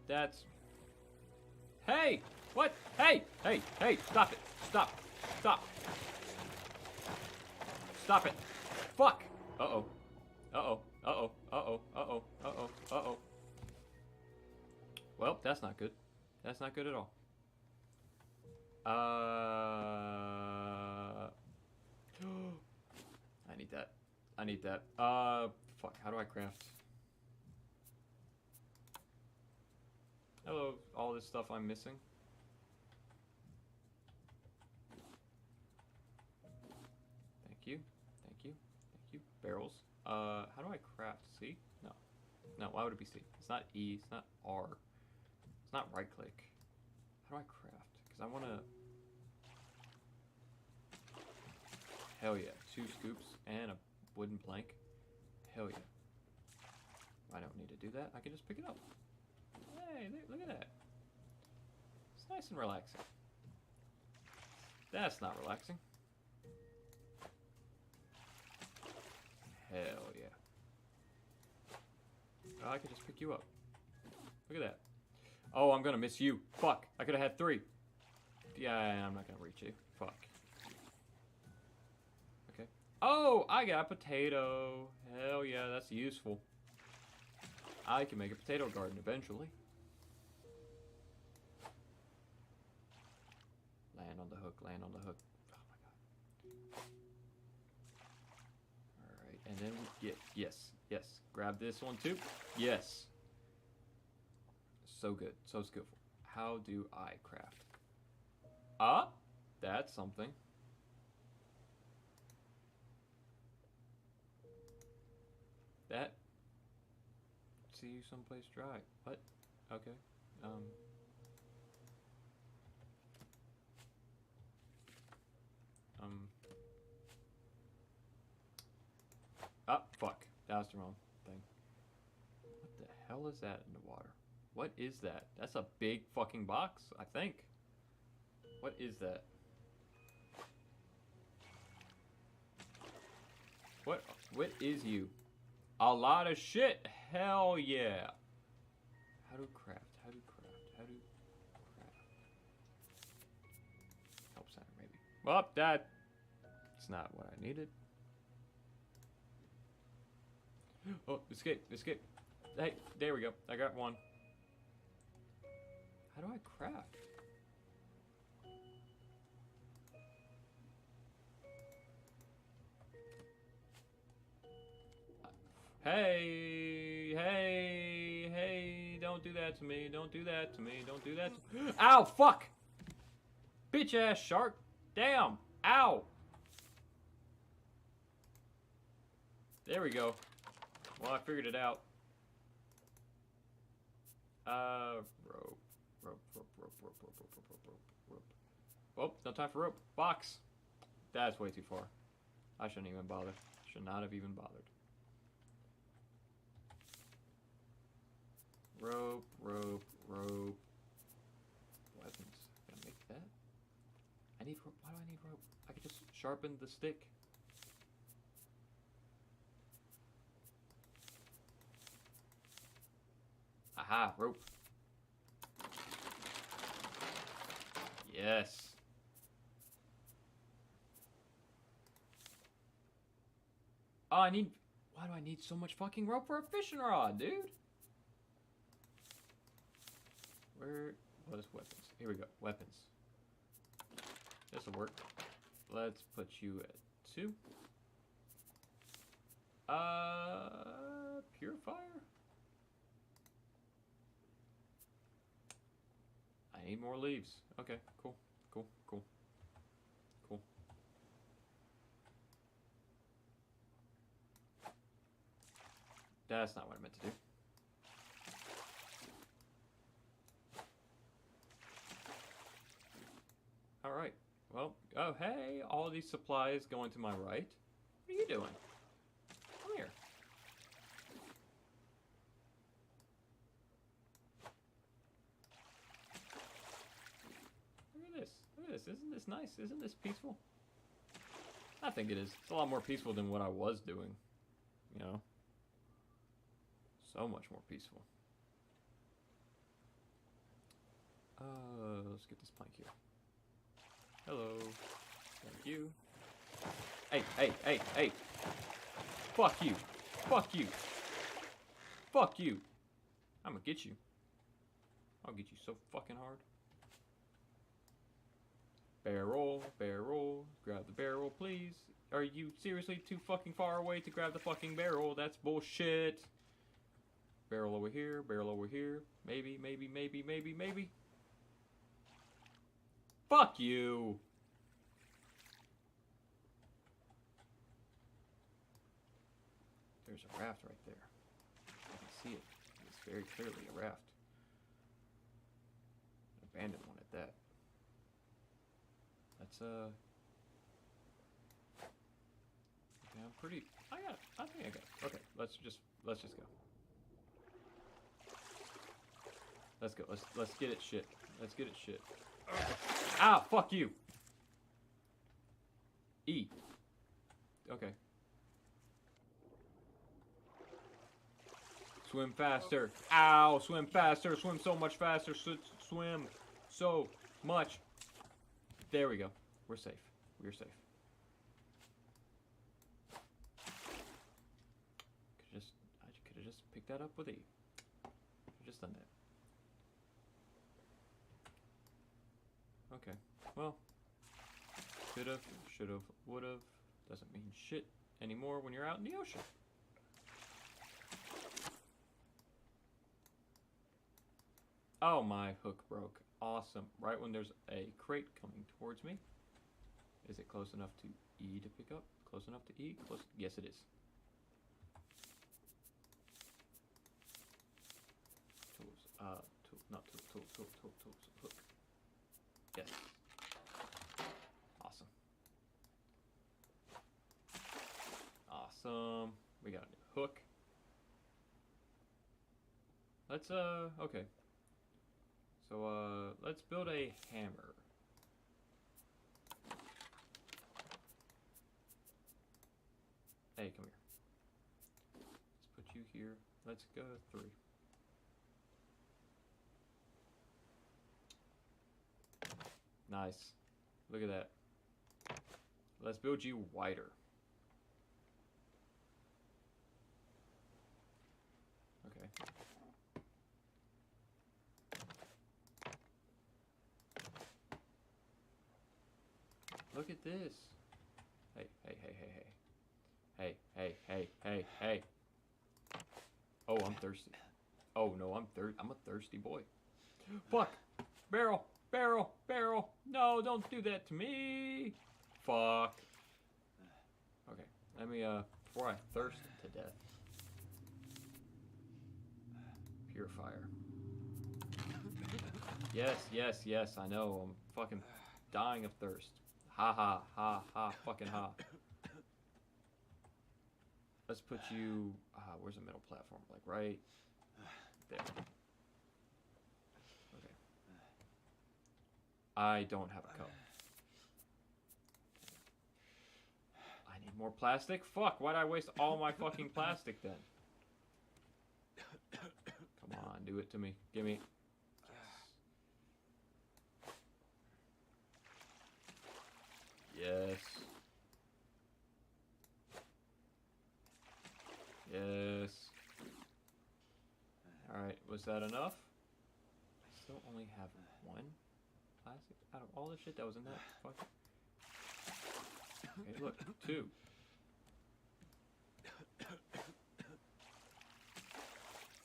That's... Hey! What? Hey! Hey! Hey! Stop it! Stop! Stop! Stop it! Fuck! Uh-oh. Uh-oh. Uh-oh. Uh-oh. Uh-oh. Uh-oh. Uh-oh. Well, that's not good. That's not good at all. I need that. I need that. Fuck. How do I craft? Hello, all this stuff I'm missing. Thank you. Thank you. Thank you. Barrels. How do I craft? C? No. No, why would it be C? It's not E, it's not R. It's not right click. How do I craft? Because I want to... Hell yeah. 2 scoops and a wooden plank. Hell yeah. I don't need to do that. I can just pick it up. Hey, look at that. It's nice and relaxing. That's not relaxing. Hell yeah. Oh, I could just pick you up. Look at that. Oh, I'm gonna miss you. Fuck. I could have had 3. Yeah, I'm not gonna reach you. Fuck. Okay. Oh, I got a potato. Hell yeah, that's useful. I can make a potato garden eventually. Land on the hook, land on the hook. Oh my god. Alright, and then we get, yes, yes. Grab this one too. Yes. So good, so skillful. How do I craft? That's something. That. See you someplace dry. What? Okay. Fuck. That was the wrong thing. What the hell is that in the water? What is that? That's a big fucking box, I think. What is that? What is you? A lot of shit. Hell yeah. How to craft? How to craft? How to craft? Help center, maybe. Well, that's not what I needed. Oh, escape, escape. Hey, there we go. I got one. How do I craft? Hey, hey, hey, don't do that to me. Don't do that to me. Don't do that to me. Ow, fuck! Bitch ass shark. Damn. Ow. There we go. Well, I figured it out. Rope. Rope, rope, rope, rope, rope, rope, rope, rope, rope. Oh, no time for rope. Box. That's way too far. I shouldn't even bother. Should not have even bothered. Rope, rope, rope. Weapons. Can I make that? I need rope. Why do I need rope? I could just sharpen the stick. Aha, rope. Yes. Oh, I need... Why do I need so much fucking rope for a fishing rod, dude? Where was weapons? Here we go. Weapons. This'll work. Let's put you at 2. Purifier? I need more leaves. Okay, cool. Cool, cool. Cool. That's not what I meant to do. Alright. Well, oh hey, all these supplies going to my right. What are you doing? Come here. Look at this. Look at this. Isn't this nice? Isn't this peaceful? I think it is. It's a lot more peaceful than what I was doing. You know? So much more peaceful. Let's get this plank here. Hello. Thank you. Hey, hey, hey, hey. Fuck you. Fuck you. Fuck you. I'm gonna get you. I'll get you so fucking hard. Barrel, barrel. Grab the barrel, please. Are you seriously too fucking far away to grab the fucking barrel? That's bullshit. Barrel over here, barrel over here. Maybe, maybe, maybe, maybe, maybe. Fuck you! There's a raft right there. I can see it. It's very clearly a raft. An abandoned one at that. That's okay, I'm pretty. I think I got it. Okay, let's just go. Let's go. Let's get it shit. Let's get it shit. Ah, fuck you. E. Okay. Swim faster. Ow, swim faster. Swim so much faster. Swim so much. There we go. We're safe. We're safe. I could have just picked that up with E. Just done that. Okay, well, could've, should've, would've, doesn't mean shit anymore when you're out in the ocean. Oh, my hook broke. Awesome. Right when there's a crate coming towards me. Is it close enough to E to pick up? Close enough to E? Close. Yes, it is. Tools. Not tools. Hook. Yes. Awesome. Awesome. We got a new hook. Let's, okay. So, let's build a hammer. Hey, come here. Let's put you here. Let's go 3. Nice. Look at that. Let's build you wider. Okay. Look at this. Hey, hey, hey, hey, hey. Hey, hey, hey, hey, hey. Oh, I'm thirsty. Oh, no, I'm a thirsty boy. Fuck! Barrel! Barrel! Barrel! No, don't do that to me! Fuck. Okay, let me, before I thirst to death. Purifier. Yes, yes, yes, I know. I'm fucking dying of thirst. Ha ha, ha, ha, fucking ha. Let's put you. Where's the middle platform? Like right there. Okay. I don't have a cup. I need more plastic? Fuck, why'd I waste all my fucking plastic then? Come on, do it to me. Give me. Yes. Yes. Alright, was that enough? I still only have one plastic out of all the shit that was in that fucking... Okay, look, 2.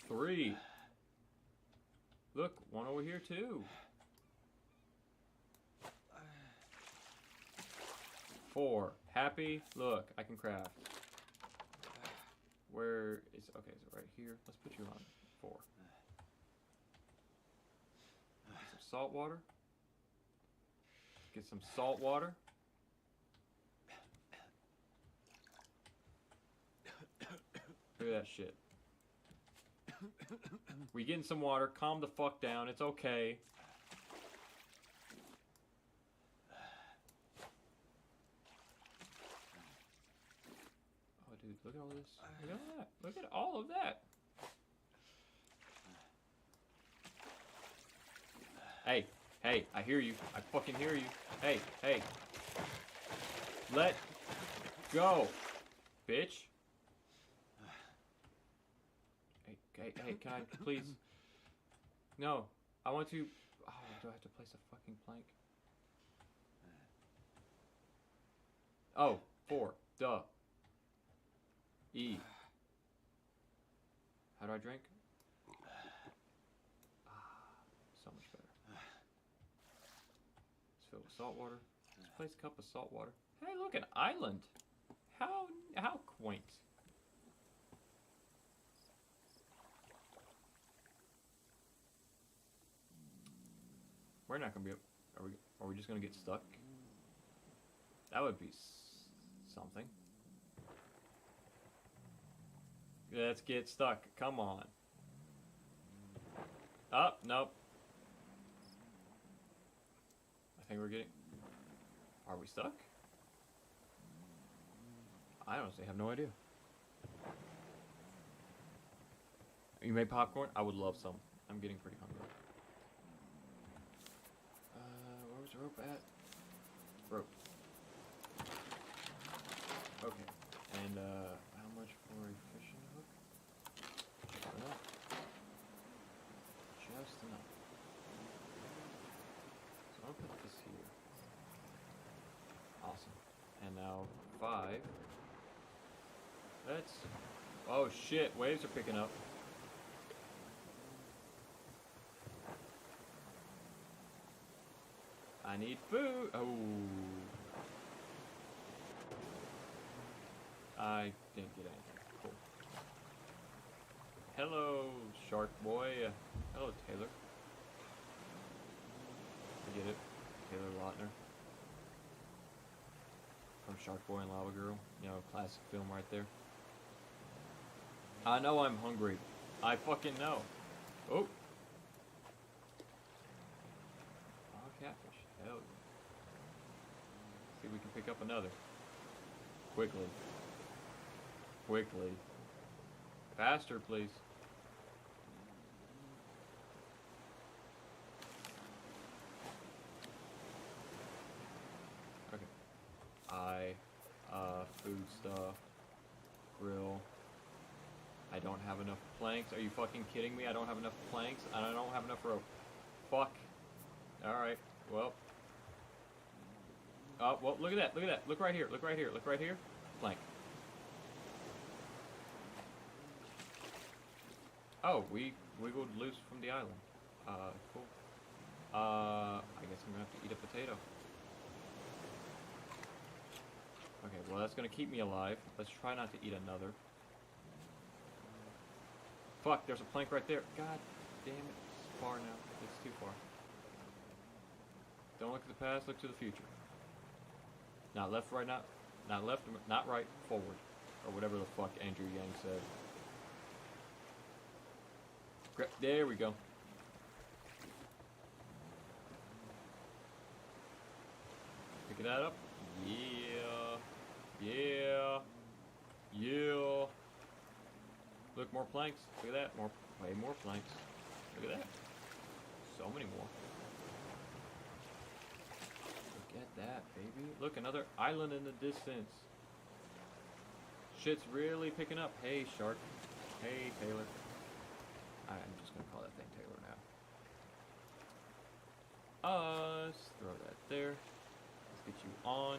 Three. Look, one over here too. 4. Happy? Look, I can craft. Where is... Okay, so right here. Let's put you on 4. Get some salt water. Get some salt water. Look at that shit. We getting some water. Calm the fuck down. It's okay. Oh, dude, look at all this. Look at all that. Look at all of that. Hey, hey, I hear you. I fucking hear you. Hey, hey. Let go, bitch. Hey, can I please? No, I want to. Oh, do I have to place a fucking plank? Oh, 4. Duh. E. How do I drink? So much better. Let's fill with salt water. Let's place a cup of salt water. Hey, look, an island. How quaint. We're not gonna be. Are we just gonna get stuck? That would be something. Let's get stuck. Come on. Oh, nope. I think we're getting. Are we stuck? I honestly have no idea. You made popcorn? I would love some. I'm getting pretty hungry. Where's the rope at? Rope. Okay. And, how much for a fishing hook? Just enough. Just enough. So I'll put this here. Awesome. And now 5. Let's... Oh shit, waves are picking up. I need food. Oh. I didn't get anything. Cool. Hello, shark boy. Hello, Taylor. I get it. Taylor Lautner. From Shark Boy and Lava Girl. You know, classic film right there. I know I'm hungry. I fucking know. Oh. Oh, catfish. Hell yeah. See if we can pick up another. Quickly. Quickly. Faster, please. Okay. Food stuff. Grill. I don't have enough planks. Are you fucking kidding me? I don't have enough planks and I don't have enough rope. Fuck. Alright. Well. Well, look at that. Look at that. Look right here. Look right here. Look right here. Plank. Oh, we wiggled loose from the island. Cool. I guess I'm gonna have to eat a potato. Okay, well that's gonna keep me alive. Let's try not to eat another. Fuck, there's a plank right there. God damn it. It's far now. It's too far. Don't look at the past, look to the future. Not left, right, not left, not right, forward. or whatever the fuck Andrew Yang said. There we go. Pick that up. Yeah. Yeah. Yeah. Look, more planks. Look at that. Way more planks. Look at that. So many more. Look at that, baby. Look, another island in the distance. Shit's really picking up. Hey, shark. Hey, Taylor. I'm just gonna call that thing Taylor now. Let's throw that there. Let's get you on.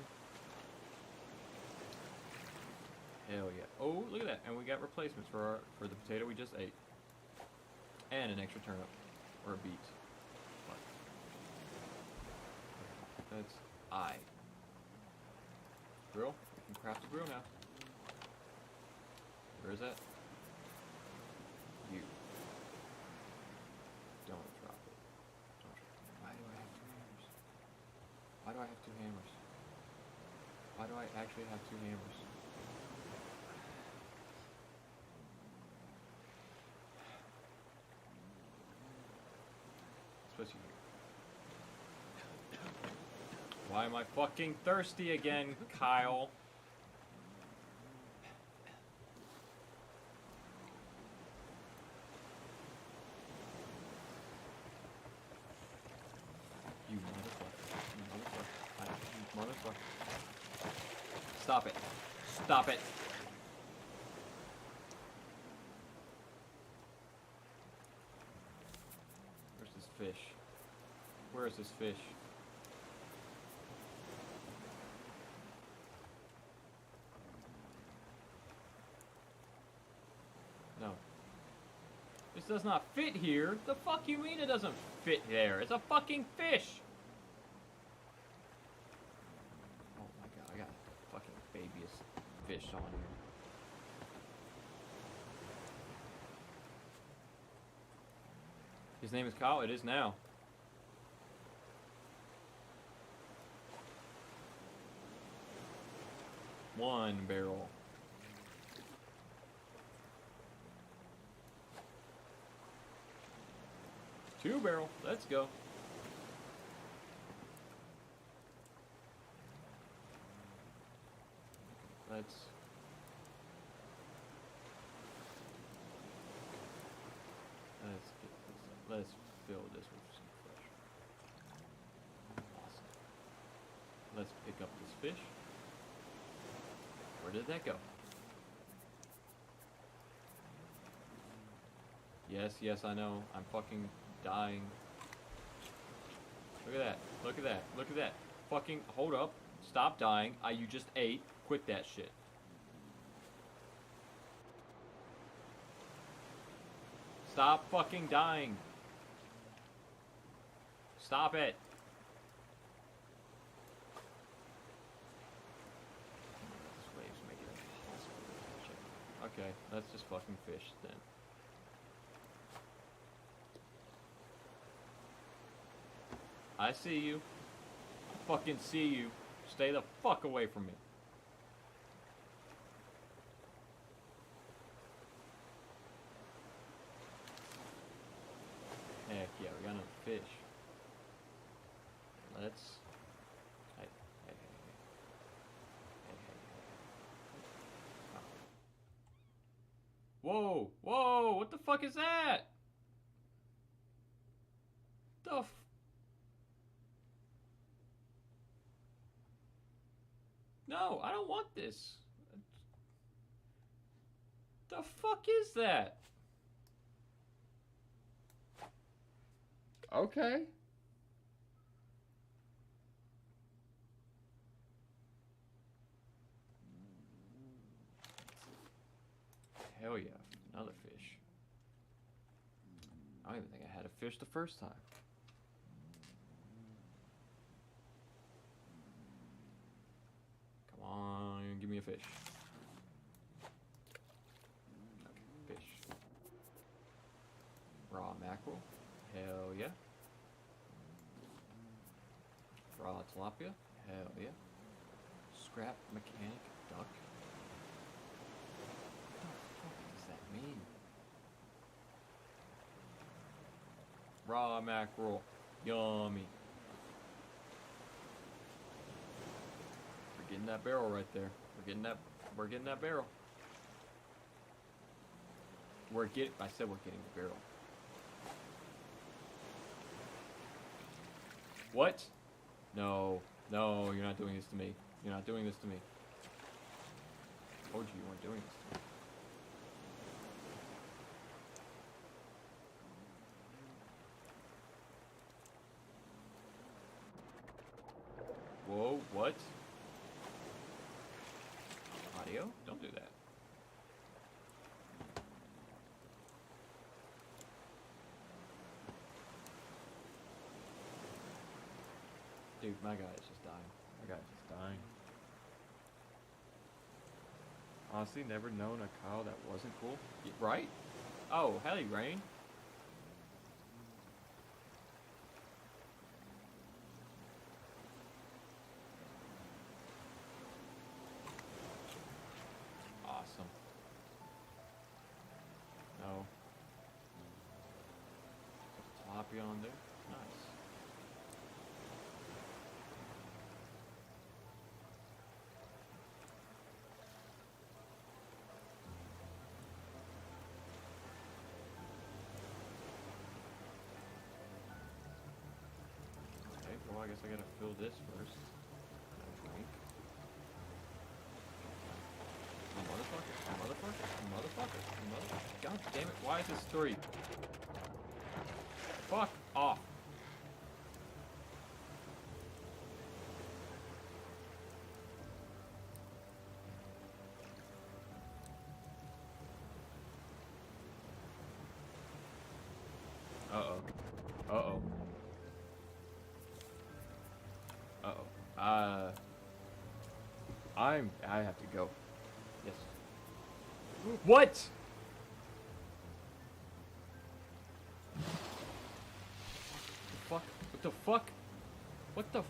Hell yeah. Oh, look at that. And we got replacements for the potato we just ate. And an extra turnip. Or a beet. What? That's I. Grill? We can craft a grill now. Where is that? You. Don't drop it. Don't drop it. Why do I have two hammers? Why do I have two hammers? Why do I actually have two hammers? Why am I fucking thirsty again, Kyle? You motherfucker. You motherfucker. You motherfucker. Stop it. Stop it. Where's this fish? Where is this fish? No. This does not fit here. The fuck you mean it doesn't fit there? It's a fucking fish! Oh my god, I got fucking babyest fish on here. His name is Kyle? It is now. One barrel. Two barrel. Let's go. Let's get this. Let's fill this with some fresh. Awesome. Let's pick up this fish. Where did that go? Yes, yes, I know. I'm fucking dying. Look at that. Look at that. Look at that. Fucking hold up. Stop dying. You just ate. Quit that shit. Stop fucking dying. Stop it. This wave's making it impossible to check. Okay, let's just fucking fish then. I see you. I fucking see you. Stay the fuck away from me. Heck yeah, we got another fish. Let's... Hey, hey, hey, hey. Hey, hey, hey. Oh. Whoa, whoa, what the fuck is that? The f... No, I don't want this. The fuck is that? Okay. Hell yeah, another fish. I don't even think I had a fish the first time. Come on, give me a fish. Okay, fish. Raw mackerel. Hell yeah. Raw tilapia. Hell yeah. Scrap mechanic duck. mean? Raw mackerel. Yummy. We're getting that barrel right there. We're getting that barrel. I said we're getting the barrel. What? No, no, you're not doing this to me. You're not doing this to me. I told you weren't doing this to me. Whoa, what? Audio? Don't do that. Dude, my guy is just dying. My guy's just dying. Honestly, never known a Kyle that wasn't cool. Right? Oh, hell, Rain. Awesome. No. Floppy on there. Nice. Okay, well, I guess I gotta fill this first. Drink. Motherfucker. God damn it, why is this 3? Fuck off. Uh-oh. Uh-oh. Uh-oh. I have to go. Yes. What? Fuck? What the fuck? What the?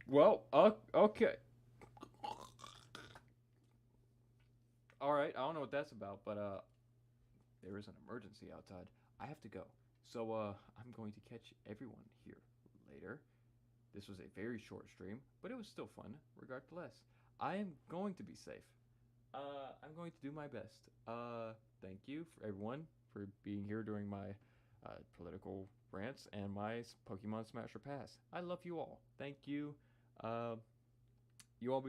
Well, okay. All right, I don't know what that's about, but there is an emergency outside. I have to go. So I'm going to catch everyone here later. This was a very short stream, but it was still fun, regardless. I am going to be safe. I'm going to do my best. Thank you for everyone for being here during my political rants and my Pokemon Smasher Pass. I love you all. Thank you. You all be